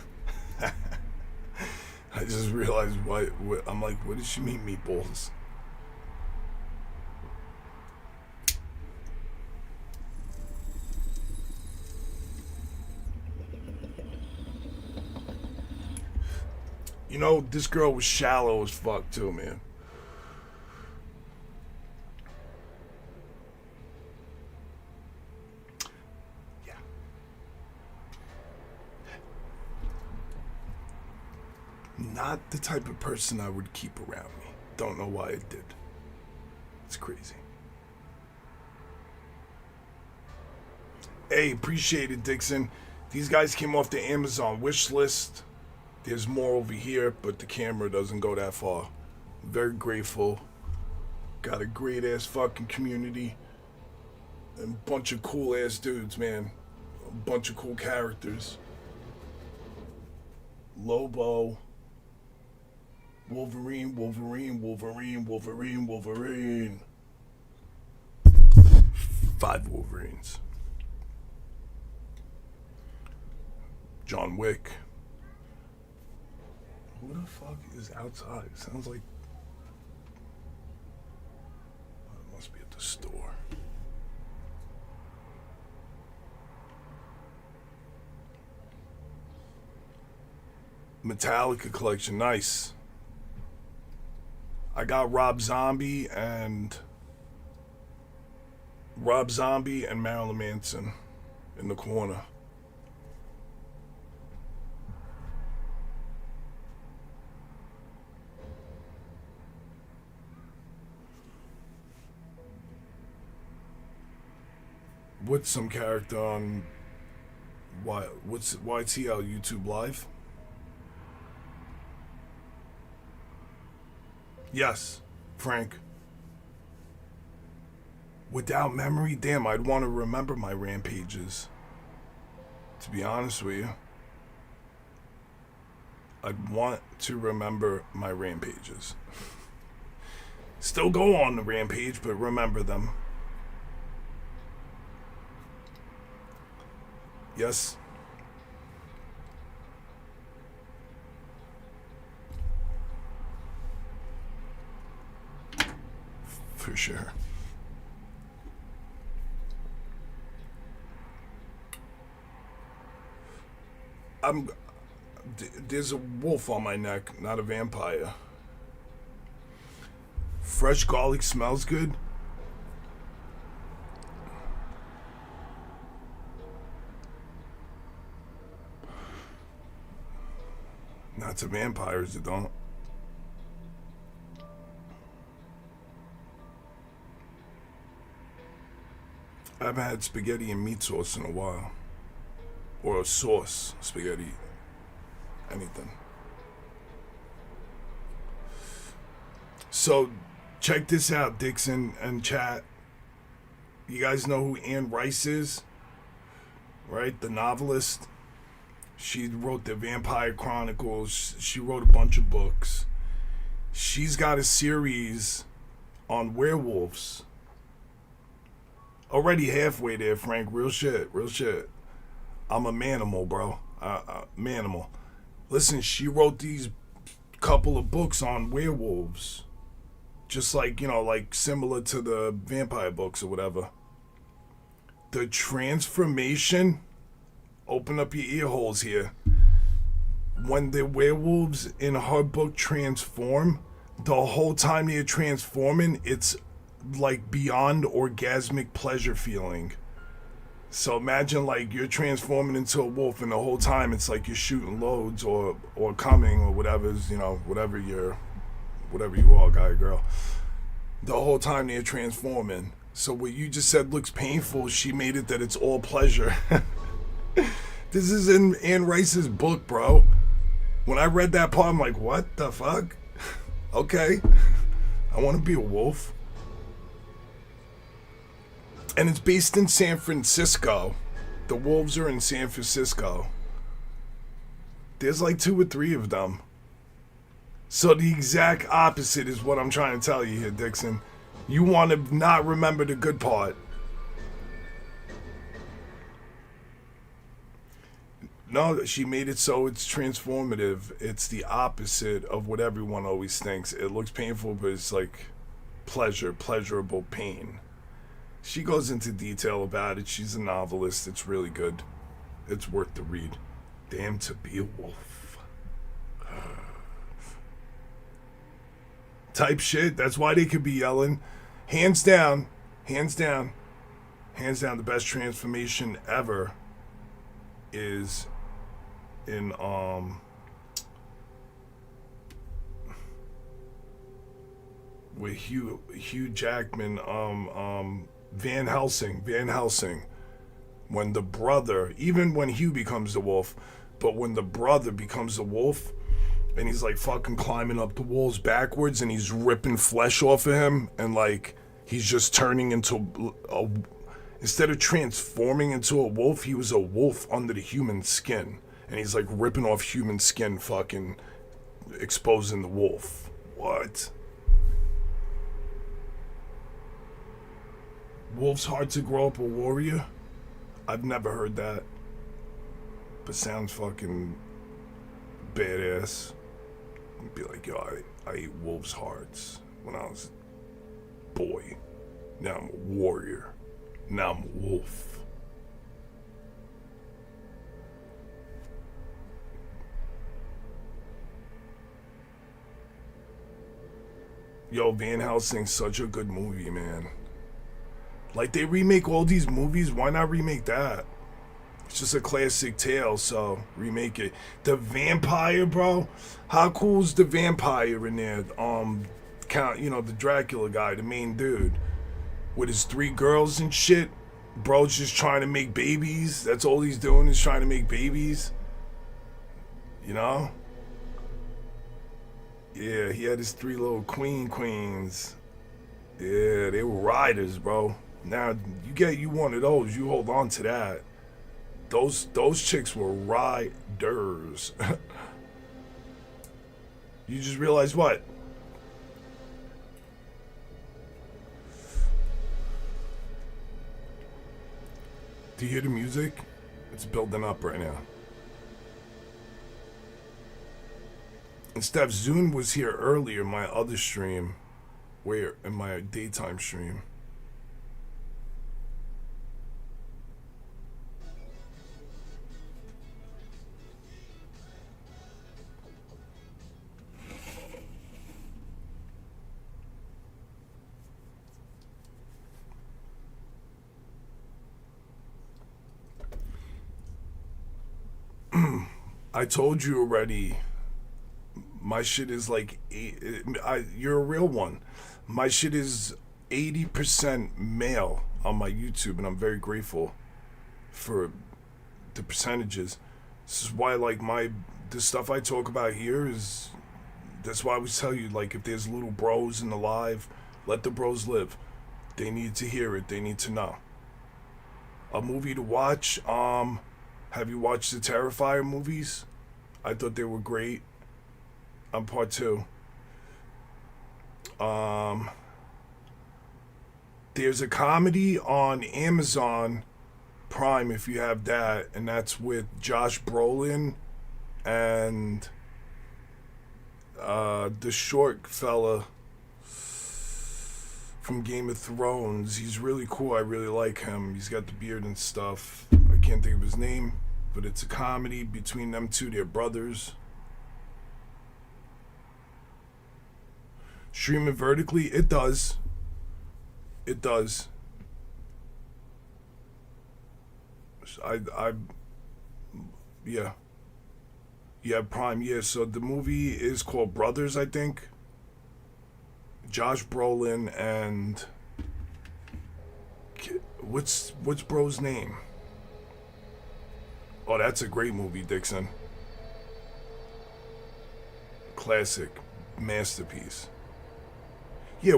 just realized what I'm like, what does she mean, meatballs? You know, this girl was shallow as fuck too, man. Yeah. Not the type of person I would keep around me. Don't know why it did. It's crazy. Hey, appreciate it, Dixon. These guys came off the Amazon wish list. There's more over here, but the camera doesn't go that far. Very grateful. Got a great ass fucking community. And a bunch of cool ass dudes, man. A bunch of cool characters. Lobo. Wolverine. 5 Wolverines. John Wick. Who the fuck is outside? It sounds like... Oh, it must be at the store. Metallica collection, nice. I got Rob Zombie and Marilyn Manson in the corner. What's some character on what's YTL YouTube Live? Yes, Frank. Without memory, damn, I'd want to remember my rampages. To be honest with you. I'd want to remember my rampages. Still go on the rampage, but remember them. Yes. For sure. There's a wolf on my neck, not a vampire. Fresh garlic smells good. Not to vampires, it don't. I haven't had spaghetti and meat sauce in a while. Or a sauce, spaghetti, anything. So, check this out, Dixon and chat. You guys know who Anne Rice is? Right? The novelist. She wrote the Vampire Chronicles. She wrote a bunch of books. She's got a series on werewolves. Already halfway there, Frank. Real shit. Real shit. I'm a manimal, bro. Manimal. Listen, she wrote these couple of books on werewolves. Just like, you know, like similar to the vampire books or whatever. The transformation, open up your ear holes here. When the werewolves in her book transform, the whole time they're transforming, it's like beyond orgasmic pleasure feeling. So imagine like you're transforming into a wolf and the whole time it's like you're shooting loads or coming or whatever's, you know, whatever you are, guy or girl. The whole time they're transforming. So what you just said looks painful, she made it that it's all pleasure. This is in Anne Rice's book, bro. When I read that part, I'm like, what the fuck? Okay. I want to be a wolf. And it's based in San Francisco. The wolves are in San Francisco. There's like 2 or 3 of them. So the exact opposite is what I'm trying to tell you here, Dixon. You want to not remember the good part. No, she made it so it's transformative. It's the opposite of what everyone always thinks. It looks painful, but it's like pleasurable pain. She goes into detail about it. She's a novelist. It's really good. It's worth the read. Damn to be a wolf. Type shit. That's why they could be yelling. Hands down, the best transformation ever is in with Hugh Jackman, Van Helsing, when the brother, even when Hugh becomes the wolf, but when the brother becomes the wolf, and he's like fucking climbing up the walls backwards, and he's ripping flesh off of him, and like he's just turning into instead of transforming into a wolf, he was a wolf under the human skin, and he's like ripping off human skin, fucking exposing the wolf. What? Wolf's hard to grow up a warrior? I've never heard that. But sounds fucking badass. Be like, yo, I ate wolves' hearts when I was a boy. Now I'm a warrior. Now I'm a wolf. Yo, Van Helsing's such a good movie, man. Like, they remake all these movies, why not remake that? It's just a classic tale, so remake it. The vampire, bro? How cool is the vampire in there? The Dracula guy, the main dude. With his 3 girls and shit. Bro's just trying to make babies. That's all he's doing is trying to make babies. You know? Yeah, he had his 3 little queens. Yeah, they were riders, bro. Now, you get you one of those, you hold on to that. Those chicks were riders. You just realize what? Do you hear the music? It's building up right now. And Steph Zune was here earlier in my other stream. Where? In my daytime stream. I told you already, my shit is like, you're a real one. My shit is 80% male on my YouTube, and I'm very grateful for the percentages. This is why, like, the stuff I talk about here is, that's why I always tell you, like, if there's little bros in the live, let the bros live. They need to hear it. They need to know. A movie to watch, have you watched the Terrifier movies? I thought they were great. On part 2. There's a comedy on Amazon Prime, if you have that, and that's with Josh Brolin and the short fella from Game of Thrones. He's really cool. I really like him. He's got the beard and stuff. I can't think of his name, but it's a comedy between them two. They're brothers. Streaming vertically, it does. It does. Yeah. Yeah, Prime, yeah. So the movie is called Brothers, I think. Josh Brolin and what's bro's name? Oh, that's a great movie, Dixon. Classic, masterpiece. Yeah,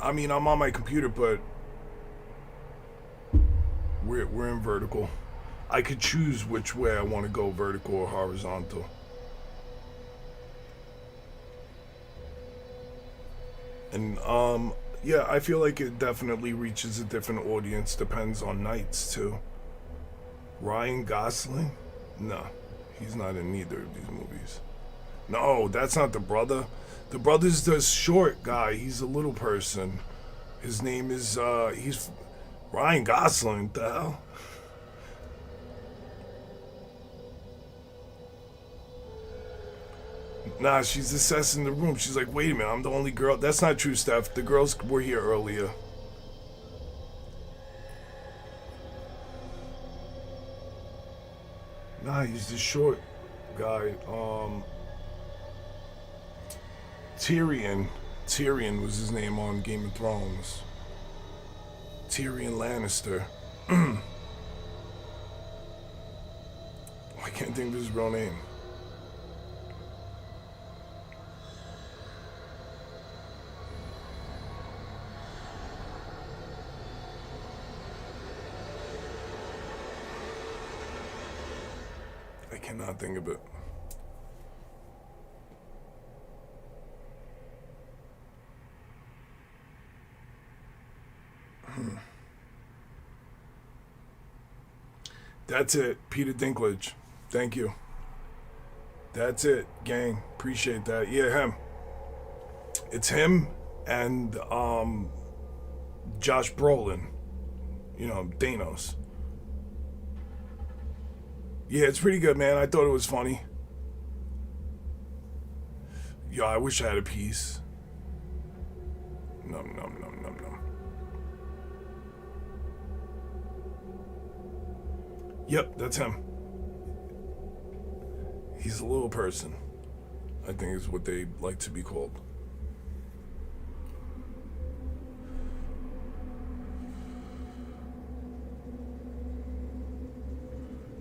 I'm on my computer, but we're in vertical. I could choose which way I want to go, vertical or horizontal. And yeah, I feel like it definitely reaches a different audience. Depends on nights too. Ryan Gosling? No, he's not in neither of these movies. No, that's not the brother. The brother's the short guy. He's a little person. His name is he's Ryan Gosling. What the hell? Nah, she's assessing the room. She's like, wait a minute, I'm the only girl. That's not true, Steph. The girls were here earlier. Nah, he's the short guy. Tyrion. Tyrion was his name on Game of Thrones. Tyrion Lannister. I can't think of his real name. I cannot think of it. That's it, Peter Dinklage. Thank you. That's it, gang. Appreciate that. Yeah, him. It's him and Josh Brolin. You know, Thanos. Yeah, it's pretty good, man. I thought it was funny. Yo, I wish I had a piece. Nom, nom, nom, nom, nom. Yep, that's him. He's a little person, I think is what they like to be called.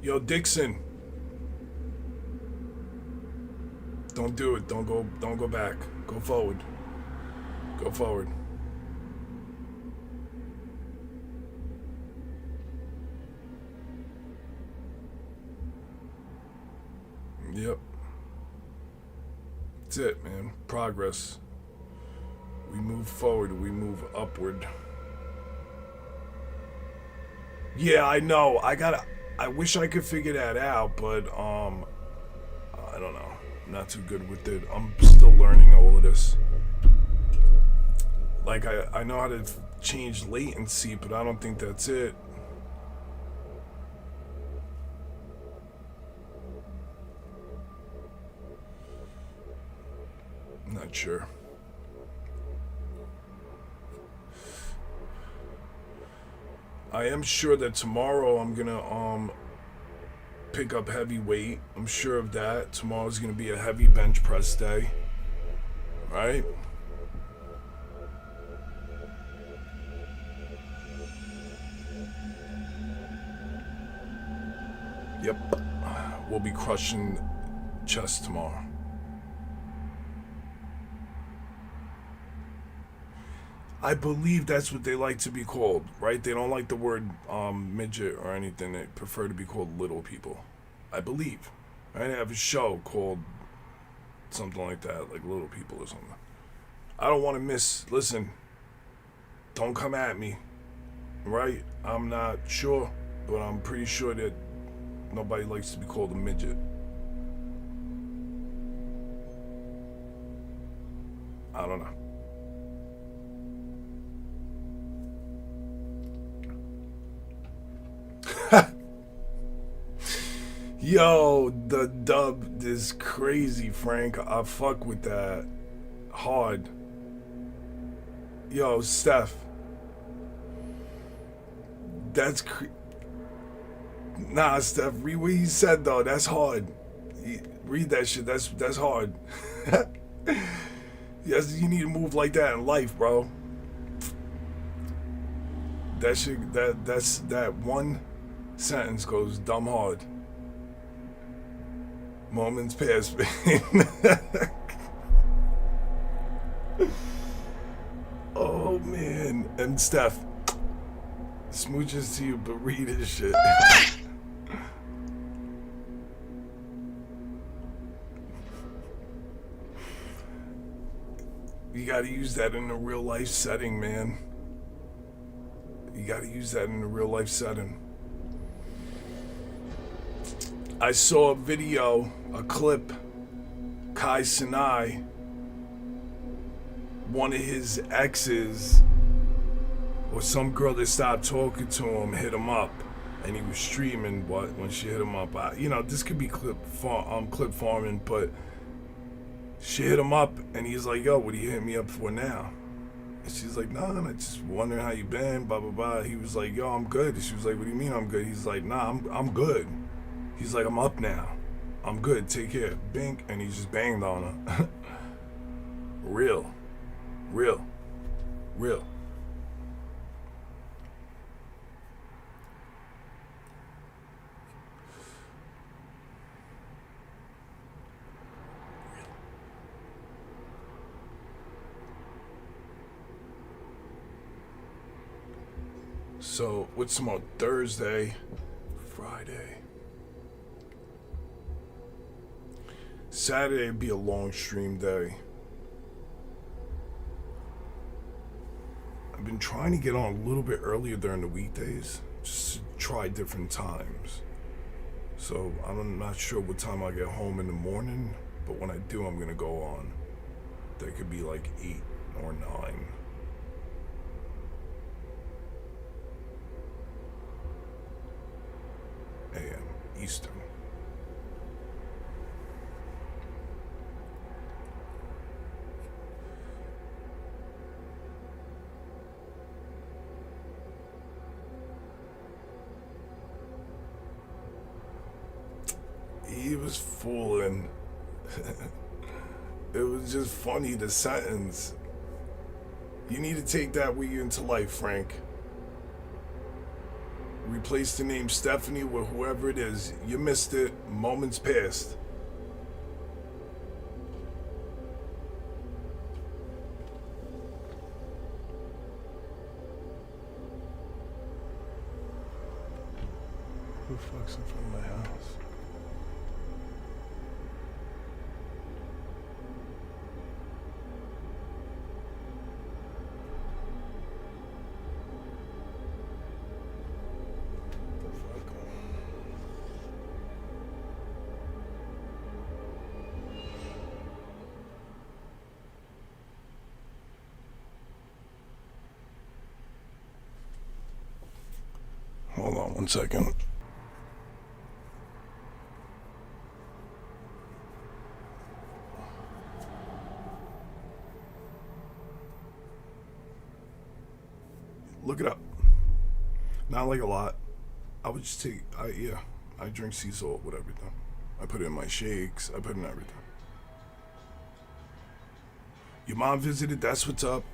Yo, Dixon. Don't do it. Don't go back. Go forward. Go forward. Yep. That's it, man. Progress. We move forward. We move upward. Yeah, I know. I wish I could figure that out, but I don't know. I'm not too good with it. I'm still learning all of this. Like, I know how to change latency, but I don't think that's it. I'm not sure. I am sure that tomorrow I'm gonna pick up heavy weight. I'm sure of that. Tomorrow's gonna be a heavy bench press day. Right? Yep. We'll be crushing chest tomorrow. I believe that's what they like to be called, right? They don't like the word midget or anything. They prefer to be called little people. I believe. Right? They have a show called something like that, like Little People or something. I don't want to miss. Listen, don't come at me, right? I'm not sure, but I'm pretty sure that nobody likes to be called a midget. I don't know. Yo, the dub is crazy, Frank. I fuck with that hard. Yo, Steph. That's nah, Steph. Read what he said though. That's hard. Read that shit. That's hard. Yes, you need to move like that in life, bro. That shit. That one sentence goes dumb hard. Moments past pain. Oh man. And Steph, smooches to you, but read his shit. You gotta use that in a real life setting, man. You gotta use that in a real life setting. I saw a video, a clip, Kai Sinai, one of his exes, or some girl that stopped talking to him, hit him up, and he was streaming when she hit him up. This could be clip farming, but she hit him up, and he's like, yo, what are you hitting me up for now? And she's like, nah, I'm just wondering how you been, blah, blah, blah. He was like, yo, I'm good. And she was like, what do you mean I'm good? He's like, nah, I'm good. He's like, I'm up now. I'm good. Take care. Bink. And he just banged on her. Real. So, what's tomorrow? Thursday, Friday. Saturday would be a long stream day. I've been trying to get on a little bit earlier during the weekdays, just to try different times. So I'm not sure what time I get home in the morning, but when I do, I'm gonna go on. That could be like 8 or 9. a.m. Eastern. He was fooling. It was just funny, the sentence. You need to take that with you into life, Frank. Replace the name Stephanie with whoever it is. You missed it. Moments passed. Who the fuck's in front of my house? Hold on 1 second. Look it up. Not like a lot. I would just take, I drink sea salt with everything. I put it in my shakes. I put it in everything. Your mom visited, that's what's up.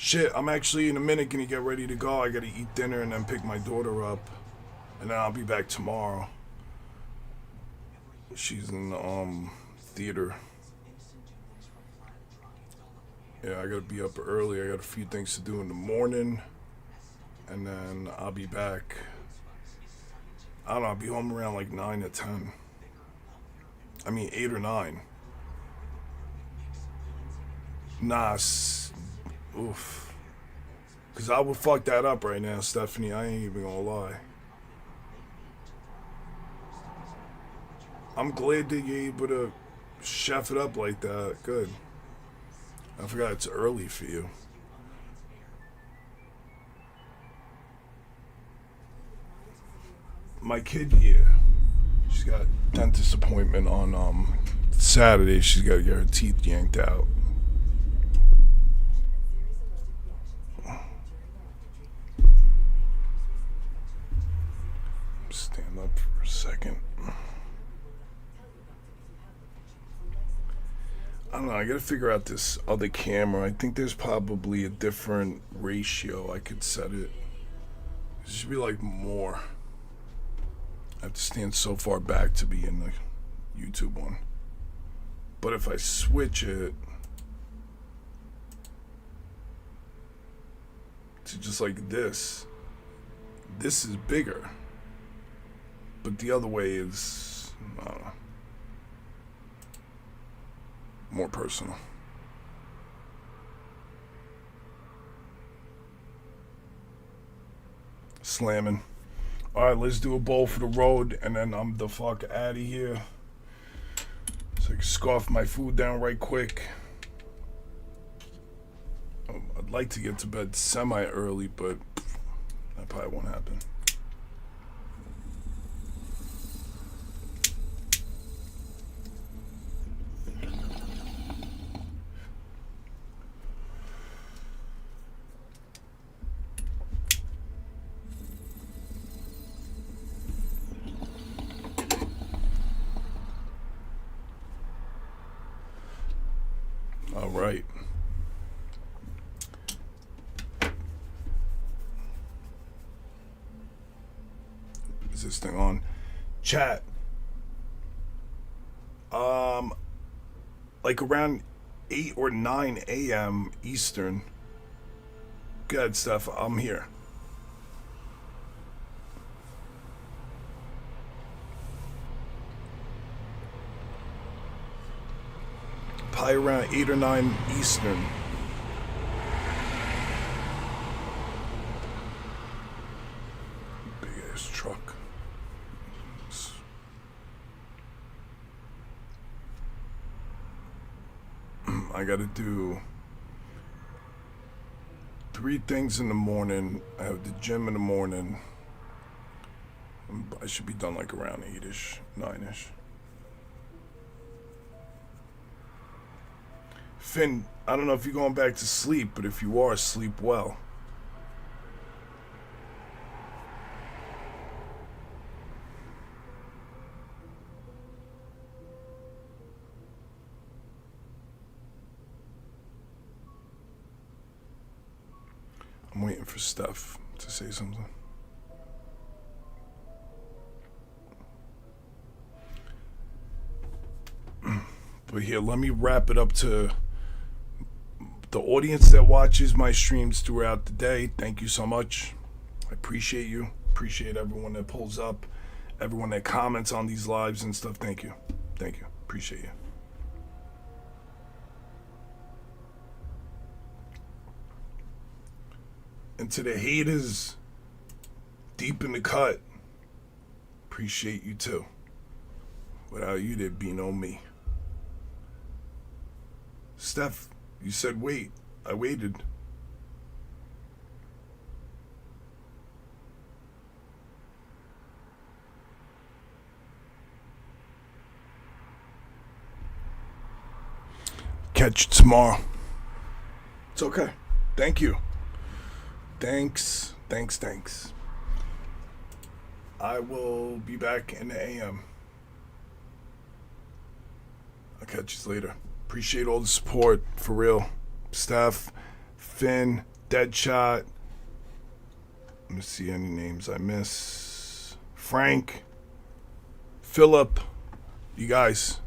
Shit, I'm actually in a minute gonna get ready to go. I gotta eat dinner and then pick my daughter up. And then I'll be back tomorrow. She's in the theater. Yeah, I gotta be up early. I got a few things to do in the morning. And then I'll be back. I don't know, I'll be home around like 9 or 10. I mean 8 or 9. Nah, oof. Cause I would fuck that up right now, Stephanie. I ain't even gonna lie. I'm glad that you're able to chef it up like that. Good. I forgot it's early for you. My kid, yeah. She's got a dentist appointment on Saturday. She's got to get her teeth yanked out. Stand up for a second. I don't know, I gotta figure out this other camera. I think there's probably a different ratio I could set it. It should be like more. I have to stand so far back to be in the YouTube one. But if I switch it to just like this is bigger. But the other way is more personal. Slamming. Alright, let's do a bowl for the road, and then I'm the fuck out of here. So I can scarf my food down right quick. I'd like to get to bed semi-early, but that probably won't happen. All right. Is this thing on? Chat. Like around 8 or 9 a.m. Eastern. Good stuff. I'm here. Probably around 8 or 9 Eastern. Big ass truck. I gotta do 3 things in the morning. I have the gym in the morning. I should be done like around 8-ish, 9-ish. Finn, I don't know if you're going back to sleep, but if you are, sleep well. I'm waiting for Steph to say something. But here, let me wrap it up to the audience that watches my streams throughout the day. Thank you so much. I appreciate you. Appreciate everyone that pulls up, everyone that comments on these lives and stuff. Thank you. Thank you. Appreciate you. And to the haters deep in the cut, appreciate you too. Without you, there'd be no me. Steph, you said wait. I waited. catch you tomorrow. It's okay. Thank you. Thanks. I will be back in the AM. I'll catch you later. Appreciate all the support, for real. Steph, Finn, Deadshot. Let me see any names I miss. Frank, Philip, you guys.